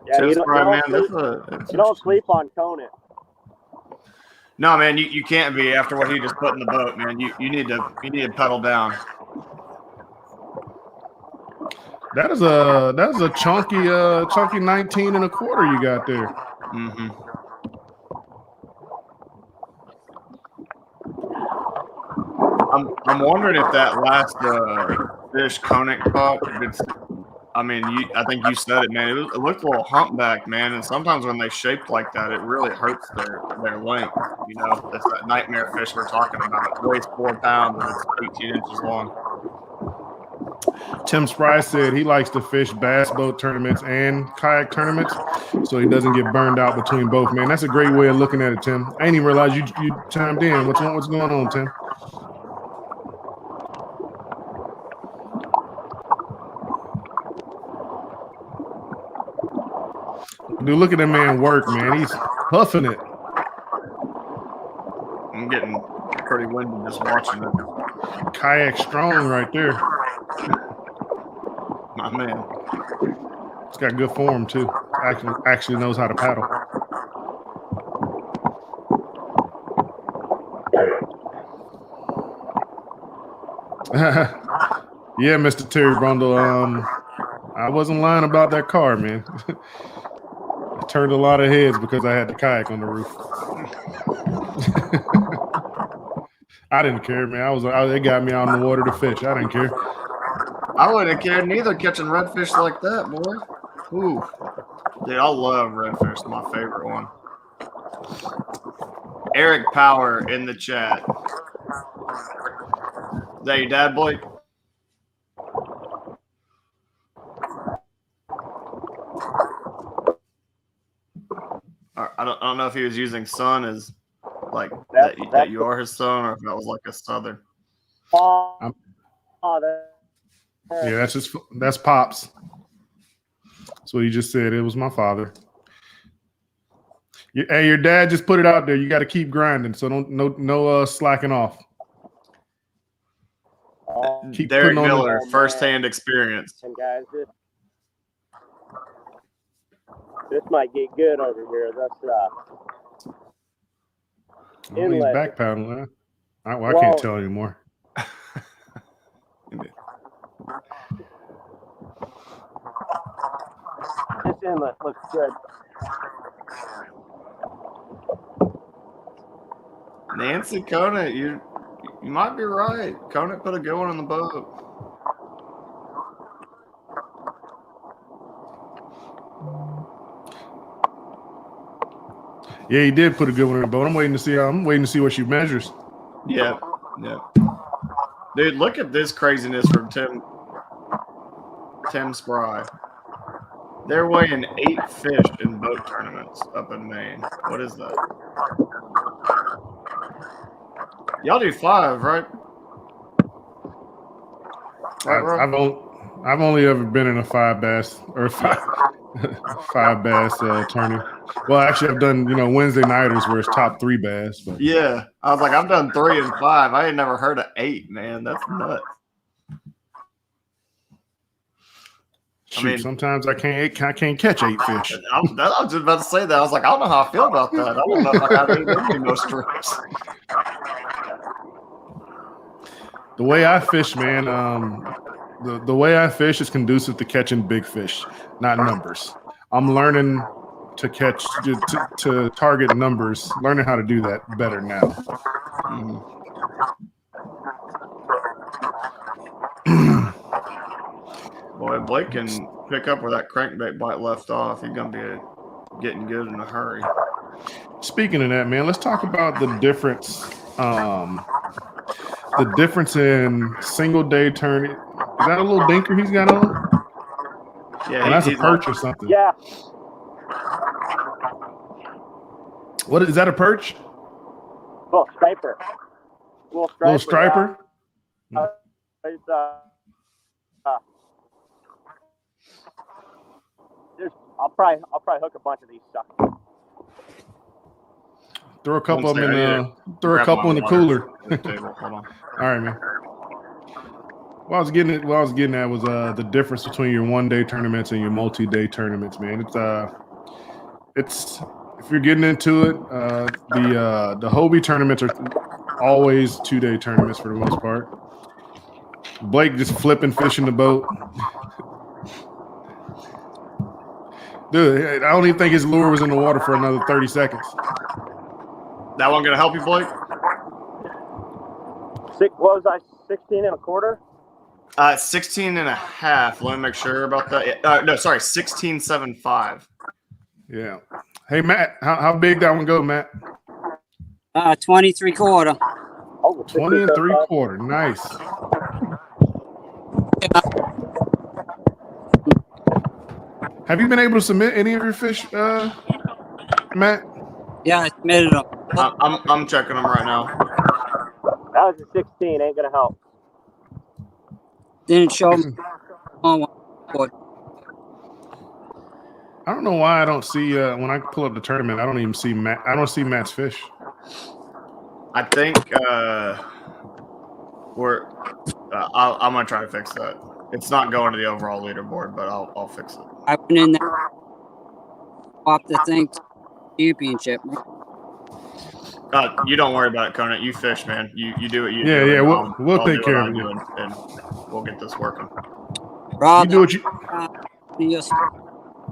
Yeah, you don't sleep on Conant. No, man, you can't be after what he just put in the boat, man. You need to pedal down. That is a chunky 19 1/4 you got there. Mm-hmm. I'm wondering if that last fish Conant caught. I think you said it, man. It looked a little humpback, man. And sometimes when they shaped like that, it really hurts their length. You know, it's that nightmare fish we're talking about. It weighs 4 pounds and it's 18 inches long. Tim Spry said he likes to fish bass boat tournaments and kayak tournaments, so he doesn't get burned out between both. Man, that's a great way of looking at it, Tim. I didn't even realize you chimed in. What's going on, Tim? Dude, look at that man work, man. He's huffing it. I'm getting pretty windy just watching it. Kayak strong right there. My man. It's got good form too. Actually knows how to paddle. Yeah, Mr. Terry Brundle. I wasn't lying about that car, man. I turned a lot of heads because I had the kayak on the roof. I didn't care, man. They got me out in the water to fish. I didn't care. I wouldn't have cared neither catching redfish like that, boy. Ooh. Dude, I love redfish. It's my favorite one. Eric Power in the chat. Is that your dad, Blake? I don't know if he was using son as like that you are his son, or if that was like a southern. Yeah, that's Pops. That's what he just said. It was my father. Hey, your dad just put it out there. You got to keep grinding, so no slacking off. Derek Miller, firsthand experience. And guys, this might get good over here. That's he's back paddling. I can't tell anymore. inlet looks good. Nancy Conant, you might be right. Conant put a good one on the boat. Yeah, he did put a good one in the boat. I'm waiting to see what she measures. Yeah. Dude, look at this craziness from Tim Spry. They're weighing 8 fish in boat tournaments up in Maine. What is that? Y'all do 5, right? Right, Rob? I've only ever been in a 5 bass or 5 bass tourney. Well, actually, I've done Wednesday nighters where it's top 3 bass. But Yeah, I was like, I've done 3 and 5. I ain't never heard of 8, man. That's nuts. Shoot, sometimes I can't catch 8 fish. I was just about to say that. I was like, I don't know how I feel about that. I don't know if I got any no strips. The way I fish, man, the way I fish is conducive to catching big fish, not numbers. I'm learning to catch to target numbers, learning how to do that better now. Boy, Blake can pick up where that crankbait bite left off. He's gonna be getting good in a hurry. Speaking of that, man, let's talk about the difference. The difference in single day tourney. Is that a little dinker he's got on? Yeah, that's a perch or something. Yeah. What is that? A perch? Little striper. Little striper. It's, I'll probably hook a bunch of these suckers. Throw a couple of them in. Throw a couple in the cooler. Hold on. All right, man. What I was getting at was the difference between your one-day tournaments and your multi-day tournaments, man. It's if you're getting into it, the Hobie tournaments are always 2-day tournaments for the most part. Blake just flipping fish in the boat. Dude, I don't even think his lure was in the water for another 30 seconds. That one gonna help you, Blake? What was I, 16 and a quarter? 16 and a half. Let me make sure about that. No, sorry, 16.75. Yeah. Hey, Matt, how big that one go, Matt? 23 quarter. Oh, 20 and 3/4. Nice. Have you been able to submit any of your fish, Matt? Yeah, I submitted them. I'm checking them right now. That was a 16. Ain't gonna help. Didn't show me. Oh, I don't know why I don't see when I pull up the tournament. I don't even see Matt. I don't see Matt's fish. I think I'm gonna try to fix that. It's not going to the overall leaderboard, but I'll fix it. I went in there, off the thing, championship. You don't worry about it, Conant. You fish, man. You do what you do. Yeah. We'll take care of it, and we'll get this working. Rob, You do what you.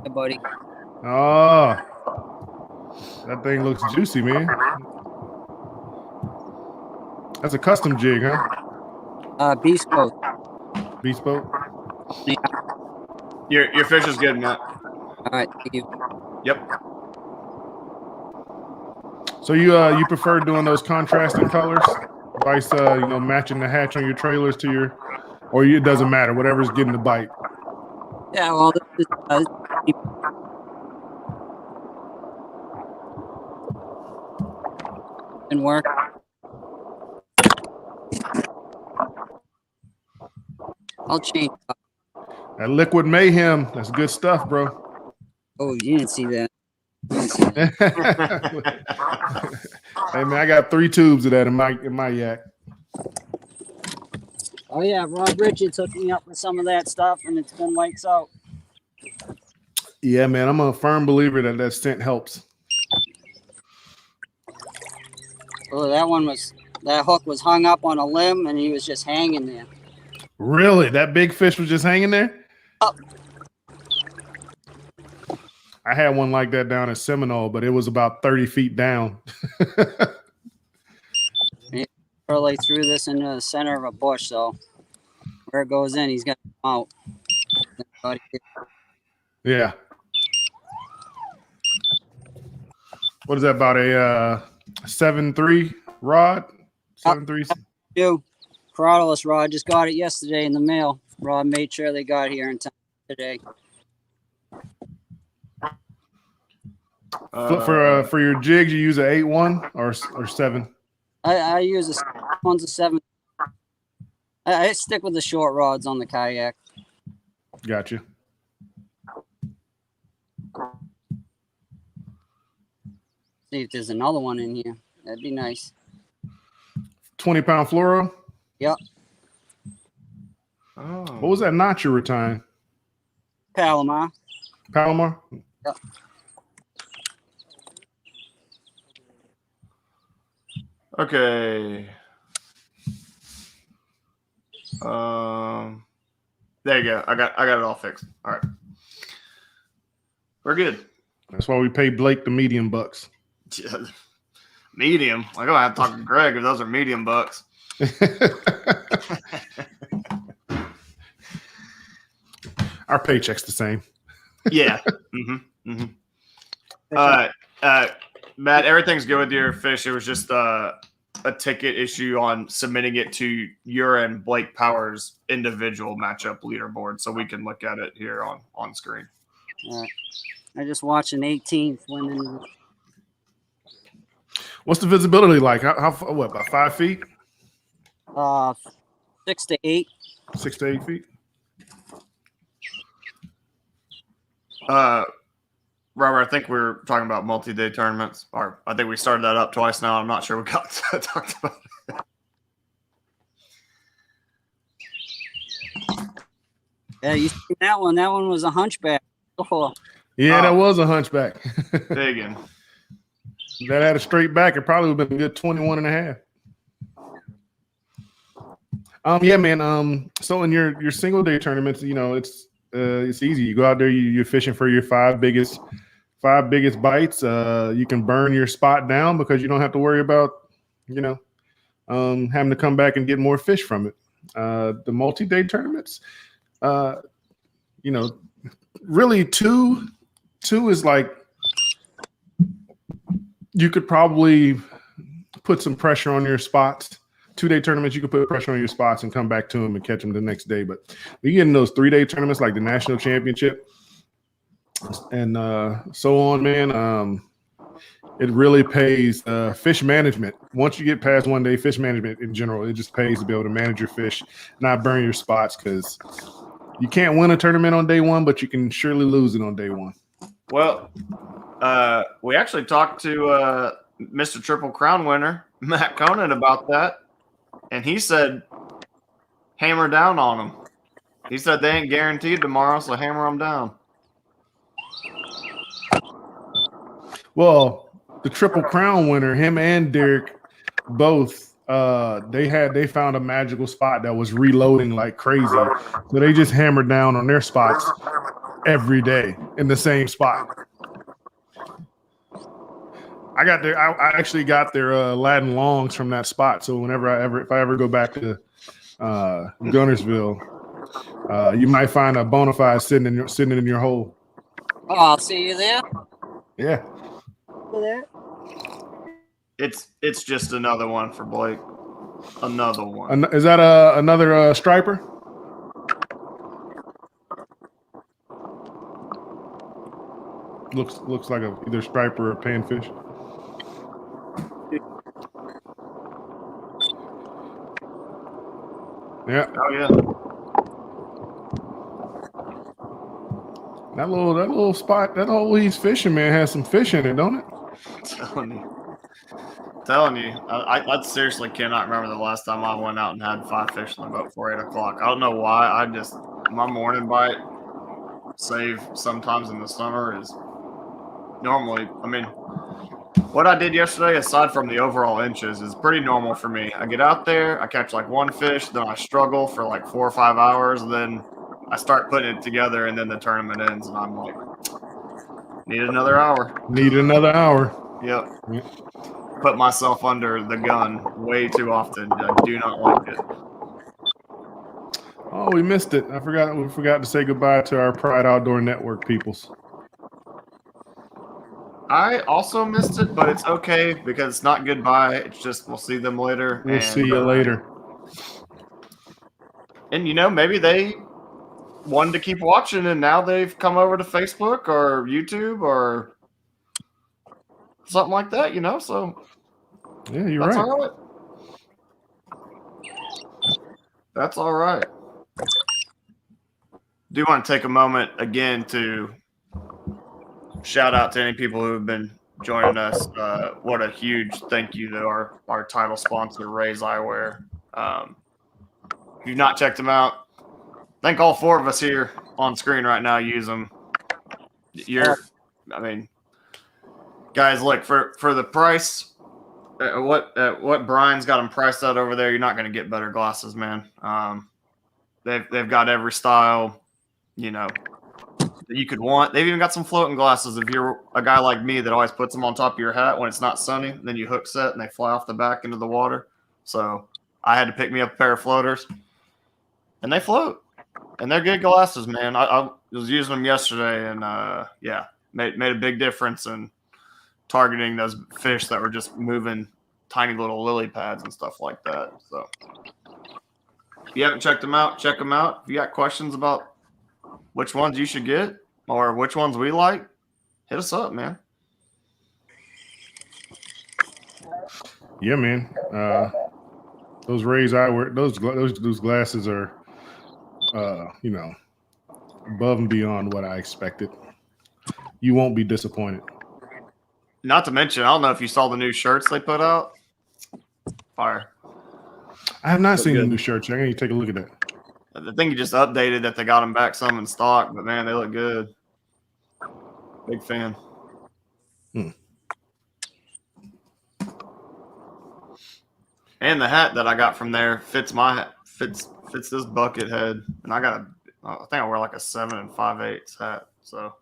buddy. Oh, that thing looks juicy, man. That's a custom jig, huh? Beast boat. Beast boat. Yeah. Your fish is good, Matt. All right, thank you. Yep. So you prefer doing those contrasting colors, vice matching the hatch on your trailers to your, or it doesn't matter, whatever's getting the bite. Yeah, well, this didn't work. I'll change. That liquid mayhem, that's good stuff, bro. Oh, you didn't see that. Hey man, I got 3 tubes of that in my yak. Oh yeah, Rob Richards hooked me up with some of that stuff, and it's been lights out. Yeah, man, I'm a firm believer that scent helps. Oh, that hook was hung up on a limb, and he was just hanging there. Really? That big fish was just hanging there? Oh. I had one like that down at Seminole, but it was about 30 feet down. Really threw this into the center of a bush, so where it goes in, he's got to come out. Yeah. What is that, about a 7.3 rod? 7.3? New Corrallis rod, just got it yesterday in the mail. Rod made sure they got here in time today. For your jigs, you use an 8.1 or 7? I use one's a 7. I stick with the short rods on the kayak. Gotcha. See if there's another one in here. That'd be nice. 20-pound fluoro? Yep. Oh. What was that notch you were tying? Palomar. Palomar? Yep. Okay. There you go. I got it all fixed. All right. We're good. That's why we pay Blake the medium bucks. Medium. I'm gonna have to talk to Greg if those are medium bucks. Our paycheck's the same. Yeah. Matt, everything's good with your fish. It was just a ticket issue on submitting it to your and Blake Powers' individual matchup leaderboard, so we can look at it here on screen. I just watched an 18th winning. What's the visibility like? How what, about 5 feet? 6 to 8. 6 to 8 feet. Robert, I think we were talking about multi-day tournaments, or I think we started that up twice now. I'm not sure we got talked about it. Yeah, you seen that one? That one was a hunchback. Oh. Yeah, that was a hunchback. Biggin. That had a straight back, it probably would have been a good 21 and a half. Yeah, man. So in your single day tournaments, you know, it's easy. You go out there, you're fishing for your five biggest bites. You can burn your spot down because you don't have to worry about, you know, having to come back and get more fish from it. The multi-day tournaments, you know, really two is like, you could probably put some pressure on your spots. 2-day tournaments, you could put pressure on your spots and come back to them and catch them the next day. But you get in those 3-day tournaments like the national championship and so on, man. It really pays fish management. Once you get past 1 day, fish management in general, it just pays to be able to manage your fish, not burn your spots, because you can't win a tournament on day one, but you can surely lose it on day one. Well, we actually talked to Mr. Triple Crown winner, Matt Conant, about that. And he said, hammer down on them. He said they ain't guaranteed tomorrow, so hammer them down. Well, the Triple Crown winner, him and Derek, both, they found a magical spot that was reloading like crazy. So they just hammered down on their spots every day in the same spot. I actually got their Latin longs from that spot. So if I ever go back to Gunnersville, you might find a bona fide sitting in your hole. Oh, I'll see you there. Yeah. There. It's just another one for Blake. Another one. Is that another striper? Looks like either striper or panfish. Yeah. Oh yeah. That little spot, that hole he's fishing, man, has some fish in it, don't it? Telling you, I seriously cannot remember the last time I went out and had 5 fish on the boat before 8 o'clock. I don't know why. My morning bite, save sometimes in the summer, is normally, I mean, what I did yesterday, aside from the overall inches, is pretty normal for me. I get out there, I catch like 1 fish, then I struggle for like 4 or 5 hours, then I start putting it together, and then the tournament ends, and I'm like, Need another hour. Need another hour. Yep. Yeah. Put myself under the gun way too often. I do not like it. Oh, we missed it. We forgot to say goodbye to our Pride Outdoor Network peoples. I also missed it, but it's okay because it's not goodbye. It's just we'll see them later. We'll see you later. And maybe they wanted to keep watching, and now they've come over to Facebook or YouTube or something like that. So Yeah, you're that's right. all right. That's all right. Do want to take a moment again to shout out to any people who have been joining us. What a huge thank you to our title sponsor, Ray's Eyewear. If you've not checked them out, I think all four of us here on screen right now use them. Guys, look, for the price, what Brian's got them priced out over there, you're not going to get better glasses, man. They've got every style, that you could want. They've even got some floating glasses. If you're a guy like me that always puts them on top of your hat when it's not sunny, then you hook set and they fly off the back into the water. So I had to pick me up a pair of floaters, and they float, and they're good glasses, man. I was using them yesterday, and made a big difference in targeting those fish that were just moving tiny little lily pads and stuff like that. So if you haven't checked them out, check them out. If you got questions about which ones you should get or which ones we like, hit us up, man. Yeah, man. Those Ray's Eyewear, those glasses are, above and beyond what I expected. You won't be disappointed. Not to mention, I don't know if you saw the new shirts they put out. Fire. I have not seen good. the new shirts. I need to take a look at that. I think you just updated that they got them back some in stock, but man, they look good. Big fan. And the hat that I got from there fits my hat, fits this bucket head, and I think I wear like a 7 5/8 hat. So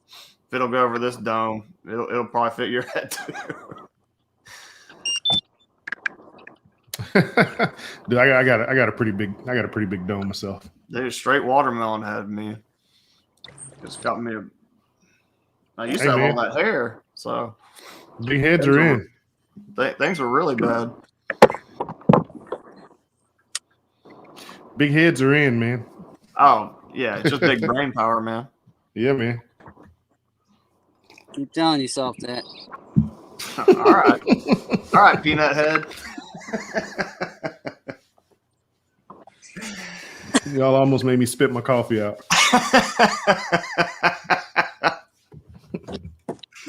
if it'll go over this dome, it'll probably fit your head too. Dude, I got a pretty big dome myself. Dude, straight watermelon head, man. Just got me I used to have all that hair, so big heads are in. Things were really bad. Big heads are in, man. Oh yeah, it's just big brain power, man. Yeah, man. Keep telling yourself that. All right, peanut head. Y'all almost made me spit my coffee out.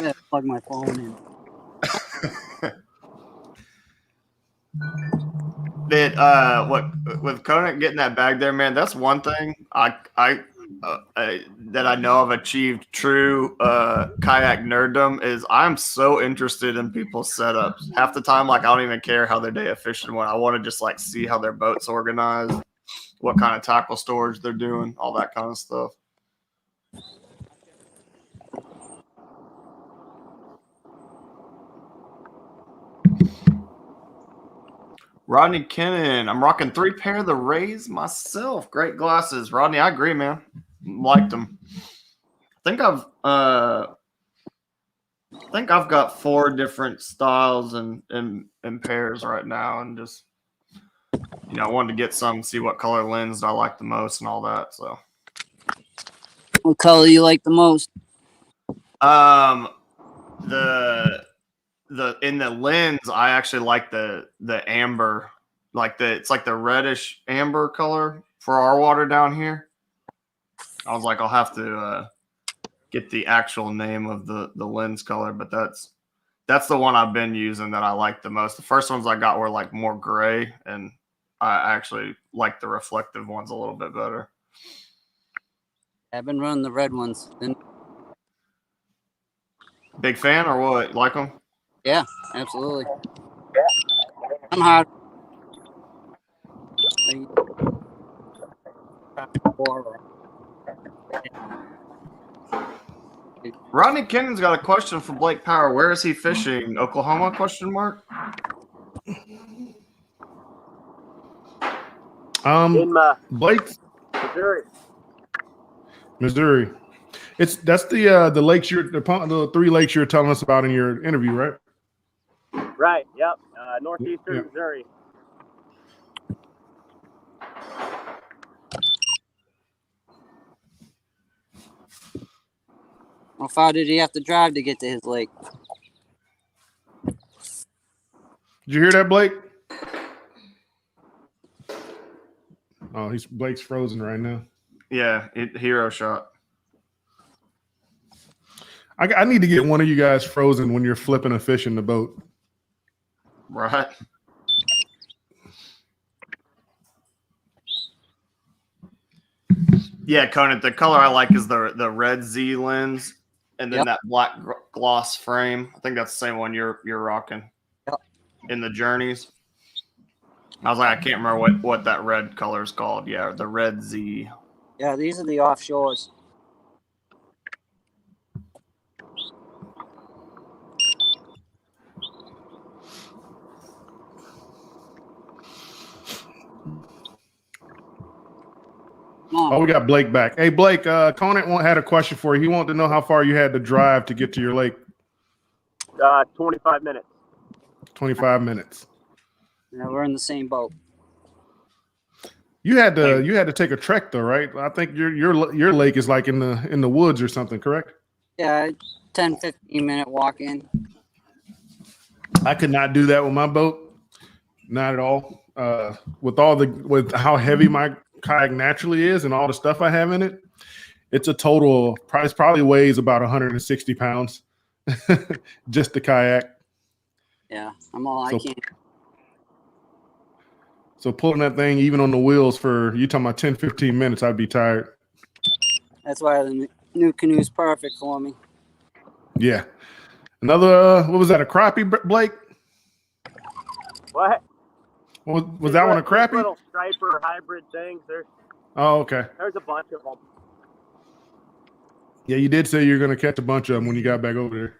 Yeah, plug my phone in. With Conant getting that bag there, man, that's one thing that I know I've achieved true kayak nerddom is I'm so interested in people's setups. Half the time, like I don't even care how their day of fishing went. I want to just like see how their boat's organized, what kind of tackle storage they're doing, all that kind of stuff. Rodney Kennan, I'm rocking 3 pair of the Rays myself. Great glasses, Rodney. I agree, man. Liked them. I think I've got 4 different styles and pairs right now, and just I wanted to get some, see what color lens I like the most, and all that. So, What color you like the most? In the lens, I actually like the amber, it's like the reddish amber color for our water down here. I was like, I'll have to get the actual name of the lens color, but that's the one I've been using that I like the most. The first ones I got were like more gray, and I actually like the reflective ones a little bit better. I've been running the red ones. Big fan or what? Like them? Yeah, absolutely. I'm hard. Rodney Kennon's got a question for Blake Power. Where is he fishing? Oklahoma? Question mark. In Blake, Missouri. Missouri. That's the lakes the 3 lakes you were telling us about in your interview, right? Right. Yep. Northeastern Yeah. Missouri. How far did he have to drive to get to his lake? Did you hear that, Blake? Oh, Blake's frozen right now. Yeah, hero shot. I need to get one of you guys frozen when you're flipping a fish in the boat. Right. Yeah, Conant, the color I like is the red Z lens and then Yep. that black gloss frame. I think that's the same one you're rocking. Yep. In the Journeys. I was like, I can't remember what that red color is called. Yeah, the red Z. Yeah, these are the offshores. Oh, we got Blake back. Hey, Blake, Conant had a question for you. He wanted to know how far you had to drive to get to your lake. 25 minutes. 25 minutes. Yeah, we're in the same boat. You had to take a trek though, right? I think your lake is like in the woods or something, correct? Yeah, 10, 15-minute walk in. I could not do that with my boat. Not at all. With how heavy my kayak naturally is and all the stuff I have in it, it's a total price probably weighs about 160 pounds. Just the kayak. Yeah, I can't. So pulling that thing even on the wheels for you talking about 10, 15 minutes, I'd be tired. That's why the new canoe's perfect for me. Yeah. Another what was that, a crappie, Blake? What? Was that one a crappie? Little striper hybrid things. Oh, okay. There's a bunch of them. Yeah, you did say you were going to catch a bunch of them when you got back over there.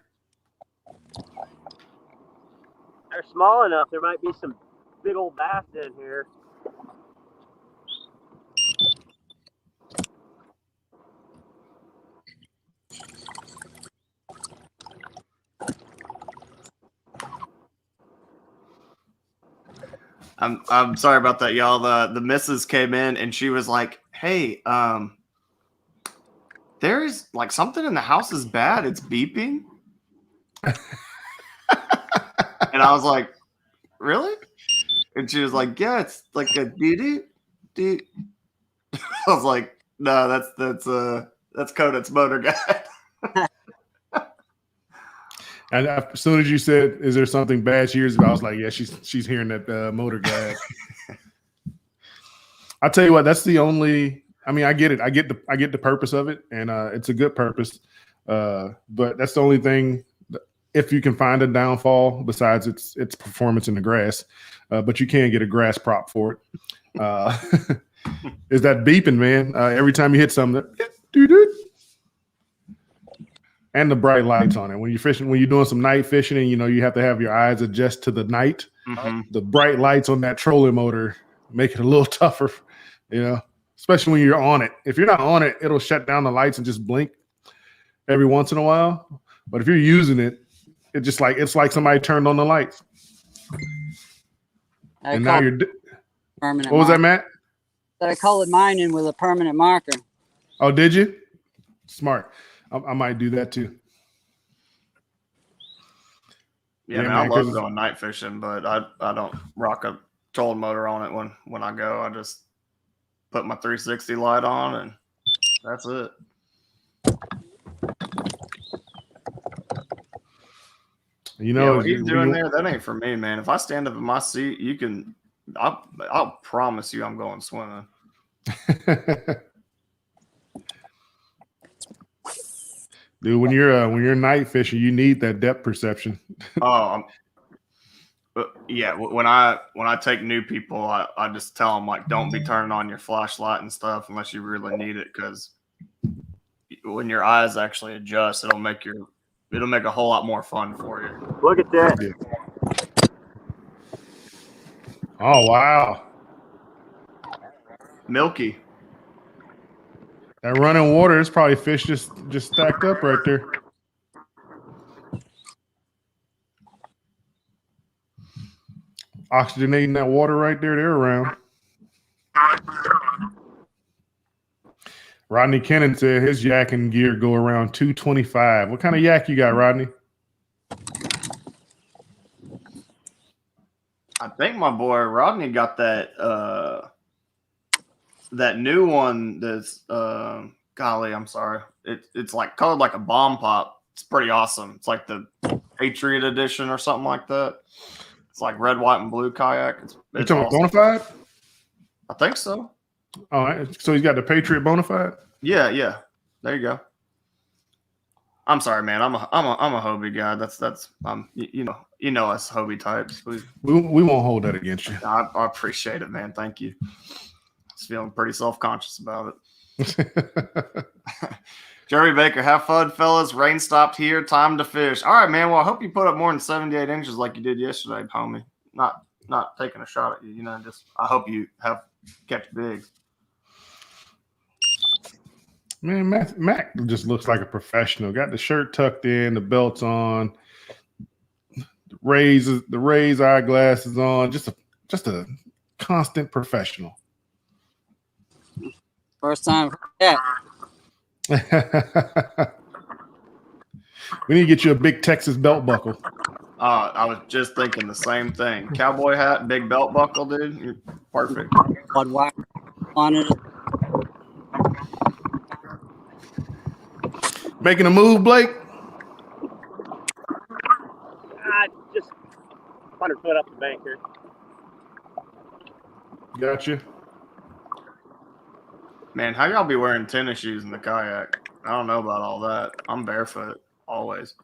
They're small enough. There might be some big old bass in here. I'm sorry about that, y'all. The missus came in and she was like, "Hey, there's like something in the house is bad. It's beeping." And I was like, "Really?" And she was like, "Yeah, it's like a dee. I was like, "No, that's Conant's motor guy." And as soon as you said, "Is there something bad?" she hears about, I was like, "Yeah, she's hearing that motor guy." I tell you what, that's the only. I mean, I get it. I get the purpose of it, and it's a good purpose. But that's the only thing. If you can find a downfall besides its performance in the grass, but you can get a grass prop for it. Is that beeping, man? Every time you hit something, and the bright lights on it. When you're fishing, when you're doing some night fishing, and you have to have your eyes adjust to the night. Mm-hmm. The bright lights on that trolling motor make it a little tougher, especially when you're on it. If you're not on it, it'll shut down the lights and just blink every once in a while. But if you're using it, it's like somebody turned on the lights. And now you're permanent. What was that, Matt? That I colored mine in with a permanent marker. Oh, did you? Smart. I might do that too. Yeah, man, I love going night fishing, but I don't rock a trolling motor on it when I go. I just put my 360 light on and that's it. What he's doing there, that ain't for me, man. If I stand up in my seat, I'll promise you I'm going swimming. Dude, when you're night fishing, you need that depth perception. Yeah. When I take new people, I just tell them, like, don't be turning on your flashlight and stuff unless you really need it, because when your eyes actually adjust, it'll make a whole lot more fun for you. Look at that. Yeah. Oh wow. Milky. That running water is probably fish just stacked up right there. Oxygenating that water right there. They're around. Rodney Kennan said his yakking gear go around 225. What kind of yak you got, Rodney? I think my boy Rodney got that that new one that's golly, I'm sorry. It's like colored like a bomb pop. It's pretty awesome. It's like the Patriot edition or something like that. It's like red, white, and blue kayak. You talking about Bonafide? I think so. All right. So he's got the Patriot Bonafide? Yeah. There you go. I'm sorry, man. I'm a Hobie guy. That's you know us Hobie types. We won't hold that against you. I appreciate it, man. Thank you. I was feeling pretty self-conscious about it. Jerry Baker, have fun, fellas. Rain stopped here. Time to fish. All right, man. Well, I hope you put up more than 78 inches like you did yesterday, homie. Not taking a shot at you. You know, just I hope you have kept big. Man, Mac just looks like a professional. Got the shirt tucked in, the belt's on, the Rays eyeglasses on. Just a constant professional. First time for that. We need to get you a big Texas belt buckle. I was just thinking the same thing. Cowboy hat, big belt buckle, dude. You're perfect. On it. Making a move, Blake? Just 100 foot up the bank here. Gotcha. Man, how y'all be wearing tennis shoes in the kayak? I don't know about all that. I'm barefoot always.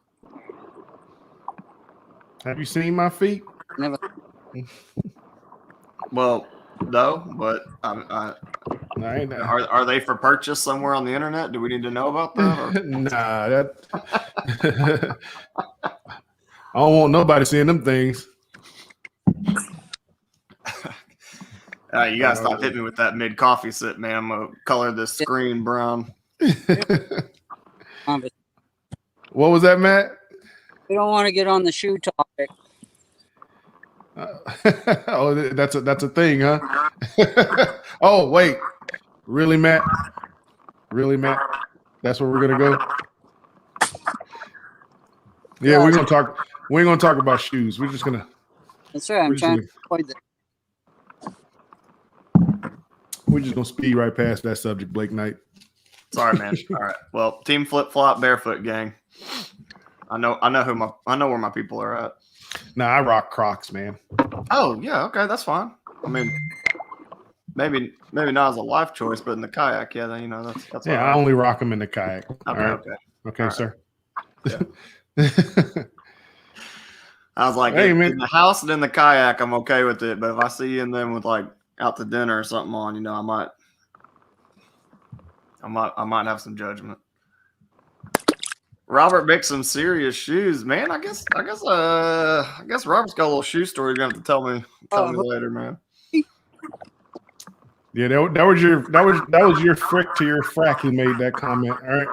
Have you seen my feet? Never. Well, no, but are they for purchase somewhere on the internet? Do we need to know about that? Or? Nah, I don't want nobody seeing them things. You gotta stop hitting me with that mid coffee sip, man. I'm gonna color this screen brown. What was that, Matt? We don't want to get on the shoe topic. Oh, that's a thing, huh? Oh, wait. Really, Matt? Really, Matt? That's where we're gonna go? Yeah, we're gonna talk. We ain't gonna talk about shoes. We're just gonna. That's right. I'm trying to avoid that. We're just gonna speed right past that subject, Blake Knight. Sorry, man. All right. Well, team flip flop barefoot gang. I know where my people are at. Nah, I rock Crocs, man. Oh yeah, okay, that's fine. I mean, maybe not as a life choice, but in the kayak, yeah, you know that's. Yeah, I only rock them in the kayak. Okay, all right. Okay, all sir. Yeah. I was like, hey, in the house and in the kayak, I'm okay with it. But if I see you in them with like out to dinner or something on, you know, I might have some judgment. Robert makes some serious shoes, man. I guess Robert's got a little shoe story. You're gonna have to tell me later, man. Yeah, that was your frick to your frack who made that comment. All right.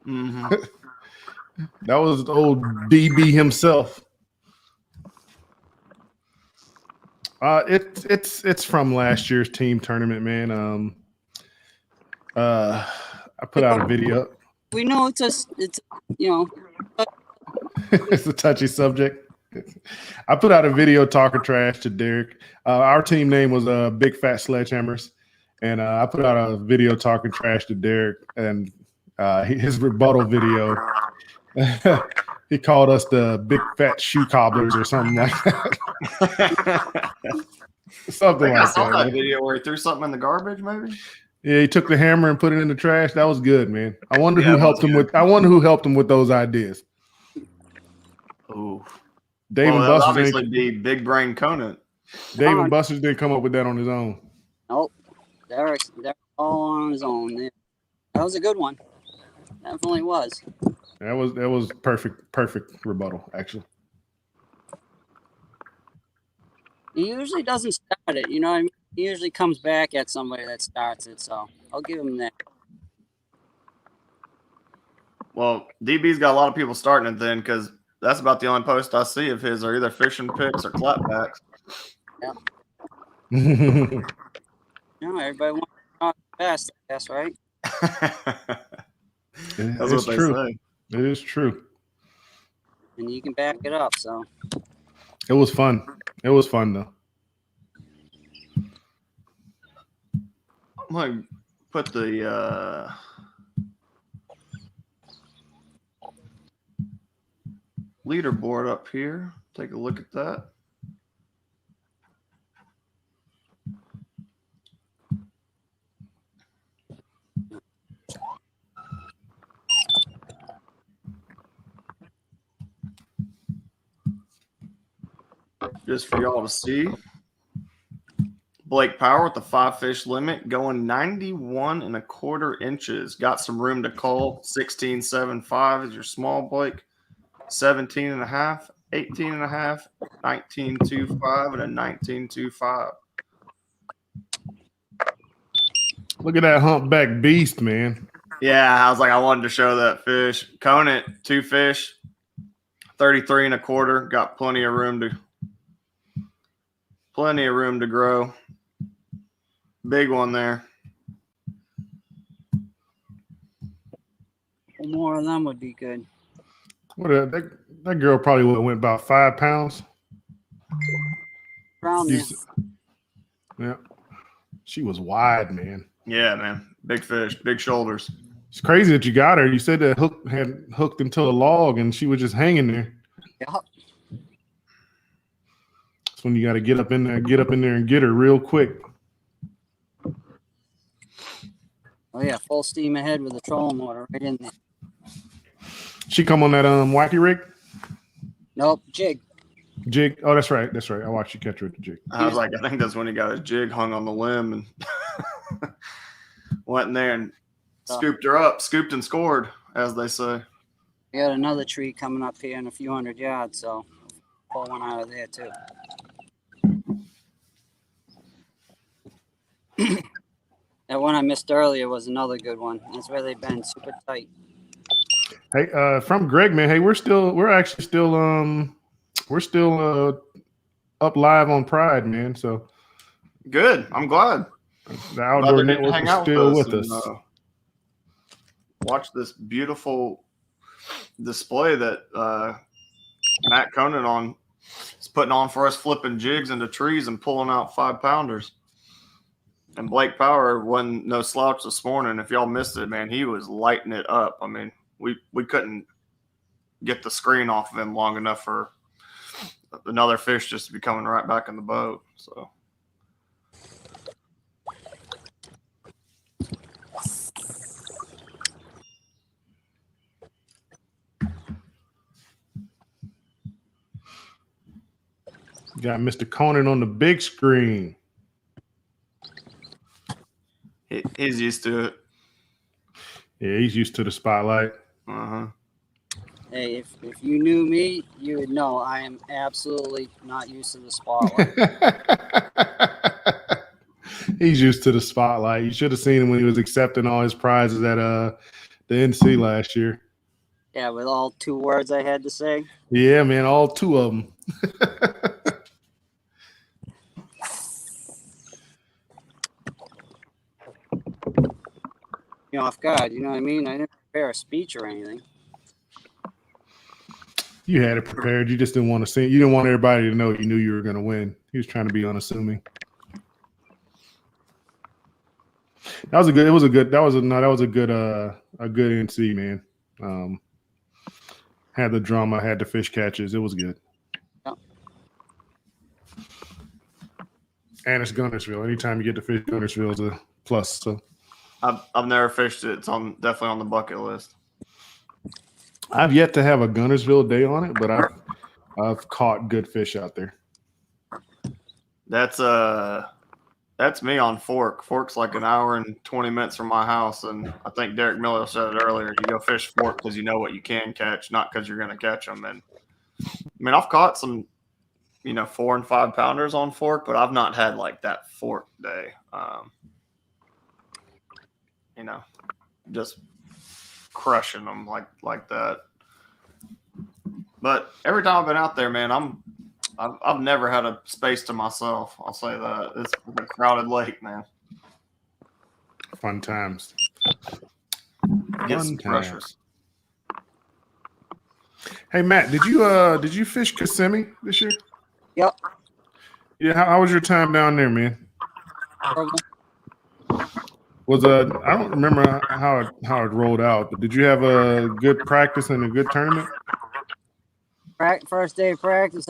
Mm-hmm. That was old DB himself. It's from last year's team tournament, man. I put out a video. We know it's you know. It's a touchy subject. I put out a video talking trash to Derek. Our team name was Big Fat Sledgehammers, and I put out a video talking trash to Derek, and his rebuttal video. He called us the Big Fat Shoe Cobblers or something like that. Something like I saw that man. video where he threw something in the garbage, maybe. Yeah, he took the hammer and put it in the trash. That was good, man. I wonder who helped him with. I wonder who helped him with those ideas. Ooh, Dave and that would Buster's obviously be big brain Conant. Dave and Buster's didn't come up with that on his own. Nope, Derek's all on his own. Yeah. That was a good one. Definitely was. That was perfect rebuttal, actually. He usually doesn't start it, you know what I mean? He usually comes back at somebody that starts it, so I'll give him that. Well, DB's got a lot of people starting it then because that's about the only post I see of his are either fishing picks or clapbacks. You know, everybody wants to know the best, I guess, right? That's It's what they true. say. It is true. And you can back it up, so. It was fun. It was fun though. I'm going to put the leaderboard up here. Take a look at that. Just for y'all to see. Blake Power with the 5-fish limit going 91.25 inches. Got some room to cull. 16.75 is your small Blake. 17.5, 18.5, 19.25, and a 19.25. Look at that humpback beast, man. Yeah, I was like, I wanted to show that fish. Conant, 2 fish, 33.25. Got plenty of room to grow. Big one there. More of them would be good. That girl probably went about 5 pounds. Around there. Yeah. She was wide, man. Yeah, man. Big fish, big shoulders. It's crazy that you got her. You said that hook had hooked into a log and she was just hanging there. Yep. That's when you got to get up in there and get her real quick. Oh, yeah, full steam ahead with the trolling motor right in there. She come on that wacky rig? Nope, jig. Jig. Oh, that's right. That's right. I watched you catch her with the jig. I was like, I think that's when he got his jig hung on the limb and went in there and scooped her up, scooped and scored, as they say. We got another tree coming up here in a few hundred yards, so pull one out of there too. That one I missed earlier was another good one. That's where they've been super tight. Hey, from Greg, man. Hey, we're actually still up live on Pride, man. So Good. I'm glad. the Outdoor Glad they Network hang is out still with and, us. Watch this beautiful display that Matt Conant is putting on for us, flipping jigs into trees and pulling out 5-pounders. And Blake Power wasn't no slouch this morning. If y'all missed it, man, he was lighting it up. I mean, we couldn't get the screen off of him long enough for another fish just to be coming right back in the boat. So. Got Mr. Conant on the big screen. He's used to it. Yeah, he's used to the spotlight. Uh-huh. Hey, if you knew me, you would know I am absolutely not used to the spotlight. He's used to the spotlight. You should have seen him when he was accepting all his prizes at the NC last year. Yeah, with all 2 words I had to say. Yeah, man, all 2 of them. You know, off guard, you know what I mean? I didn't prepare a speech or anything. You had it prepared. You just didn't want to see. You didn't want everybody to know you knew you were going to win. He was trying to be unassuming. That was a good NC, man. Had the drama, had the fish catches. It was good. Yep. And it's Gunnersville. Anytime you get to fish Gunnersville is a plus. So I've never fished it. It's definitely on the bucket list. I've yet to have a Gunnersville day on it, but I've caught good fish out there. That's That's me on Fork. Fork's like an hour and 20 minutes from my house, and I think Derek Miller said it earlier. You go fish Fork because you know what you can catch, not because you're going to catch them. And I mean, I've caught some, 4 and 5 pounders on Fork, but I've not had like that Fork day. Just crushing them like that. But every time I've been out there, man, I've never had a space to myself. I'll say that. It's a crowded lake, man. Fun times. Get some pressures. Hey Matt, did you fish Kissimmee this year? Yep. Yeah, how was your time down there, man? Horrible. I don't remember how it rolled out, but did you have a good practice and a good tournament? First day of practice.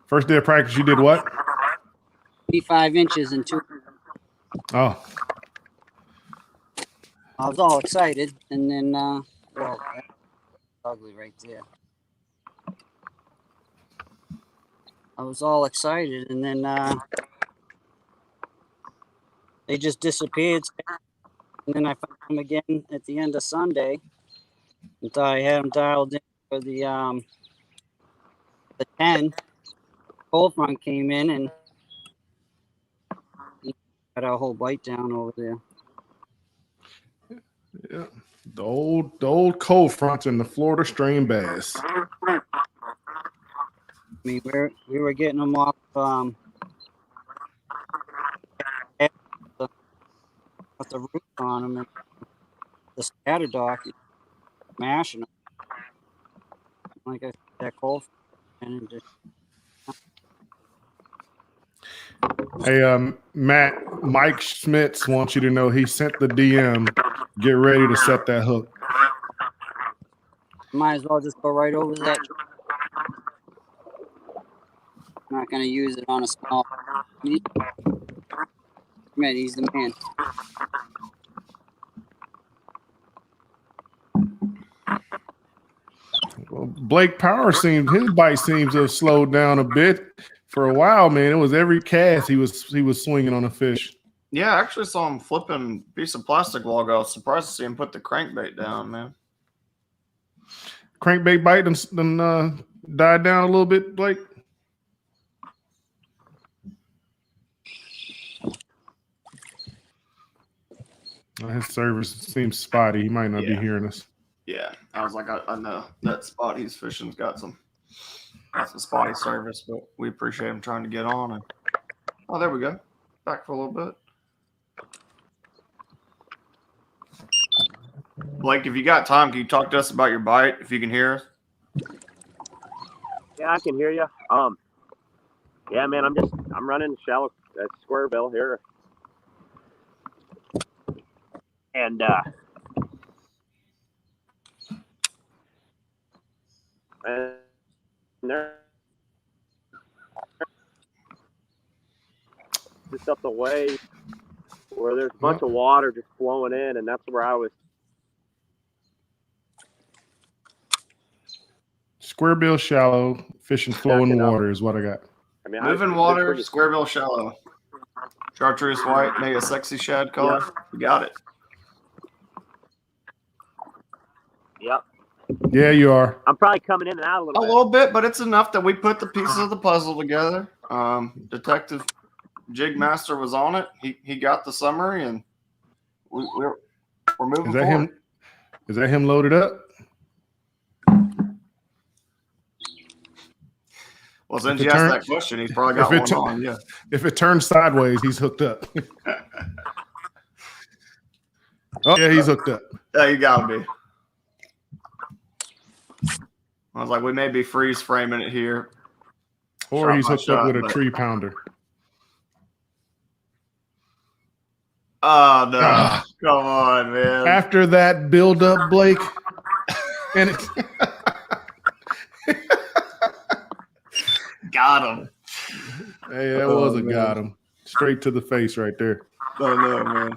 First day of practice, you did what? 85 inches and 2. Oh, I was all excited, and then well, that's ugly right there. I was all excited, and then they just disappeared. And then I found them again at the end of Sunday. Until I had them dialed in for the 10. Cold front came in and got our whole bite down over there. yeah. The old cold fronts and the Florida strain bass. I mean, we were getting them off with the roof on them and the scatter dock, mashing them. Like I said, that cold front and just. Hey, Matt, Mike Schmitz wants you to know he sent the DM. Get ready to set that hook. Might as well just go right over that. I'm not going to use it on a small. Man, he's the man. Well, Blake Power his bite seems to have slowed down a bit. For a while, man, it was every cast he was swinging on a fish. Yeah, I actually saw him flipping a piece of plastic while ago. I was surprised to see him put the crankbait down, man. Crankbait bite done died down a little bit, Blake. His service seems spotty. He might not be hearing us. Yeah, I was like, I know that spot he's fishing's got some spotty service, but we appreciate him trying to get on. And oh, there we go. Back for a little bit. Blake, if you got time, can you talk to us about your bite? If you can hear us. Yeah, I can hear you. Yeah, man, I'm running shallow square bill here, and they're just up the way where there's a bunch of water just flowing in, and that's where I was. Square bill, shallow, fishing flowing water is what I got. I mean, Moving water, square bill, shallow. Chartreuse white, maybe a sexy shad color. Yeah. You got it. Yep. Yeah, you are. I'm probably coming in and out a little bit, but it's enough that we put the pieces of the puzzle together. Detective Jigmaster was on it. He got the summary, and we're moving forward. Is that him loaded up? Well, since you asked that question, he's probably got one on. Yeah. If it turns sideways, he's hooked up. Oh yeah, he's hooked up. Yeah, you gotta be. I was like, we may be freeze framing it here. Or he's hooked up with a tree pounder. Oh, no. Come on, man. After that build up, Blake. And got him. Hey, that wasn't got him. Straight to the face right there. Oh, no, man.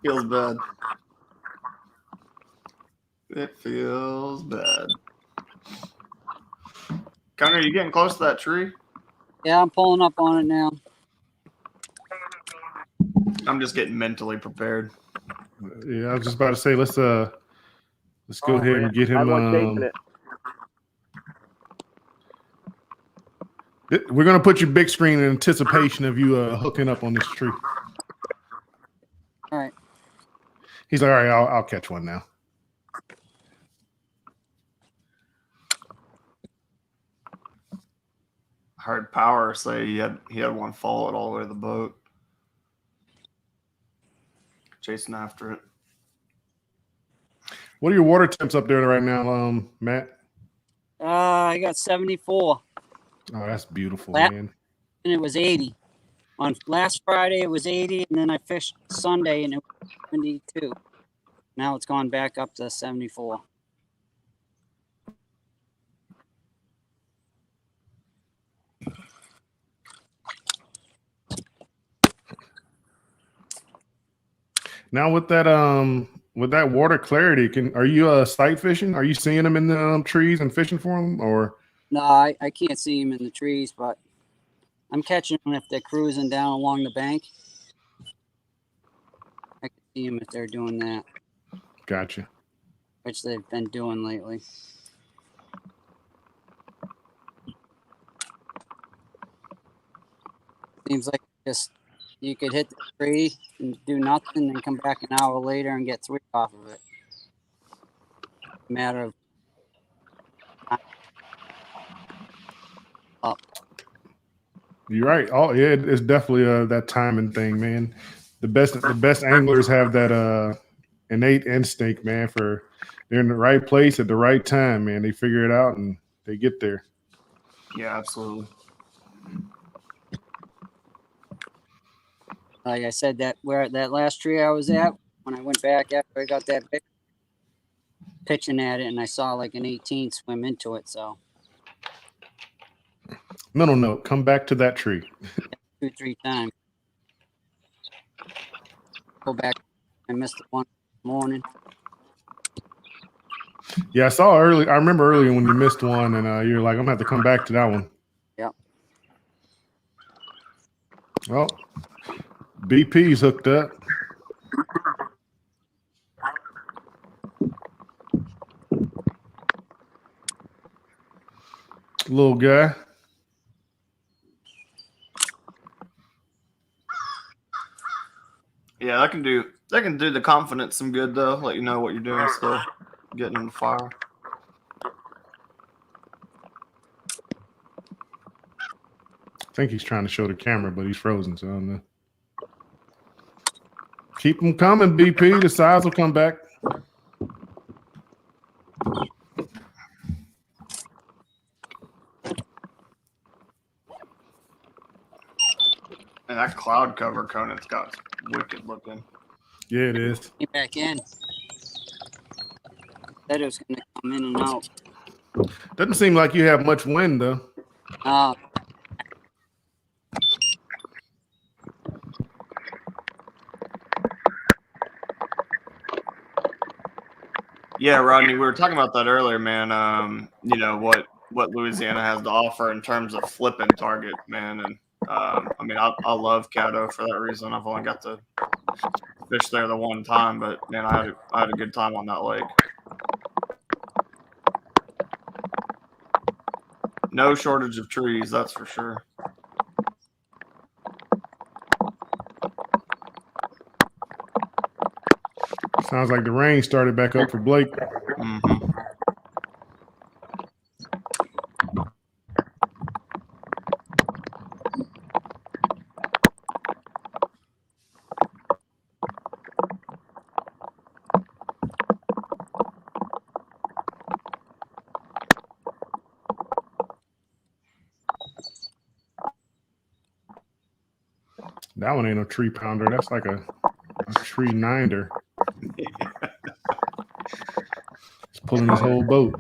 Feels bad. It feels bad. Connor, are you getting close to that tree? Yeah, I'm pulling up on it now. I'm just getting mentally prepared. Yeah, I was just about to say let's go ahead and get I him. like chasing it. We're gonna put your big screen in anticipation of you hooking up on this tree. All right. He's like, all right, I'll catch one now. I heard Power say he had one fall it all the way to the boat. Chasing after it. What are your water temps up there right now, Matt? I got 74, Oh, that's beautiful, That- man. and it was 80. On last Friday, it was 80, and then I fished Sunday, and it was 72. Now it's gone back up to 74. Now with that water clarity, are you sight fishing? Are you seeing them in the trees and fishing for them, or? No, I can't see them in the trees, but I'm catching them if they're cruising down along the bank. I can see them if they're doing that, Gotcha. which they've been doing lately. Seems like just you could hit the tree and do nothing and come back an hour later and get 3 off of it. Matter of You're right. Oh yeah, it's definitely that timing thing, man. The best anglers have that innate instinct, man, for they're in the right place at the right time, man. They figure it out and they get there. Yeah, absolutely. like I said, that last tree I was at, when I went back after I got that big, pitching at it, and I saw like an 18 swim into it. So Mental note: come back to that tree. 2-3 times. Go back. I missed it one morning. Yeah, I saw early. I remember earlier when you missed one, and you're like, "I'm gonna have to come back to that one." Yep. Well, BP's hooked up. Little guy. Yeah, that can do the confidence some good though. Let you know what you're doing still. Getting in the fire. I think he's trying to show the camera, but he's frozen, so I don't know. Keep them coming, BP. The size will come back. And that cloud cover Conant's got wicked looking. Yeah, it is. Came back in. Said it was going to come in and out. Doesn't seem like you have much wind, though. Yeah, Rodney, we were talking about that earlier, man. You know what Louisiana has to offer in terms of flipping target, man. And I mean, I love Caddo for that reason. I've only got to fish there the one time, but man, I had a good time on that lake. No shortage of trees, that's for sure. Sounds like the rain started back up for Blake. Mm-hmm. That one ain't no tree pounder. That's like a tree ninder. It's pulling his whole boat.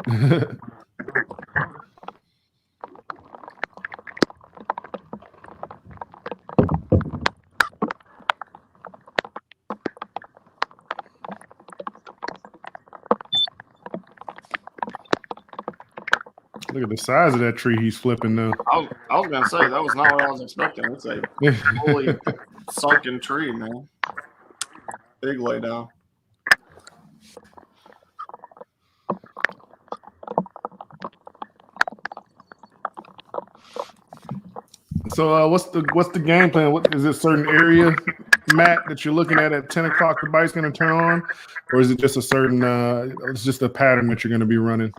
Look at the size of that tree he's flipping now. I was gonna say that was not what I was expecting. It's a fully sunken tree, man. Big lay down. So what's the game plan? What is it? Certain area, Matt, that you're looking at 10 o'clock the bike's going to turn on, or is it just a certain? It's just a pattern that you're going to be running.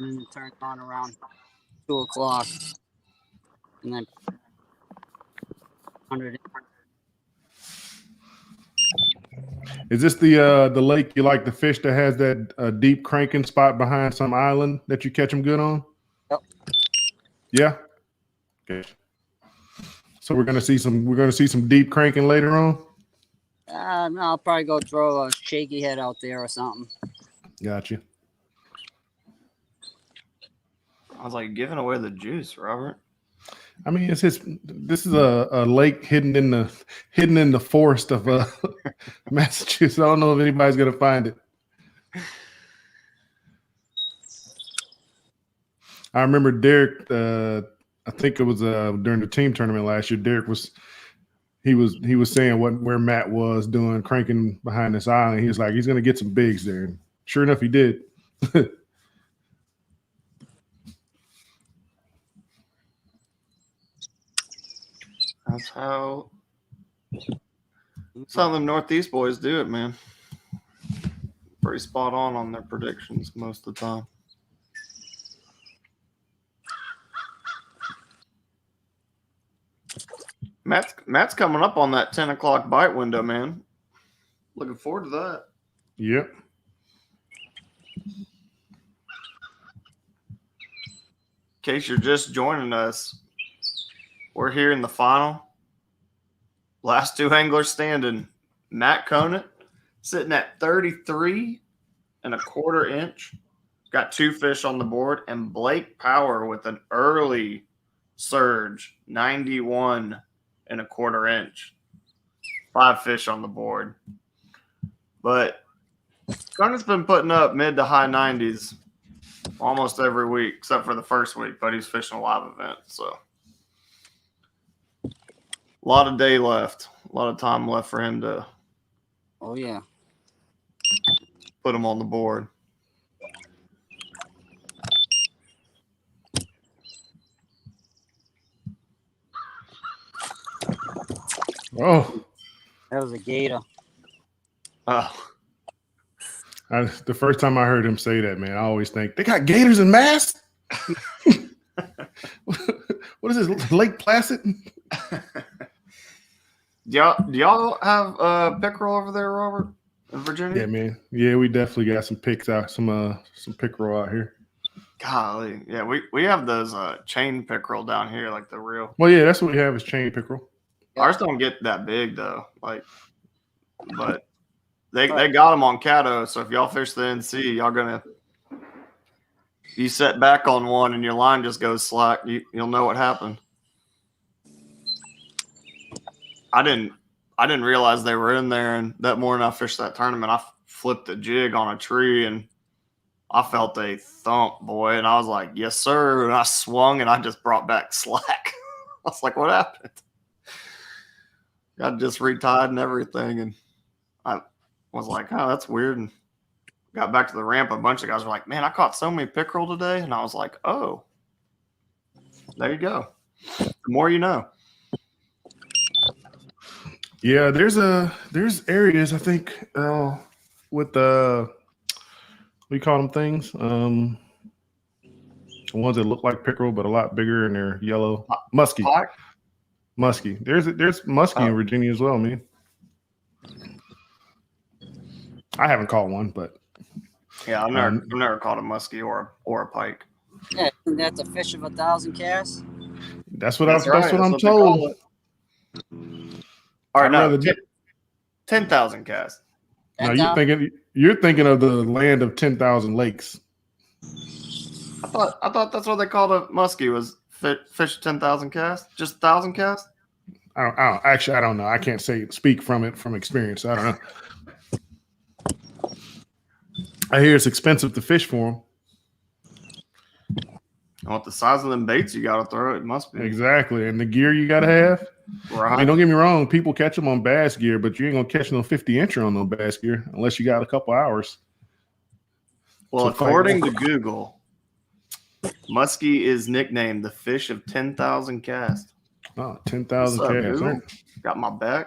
And then turn on around 2 o'clock, and then 100. Is this the lake you like to fish that has that deep cranking spot behind some island that you catch them good on? Yep. Yeah. Okay. So we're gonna see some deep cranking later on. No, I'll probably go throw a shaky head out there or something. Gotcha. I was like giving away the juice, Robert. I mean, this is a lake hidden in the forest of Massachusetts. I don't know if anybody's gonna find it. I remember Derek. I think it was during the team tournament last year. Derek was saying where Matt was doing cranking behind this island. He was like, he's gonna get some bigs there. And sure enough, he did. That's how some of them Northeast boys do it, man. Pretty spot on their predictions most of the time. Matt's coming up on that 10 o'clock bite window, man. Looking forward to that. Yep. In case you're just joining us, we're here in the final. Last two anglers standing. Matt Conant sitting at 33 1/4 inch. Got 2 fish on the board. And Blake Power with an early surge, 91 1/4 inch. 5 fish on the board. But Conant's been putting up mid to high 90s almost every week, except for the first week, but he's fishing a live event, so. A lot of day left. A lot of time left for him to Oh yeah. put him on the board. Oh, That was a gator. Oh, the first time I heard him say that, man, I always think they got gators in Mass. What is this, Lake Placid? do y'all have pickerel over there, Robert, in Virginia? Yeah, man. Yeah, we definitely got some some pickerel out here. Golly, yeah, we have those chain pickerel down here, like the real. Well, yeah, that's what we have is chain pickerel. Ours don't get that big though, but they got them on Caddo. So if y'all fish the NC, y'all gonna you set back on one and your line just goes slack. You'll know what happened. I didn't realize they were in there, and that morning I fished that tournament, I flipped a jig on a tree and I felt a thump, boy, and I was like, "Yes, sir!" And I swung and I just brought back slack. I was like, "What happened?" Got just retied and everything, and I was like, "Oh, that's weird." And got back to the ramp. A bunch of guys were like, "Man, I caught so many pickerel today," and I was like, "Oh, there you go. The more you know." Yeah, there's areas I think with we call them things, the ones that look like pickerel but a lot bigger and they're yellow, musky. Musky. There's musky in Virginia as well, man. I haven't caught one, but yeah, I've never caught a muskie or a pike. Yeah, isn't that the fish of 1,000 casts? That's what I'm they told. call it. All right, now 10,000 casts. No, you're thinking of the land of 10,000 lakes. I thought that's what they called a muskie, was fish 10,000 casts? Just 1,000 casts? I don't know. I can't speak from experience. I don't know. I hear it's expensive to fish for them. What the size of them baits you got to throw? It must be. Exactly. And the gear you got to have. Right. I mean, don't get me wrong. People catch them on bass gear, but you ain't going to catch no 50-incher on no bass gear unless you got a couple hours. Well, according to Google, muskie is nicknamed the fish of 10,000 casts. Oh, 10,000 casts. Right? Got my back.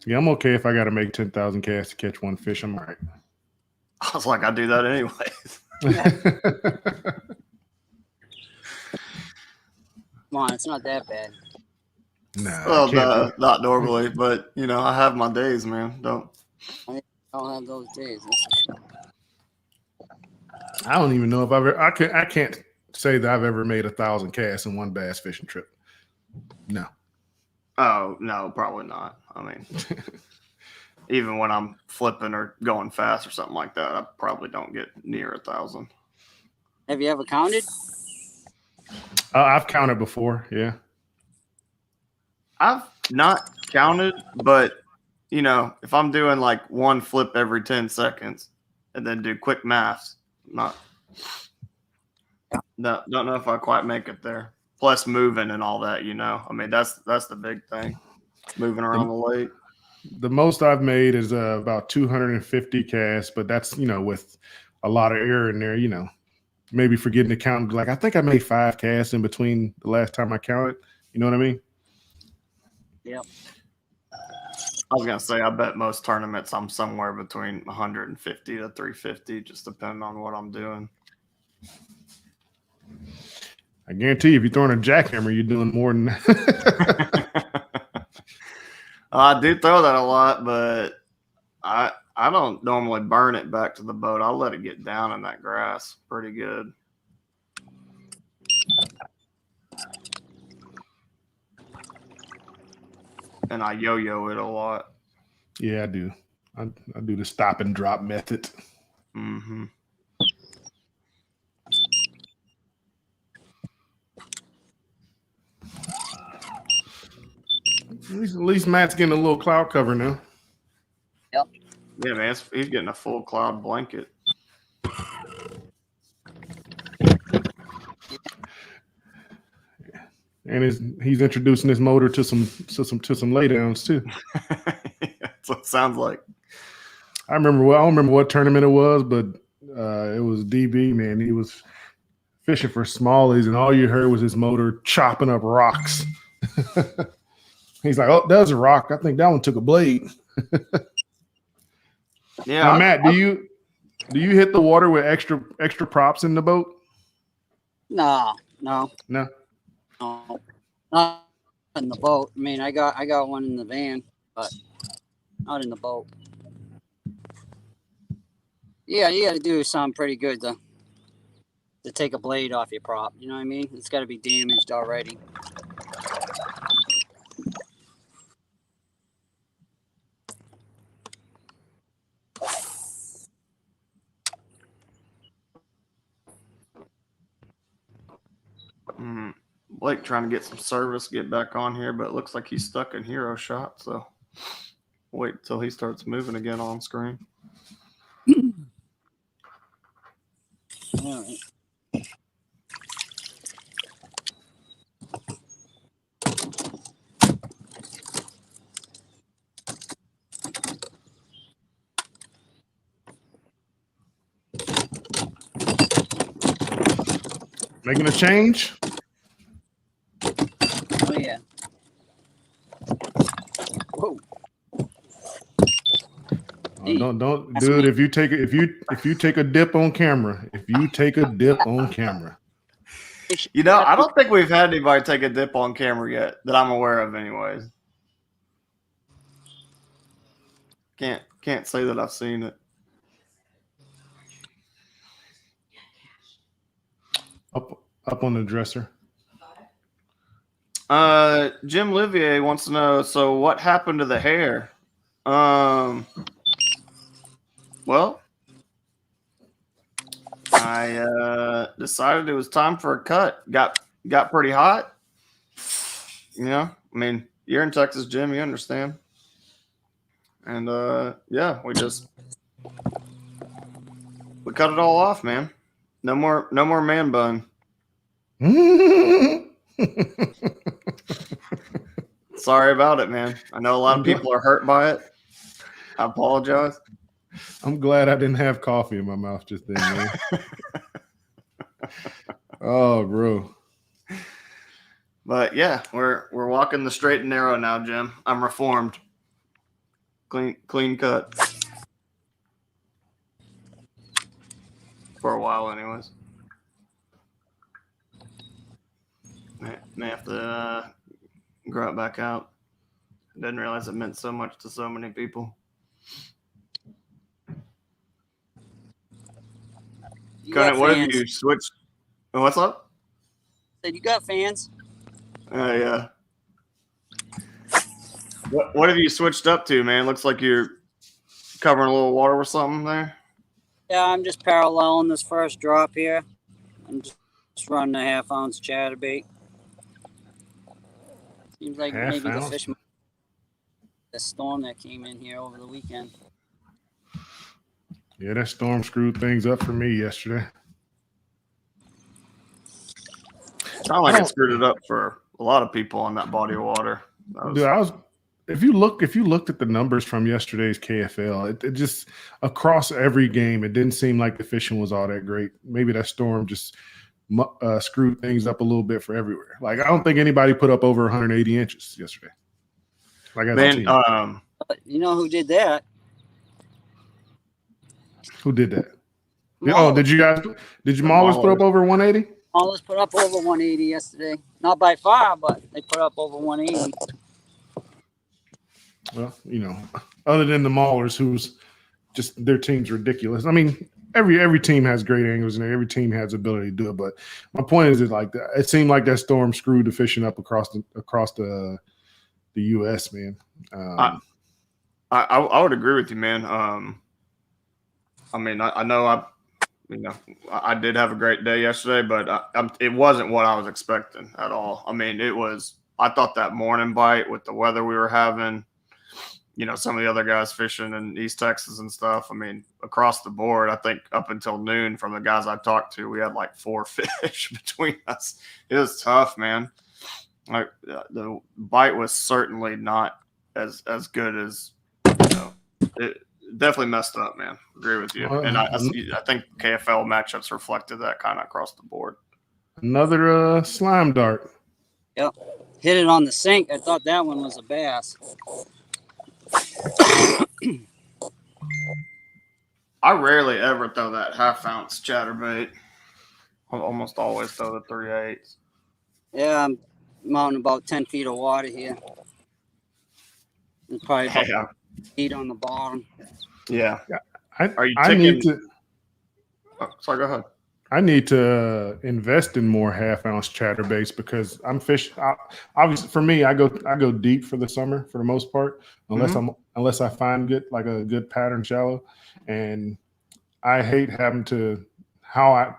Yeah, I'm okay if I got to make 10,000 casts to catch one fish. I'm all right. I was like, I do that anyways. Come on, it's not that bad. Nah, Well, no, not normally, but you know, I have my days, man. I don't have those days. That's for sure. I don't even know if I can't say that I've ever made 1,000 casts in one bass fishing trip. No. Oh no, probably not. I mean, even when I'm flipping or going fast or something like that, I probably don't get near 1,000. Have you ever counted? I've counted before. Yeah. I've not counted, but you know, if I'm doing like one flip every 10 seconds and then do quick maths, don't know if I quite make it there. Plus moving and all that, you know. I mean, that's the big thing. Moving around the lake. The most I've made is about 250 casts, but that's, you know, with a lot of error in there, you know, maybe forgetting to count. Like, I think I made 5 casts in between the last time I counted. You know what I mean? Yep. I was going to say, I bet most tournaments I'm somewhere between 150 to 350, just depending on what I'm doing. I guarantee you, if you're throwing a jackhammer, you're doing more than that. I do throw that a lot, but I don't normally burn it back to the boat. I'll let it get down in that grass pretty good. And I yo-yo it a lot. Yeah, I do. I do the stop and drop method. Mm-hmm. At least Matt's getting a little cloud cover now. Yep. Yeah, man, he's getting a full cloud blanket. And he's introducing his motor to some laydowns too. That's what it sounds like. I don't remember what tournament it was, but it was DB, man. He was fishing for smallies, and all you heard was his motor chopping up rocks. He's like, "Oh, that was a rock. I think that one took a blade." Yeah, now, Matt, do you hit the water with extra props in the boat? No. No. No, not in the boat. I mean, I got one in the van, but not in the boat. Yeah, you got to do something pretty good to take a blade off your prop. You know what I mean? It's got to be damaged already. Blake trying to get some service, get back on here, but it looks like he's stuck in hero shot. So wait till he starts moving again on screen. All right. Making a change? Oh yeah. Whoa. Oh, don't, dude. If you take a dip on camera, You know, I don't think we've had anybody take a dip on camera yet that I'm aware of, anyways. Can't say that I've seen it. Up on the dresser. Jim Livier wants to know, so what happened to the hair? Well, I decided it was time for a cut. Got pretty hot. You know, I mean, you're in Texas, Jim. You understand. And yeah, we cut it all off, man. No more man bun. Sorry about it, man. I know a lot of people are hurt by it. I apologize. I'm glad I didn't have coffee in my mouth just then, man. Oh, bro. But yeah, we're walking the straight and narrow now, Jim. I'm reformed. Clean cut. For a while, anyways. May have to grow it back out. Didn't realize it meant so much to so many people. Conant, what have you switched? What's up? Said you got fans. Yeah. What have you switched up to, man? Looks like you're covering a little water with something there. Yeah, I'm just paralleling this first drop here. I'm just running a 1/2 ounce chatterbait. Seems like Half maybe ounce? the fish, the storm that came in here over the weekend. Yeah, that storm screwed things up for me yesterday. Sound like it screwed it up for a lot of people on that body of water. Dude, if you looked at the numbers from yesterday's KFL, it just across every game, it didn't seem like the fishing was all that great. Maybe that storm just screwed things up a little bit for everywhere. Like, I don't think anybody put up over 180 inches yesterday. Like, as a team. You know who did that? Who did that? Maulers. Oh, did you Maulers put up over 180? Maulers put up over 180 yesterday. Not by far, but they put up over 180. Well, you know, other than the Maulers, who's just their team's ridiculous. I mean, every team has great angles and every team has the ability to do it. But my point is, like, it seemed like that storm screwed the fishing up across the U.S. Man. I would agree with you, man. I mean, I know I did have a great day yesterday, but it wasn't what I was expecting at all. I mean, I thought that morning bite with the weather we were having, you know, some of the other guys fishing in East Texas and stuff. I mean, across the board, I think up until noon from the guys I talked to, we had like 4 fish between us. It was tough, man. Like, the bite was certainly not as good as, you know, it definitely messed up, man. Agree with you. And I think KFL matchups reflected that kind of across the board. Another slime dart. Yep. Hit it on the sink. I thought that one was a bass. I rarely ever throw that 1/2 ounce chatterbait. I almost always throw the 3/8. Yeah, I'm mounting about 10 feet of water here. And probably about feet on the bottom. Yeah. Are you I need to. Sorry, go ahead. I need to invest in more 1/2 ounce chatterbaits because I'm fishing. Obviously, for me, I go deep for the summer for the most part, unless I find a good pattern shallow, and I hate having to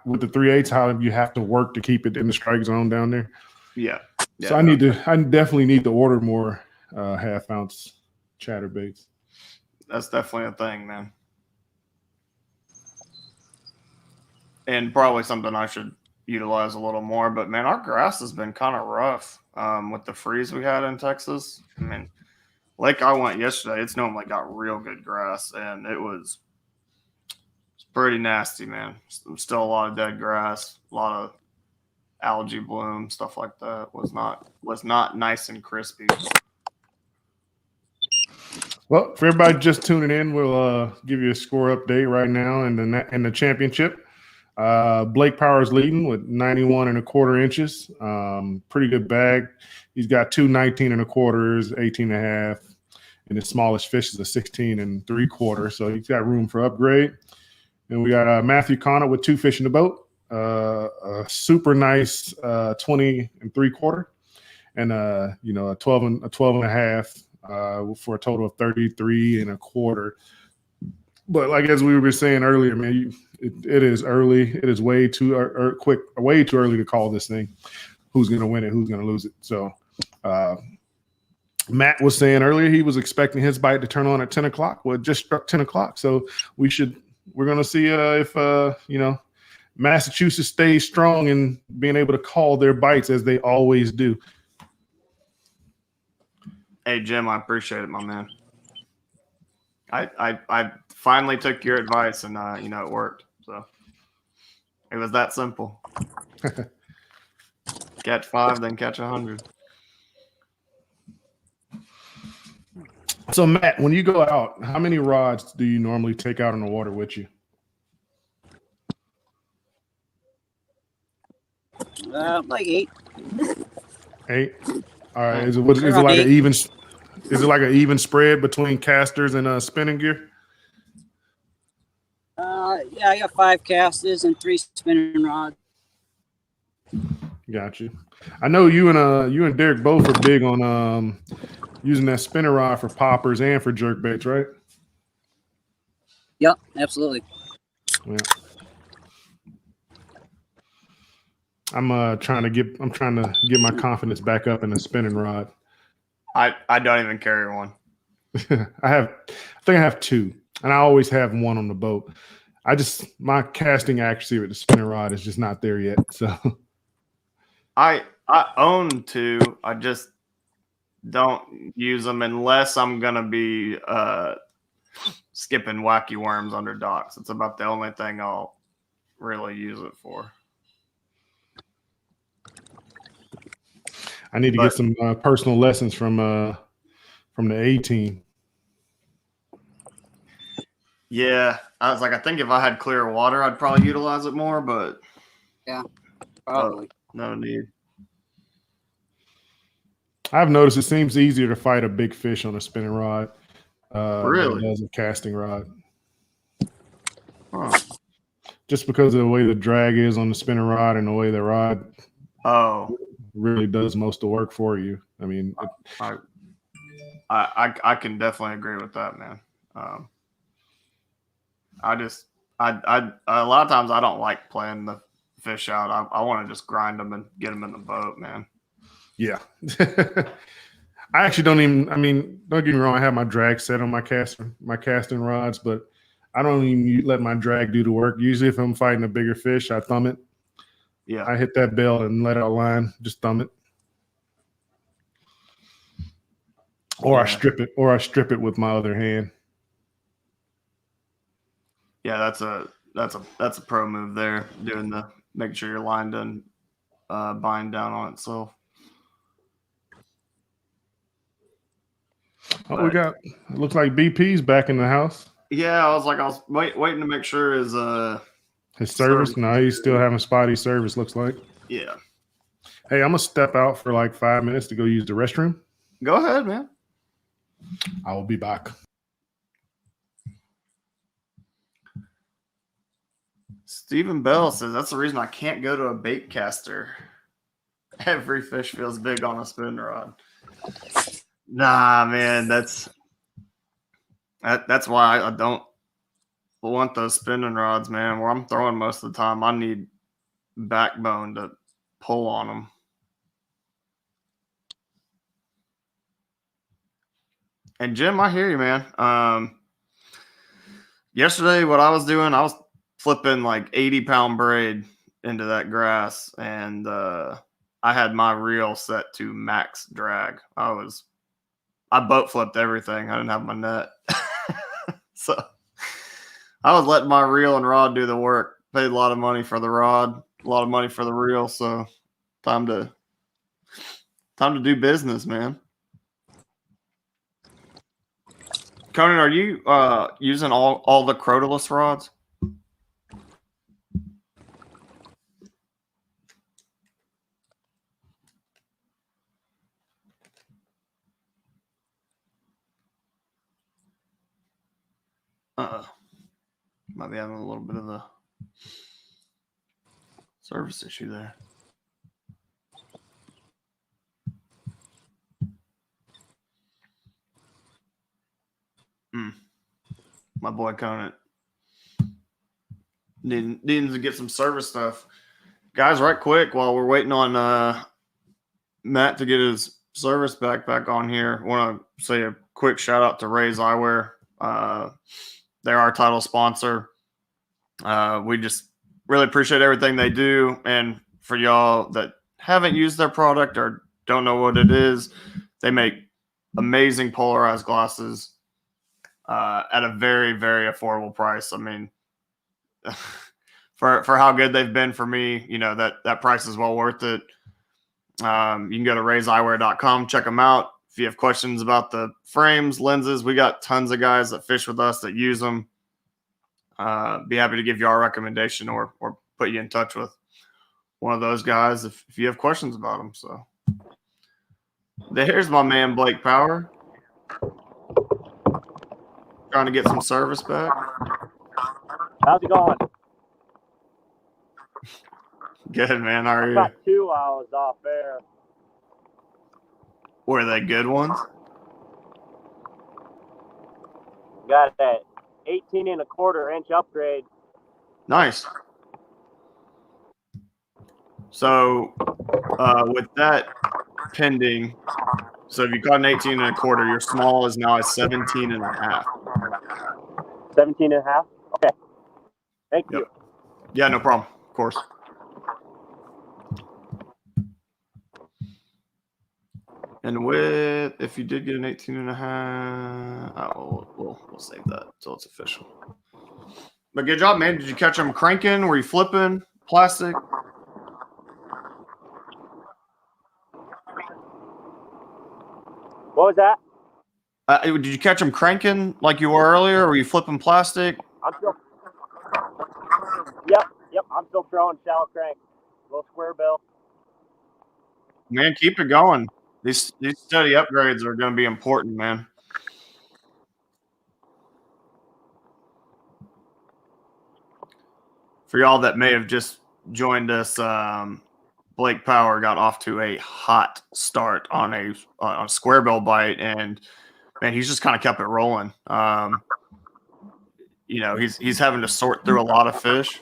with the 3/8 how you have to work to keep it in the strike zone down there. Yeah. So I definitely need to order more 1/2 ounce chatterbaits. That's definitely a thing, man. And probably something I should utilize a little more. But, man, our grass has been kind of rough with the freeze we had in Texas. I mean, like I went yesterday, it's normally got real good grass, and it's pretty nasty, man. Still a lot of dead grass, a lot of algae bloom, stuff like that. Was not nice and crispy. Well, for everybody just tuning in, we'll give you a score update right now in the championship. Blake Powers leading with 91 1/4 inches. Pretty good bag. He's got 2 19 1/4s, 18 1/2, and his smallest fish is a 16 3/4. So he's got room for upgrade. And we got Matthew Conant with 2 fish in the boat. A super nice 20 3/4, and a 12 1/2 for a total of 33 1/4. But like as we were saying earlier, man, it is early. It is way too way too early to call this thing. Who's going to win it? Who's going to lose it? So, Matt was saying earlier he was expecting his bite to turn on at 10 o'clock. Well, it just struck 10 o'clock. So we're going to see if Massachusetts stays strong in being able to call their bites as they always do. Hey, Jim, I appreciate it, my man. I finally took your advice and it worked. So it was that simple. Catch 5, then catch 100. So Matt, when you go out, how many rods do you normally take out on the water with you? Like 8. 8. All right. Is it like an even? Is it like an even spread between casters and spinning gear? Yeah, I got 5 casters and 3 spinning rods. Got you. I know you and Derek both are big on using that spinner rod for poppers and for jerk baits, right? Yep, absolutely. Yeah. I'm trying to get my confidence back up in the spinning rod. I don't even carry one. I think I have 2, and I always have one on the boat. My casting accuracy with the spinning rod is just not there yet. So I own 2. I just don't use them unless I'm gonna be skipping wacky worms under docks. It's about the only thing I'll really use it for. I need to get some personal lessons from the A team. Yeah, I was like, I think if I had clear water, I'd probably utilize it more, but yeah, probably no need. I've noticed it seems easier to fight a big fish on a spinning rod really? than it does a casting rod. Huh. Just because of the way the drag is on the spinning rod and the way the rod really does most of the work for you. I mean, I can definitely agree with that, man. A lot of times I don't like playing the fish out. I want to just grind them and get them in the boat, man. Yeah. I actually don't get me wrong. I have my drag set on my casting rods, but I don't even let my drag do the work. Usually if I'm fighting a bigger fish, I thumb it. Yeah. I hit that bell and let out line, just thumb it. Or I strip it with my other hand. Yeah, that's a pro move there, making sure your line doesn't bind down on itself. Oh, it looks like BP's back in the house. Yeah, I was waiting to make sure his service. No, he's still having spotty service, looks like. Yeah. Hey, I'm gonna step out for like 5 minutes to go use the restroom. Go ahead, man. I will be back. Stephen Bell says that's the reason I can't go to a bait caster. Every fish feels big on a spin rod. Nah, man, that's why I don't want those spinning rods, man. Where I'm throwing most of the time, I need backbone to pull on them. And Jim, I hear you, man. Yesterday, what I was doing, I was flipping like 80-pound braid into that grass, and I had my reel set to max drag. I boat flipped everything. I didn't have my net. So I was letting my reel and rod do the work. Paid a lot of money for the rod, a lot of money for the reel. So time to do business, man. Conant, are you using all the Crotalus rods? Might be having a little bit of a service issue there. my boy Conant. Needing to get some service stuff. Guys, right quick, while we're waiting on Matt to get his service back on here, I want to say a quick shout out to Ray's Eyewear. They're our title sponsor. We just really appreciate everything they do. And for y'all that haven't used their product or don't know what it is, they make amazing polarized glasses at a very, very affordable price. I mean, for how good they've been for me, you know, that price is well worth it. You can go to rayseyewear.com, check them out. If you have questions about the frames, lenses, we got tons of guys that fish with us that use them. Be happy to give you our recommendation or put you in touch with one of those guys if you have questions about them. So there's my man Blake Power trying to get some service back. How's it going? Good, man. How are you? About 2 hours off air. Were they good ones? Got that 18.25-inch upgrade. Nice. So with that pending, so if you caught an 18.25, your small is now a 17.5. 17.5? Okay. Thank you. Yeah, no problem. Of course. And with, if you did get an 18.5, we'll save that until it's official. But good job, man. Did you catch them cranking? Were you flipping plastic? What was that? Did you catch them cranking like you were earlier? Or were you flipping plastic? I'm still. Yep. I'm still throwing shallow crank. Little square bill. Man, keep it going. These steady upgrades are going to be important, man. For y'all that may have just joined us, Blake Power got off to a hot start on a square bill bite, and man, he's just kind of kept it rolling. You know, he's having to sort through a lot of fish,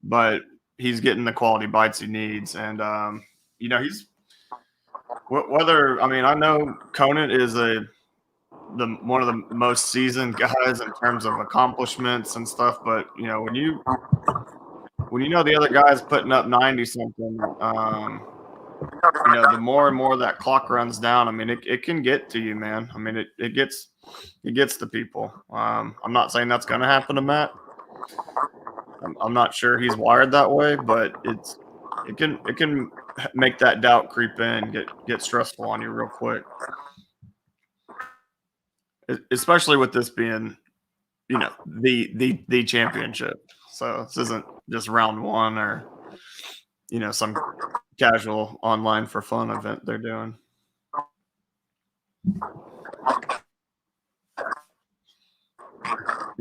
but he's getting the quality bites he needs, and you know, he's whether, I mean, I know Conant is one of the most seasoned guys in terms of accomplishments and stuff, but you know, when you know the other guy's putting up 90 something, you know, the more and more that clock runs down, I mean, it can get to you, man. I mean, it gets to people. I'm not saying that's going to happen to Matt. I'm not sure he's wired that way, but it can make that doubt creep in, get stressful on you real quick. Especially with this being, you know, the championship. So this isn't just round one or, you know, some casual online for fun event they're doing.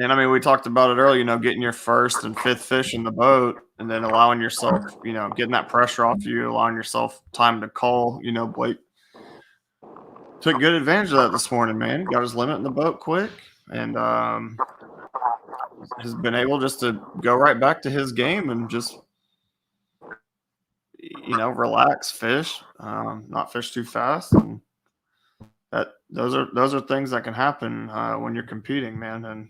And I mean, we talked about it earlier, you know, getting your first and fifth fish in the boat and then allowing yourself, you know, getting that pressure off you, allowing yourself time to call. You know, Blake took good advantage of that this morning, man. Got his limit in the boat quick and has been able just to go right back to his game and just, you know, relax, fish, not fish too fast. And those are things that can happen when you're competing, man. And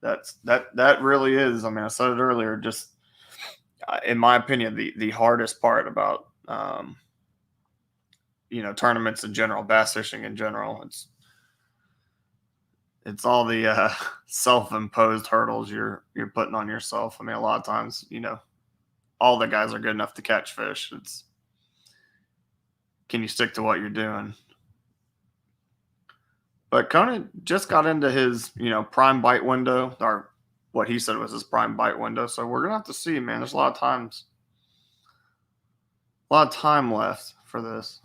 that really is, I mean, I said it earlier, just in my opinion, the hardest part about you know, tournaments in general, bass fishing in general. It's all the self-imposed hurdles you're putting on yourself. I mean, a lot of times, you know, all the guys are good enough to catch fish. It's, can you stick to what you're doing? But Conant just got into his, you know, prime bite window, or what he said was his prime bite window. So we're gonna have to see, man. There's a lot of time left for this.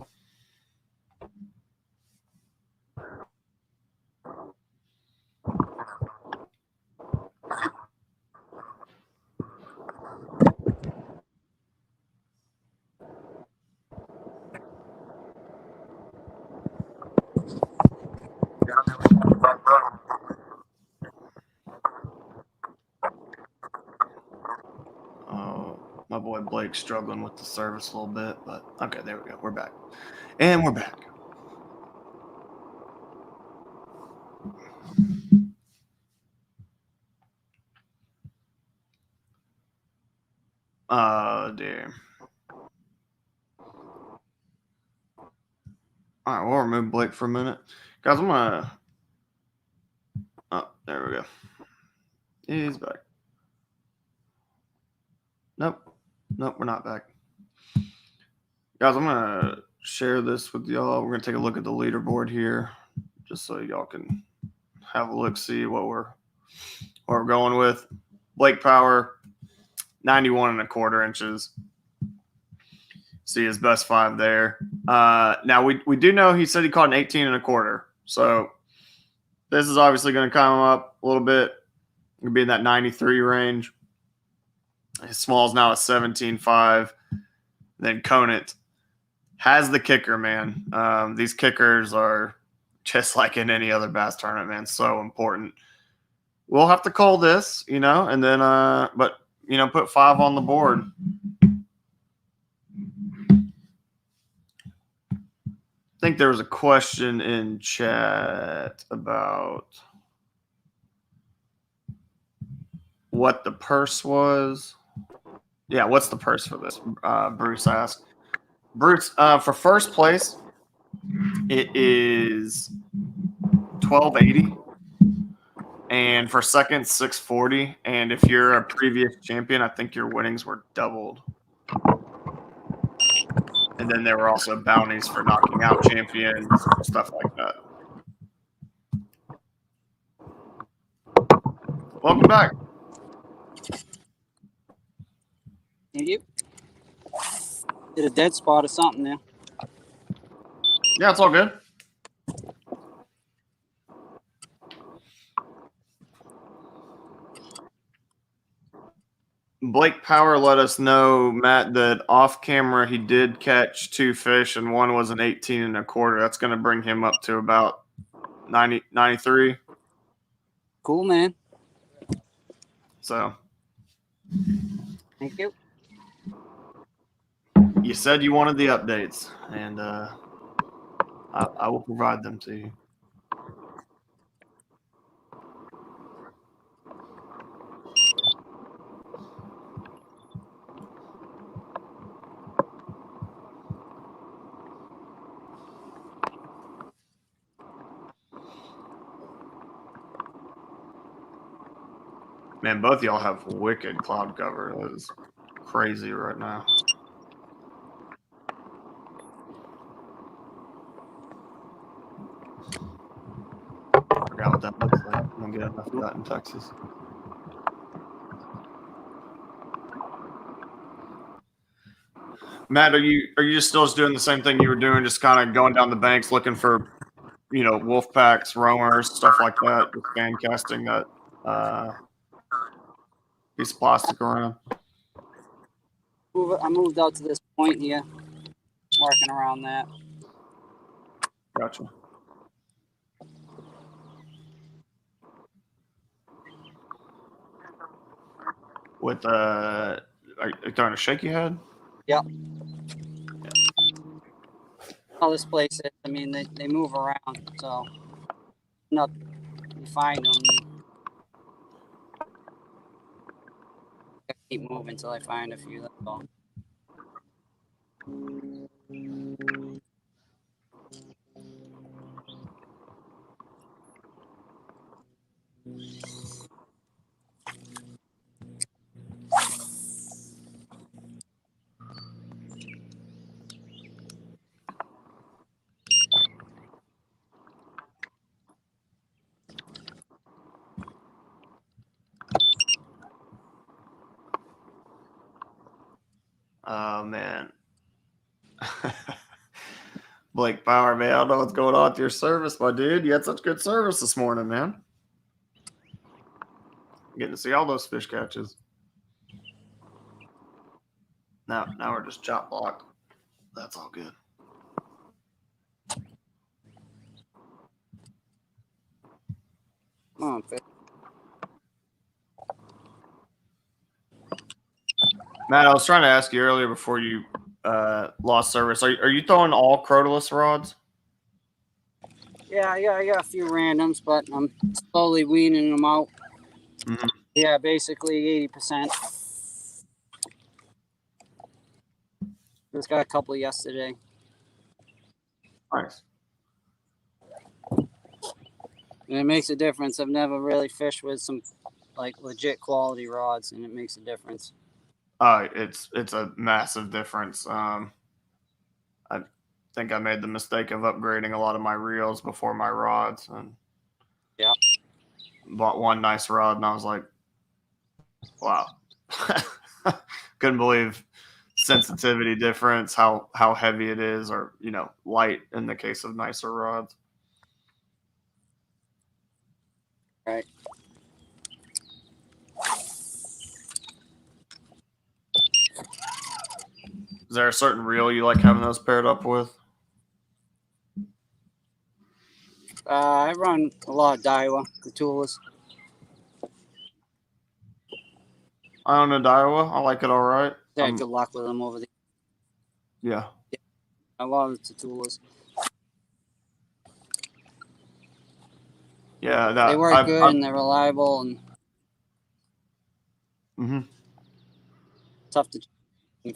My boy Blake's struggling with the service a little bit, but okay, there we go. We're back. And we're back. Oh, dear. All right, we'll remove Blake for a minute. Guys, I'm going to... Oh, there we go. He's back. Nope, we're not back. Guys, I'm going to share this with y'all. We're going to take a look at the leaderboard here just so y'all can have a look, see what we're going with. Blake Power, 91.25 inches. See his best 5 there. Now, we do know he said he caught an 18.25. So this is obviously going to come up a little bit. Going to be in that 93 range. His small is now a 17.5. Then Conant has the kicker, man. These kickers are just like in any other bass tournament, man. So important. We'll have to call this, and then, but, put 5 on the board. I think there was a question in chat about what the purse was. Yeah, what's the purse for this? Bruce asked. Bruce, for first place, it is $12.80, and for second, $6.40. And if you're a previous champion, I think your winnings were doubled. And then there were also bounties for knocking out champions, stuff like that. Welcome back. Thank you. Did a dead spot or something there. Yeah, it's all good. Blake Power let us know, Matt, that off camera he did catch 2 fish and one was an 18.25. That's going to bring him up to about 93. Cool, man. So Thank you. you said you wanted the updates, and I will provide them to you. Man, both of y'all have wicked cloud cover. That is crazy right now. I forgot what that looks like. I'm going to get enough of that in Texas. Matt, are you just still just doing the same thing you were doing, just kind of going down the banks looking for, wolf packs, roamers, stuff like that, with fan casting that piece of plastic around? I moved out to this point here, working around that. Gotcha. With are you throwing a shaky head? Yep. All this place is, I mean, they move around, so not you find them. I keep moving until I find a few. That's all. Oh, man. Blake Power, man. I don't know what's going on with your service, my dude. You had such good service this morning, man. Getting to see all those fish catches. Now we're just chop blocked. That's all good. Come on, fish. Matt, I was trying to ask you earlier before you lost service. Are you throwing all crotalus rods? Yeah, I got a few randoms, but I'm slowly weaning them out. Mhm. Yeah, basically 80%. Just got a couple yesterday. Nice. And it makes a difference. I've never really fished with some like legit quality rods, and it makes a difference. It's a massive difference. I think I made the mistake of upgrading a lot of my reels before my rods, and Yeah. bought one nice rod, and I was like, wow, couldn't believe sensitivity difference, how heavy it is, or light in the case of nicer rods. Right. Is there a certain reel you like having those paired up with? I run a lot of Daiwa, the tools. I own a Daiwa. I like it all right. I had good luck with them over the. Yeah. I love the tools. Yeah, They work good and they're reliable and tough to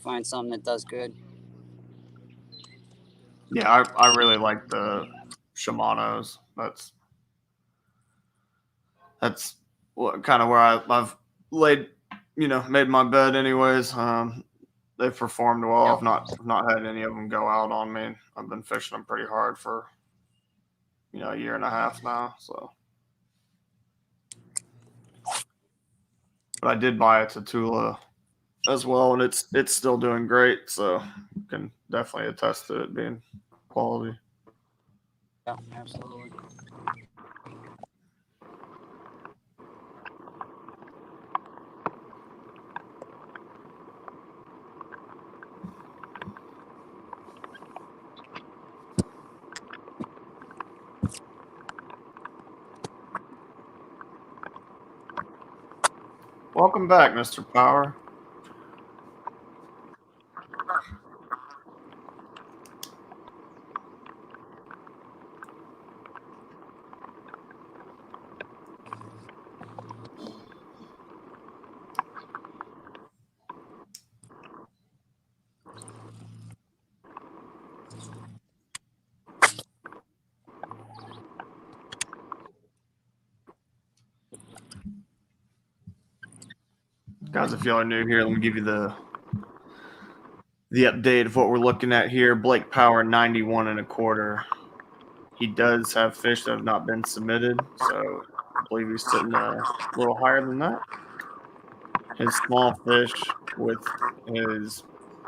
find something that does good. Yeah, I really like the Shimano's. That's kind of where I've laid, made my bed anyways. They've performed well. Yep. I've not had any of them go out on me. I've been fishing them pretty hard for a year and a half now. So, but I did buy a Tatula as well, and it's still doing great. So, can definitely attest to it being quality. Yeah, absolutely. Welcome back, Mr. Power. Guys, if y'all are new here, let me give you the update of what we're looking at here. Blake Power 91 1/4. He does have fish that have not been submitted, so I believe he's sitting a little higher than that. His small fish with his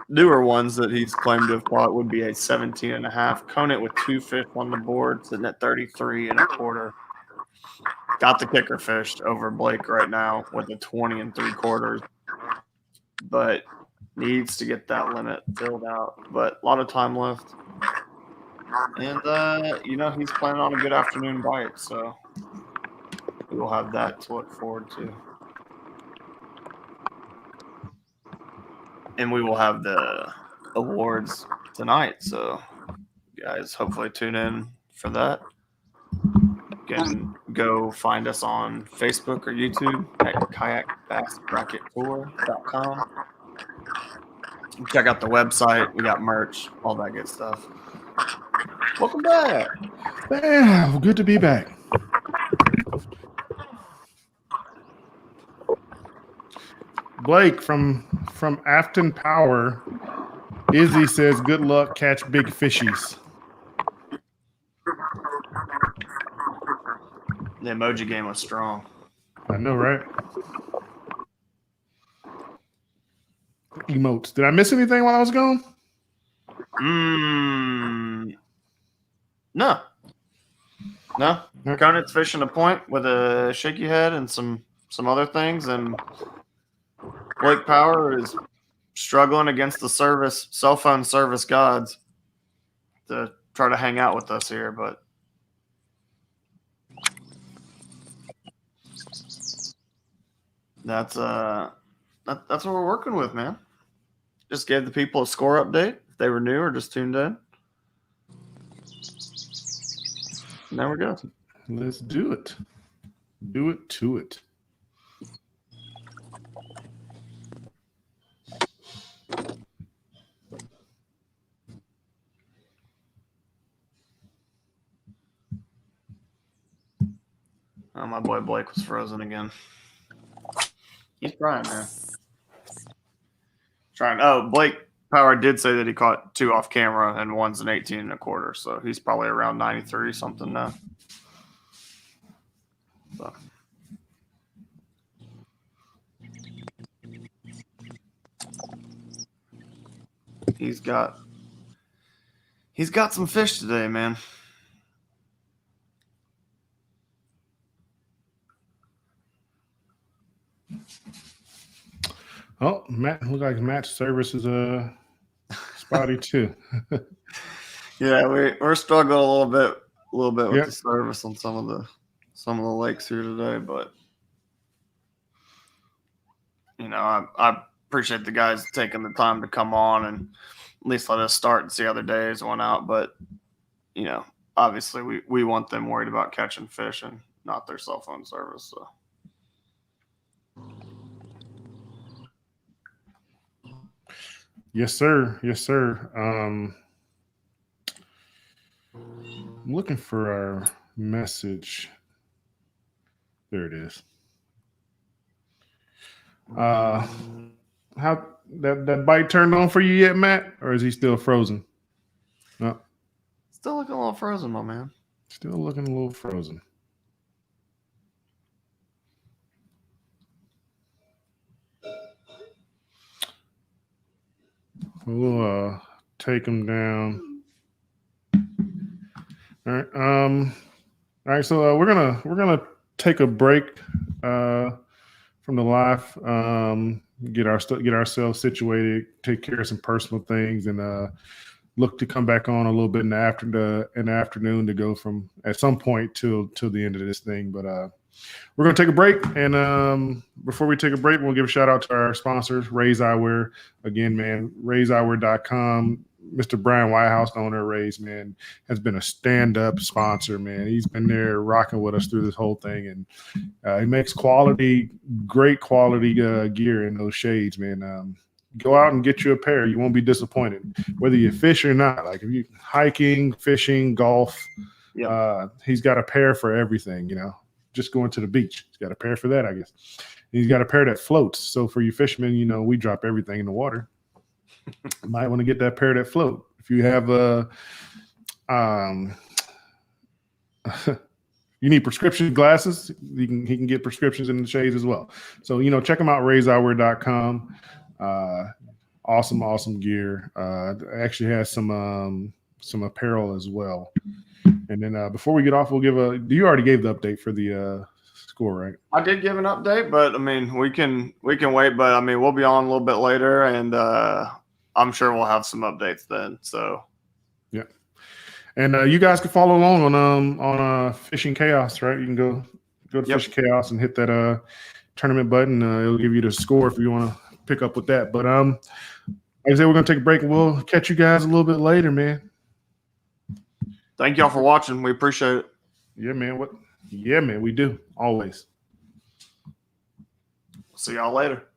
newer ones that he's claimed to have caught would be a 17.5. Conant with 2 fish on the board, sitting at 33 1/4. Got the kicker fish over Blake right now with a 20 3/4, but needs to get that limit filled out. But a lot of time left. And, he's planning on a good afternoon bite, so we will have that to look forward to. And we will have the awards tonight, so you guys hopefully tune in for that. You can go find us on Facebook or YouTube at kayakbassbrackettour.com. Check out the website. We got merch, all that good stuff. Welcome back. Yeah, good to be back. Blake from Afton Power. Izzy says, "Good luck, catch big fishies." The emoji game was strong. I know, right? Emotes. Did I miss anything while I was gone? No. Conant's fishing a point with a shaky head and some other things, and Blake Power is struggling against the cell phone service gods to try to hang out with us here, but that's what we're working with, man. just gave the people a score update if they were new or just tuned in. And there we go. Let's do it. Do it to it. Oh, my boy Blake was frozen again. He's trying, man. Trying. Oh, Blake Power did say that he caught 2 off camera and one's an 18 and a quarter, so he's probably around 93 something now. So. He's got some fish today, man. Oh, Matt, looks like Matt's service is spotty too. Yeah, we're struggling a little bit with Yep. the service on some of the lakes here today, but you know, I appreciate the guys taking the time to come on and at least let us start and see how their days went out. But you know, obviously we want them worried about catching fish and not their cell phone service. So. Yes, sir. Yes, sir. I'm looking for our message. There it is. How that bite turned on for you yet, Matt? Or is he still frozen? No, Still looking a little frozen, my man. still looking a little frozen. We'll take him down. All right. All right. So we're gonna take a break from the live. Get ourselves situated, take care of some personal things, and look to come back on a little bit in the afternoon to go from at some point till the end of this thing. But we're going to take a break. And before we take a break, we'll give a shout out to our sponsors, Ray's Eyewear. Again, man, Ray'sEyewear.com. Mr. Brian Whitehouse, the owner of Ray's, man, has been a stand-up sponsor, man. He's been there rocking with us through this whole thing. And he makes great quality gear in those shades, man. Go out and get you a pair. You won't be disappointed, whether you fish or not. Like if you hiking, fishing, golf, Yep. He's got a pair for everything, you know. Just going to the beach. He's got a pair for that, I guess. He's got a pair that floats. So for you fishermen, you know, we drop everything in the water. Might want to get that pair that float. If you have you need prescription glasses, he can get prescriptions in the shades as well. So, you know, check him out, Ray'sEyewear.com. Awesome gear. Actually has some apparel as well. And then before we get off, we'll you already gave the update for the score, right? I did give an update, but I mean, we can wait, but I mean, we'll be on a little bit later, and I'm sure we'll have some updates then. So, yeah. And you guys can follow along on Fishing Chaos, right? You can go to Fishing Chaos and hit that tournament button. It'll give you the score if you want to pick up with that. But like I said, we're gonna take a break, and we'll catch you guys a little bit later, man. thank y'all for watching. We appreciate it. Yeah, man. Yeah, man. We do always. See y'all later.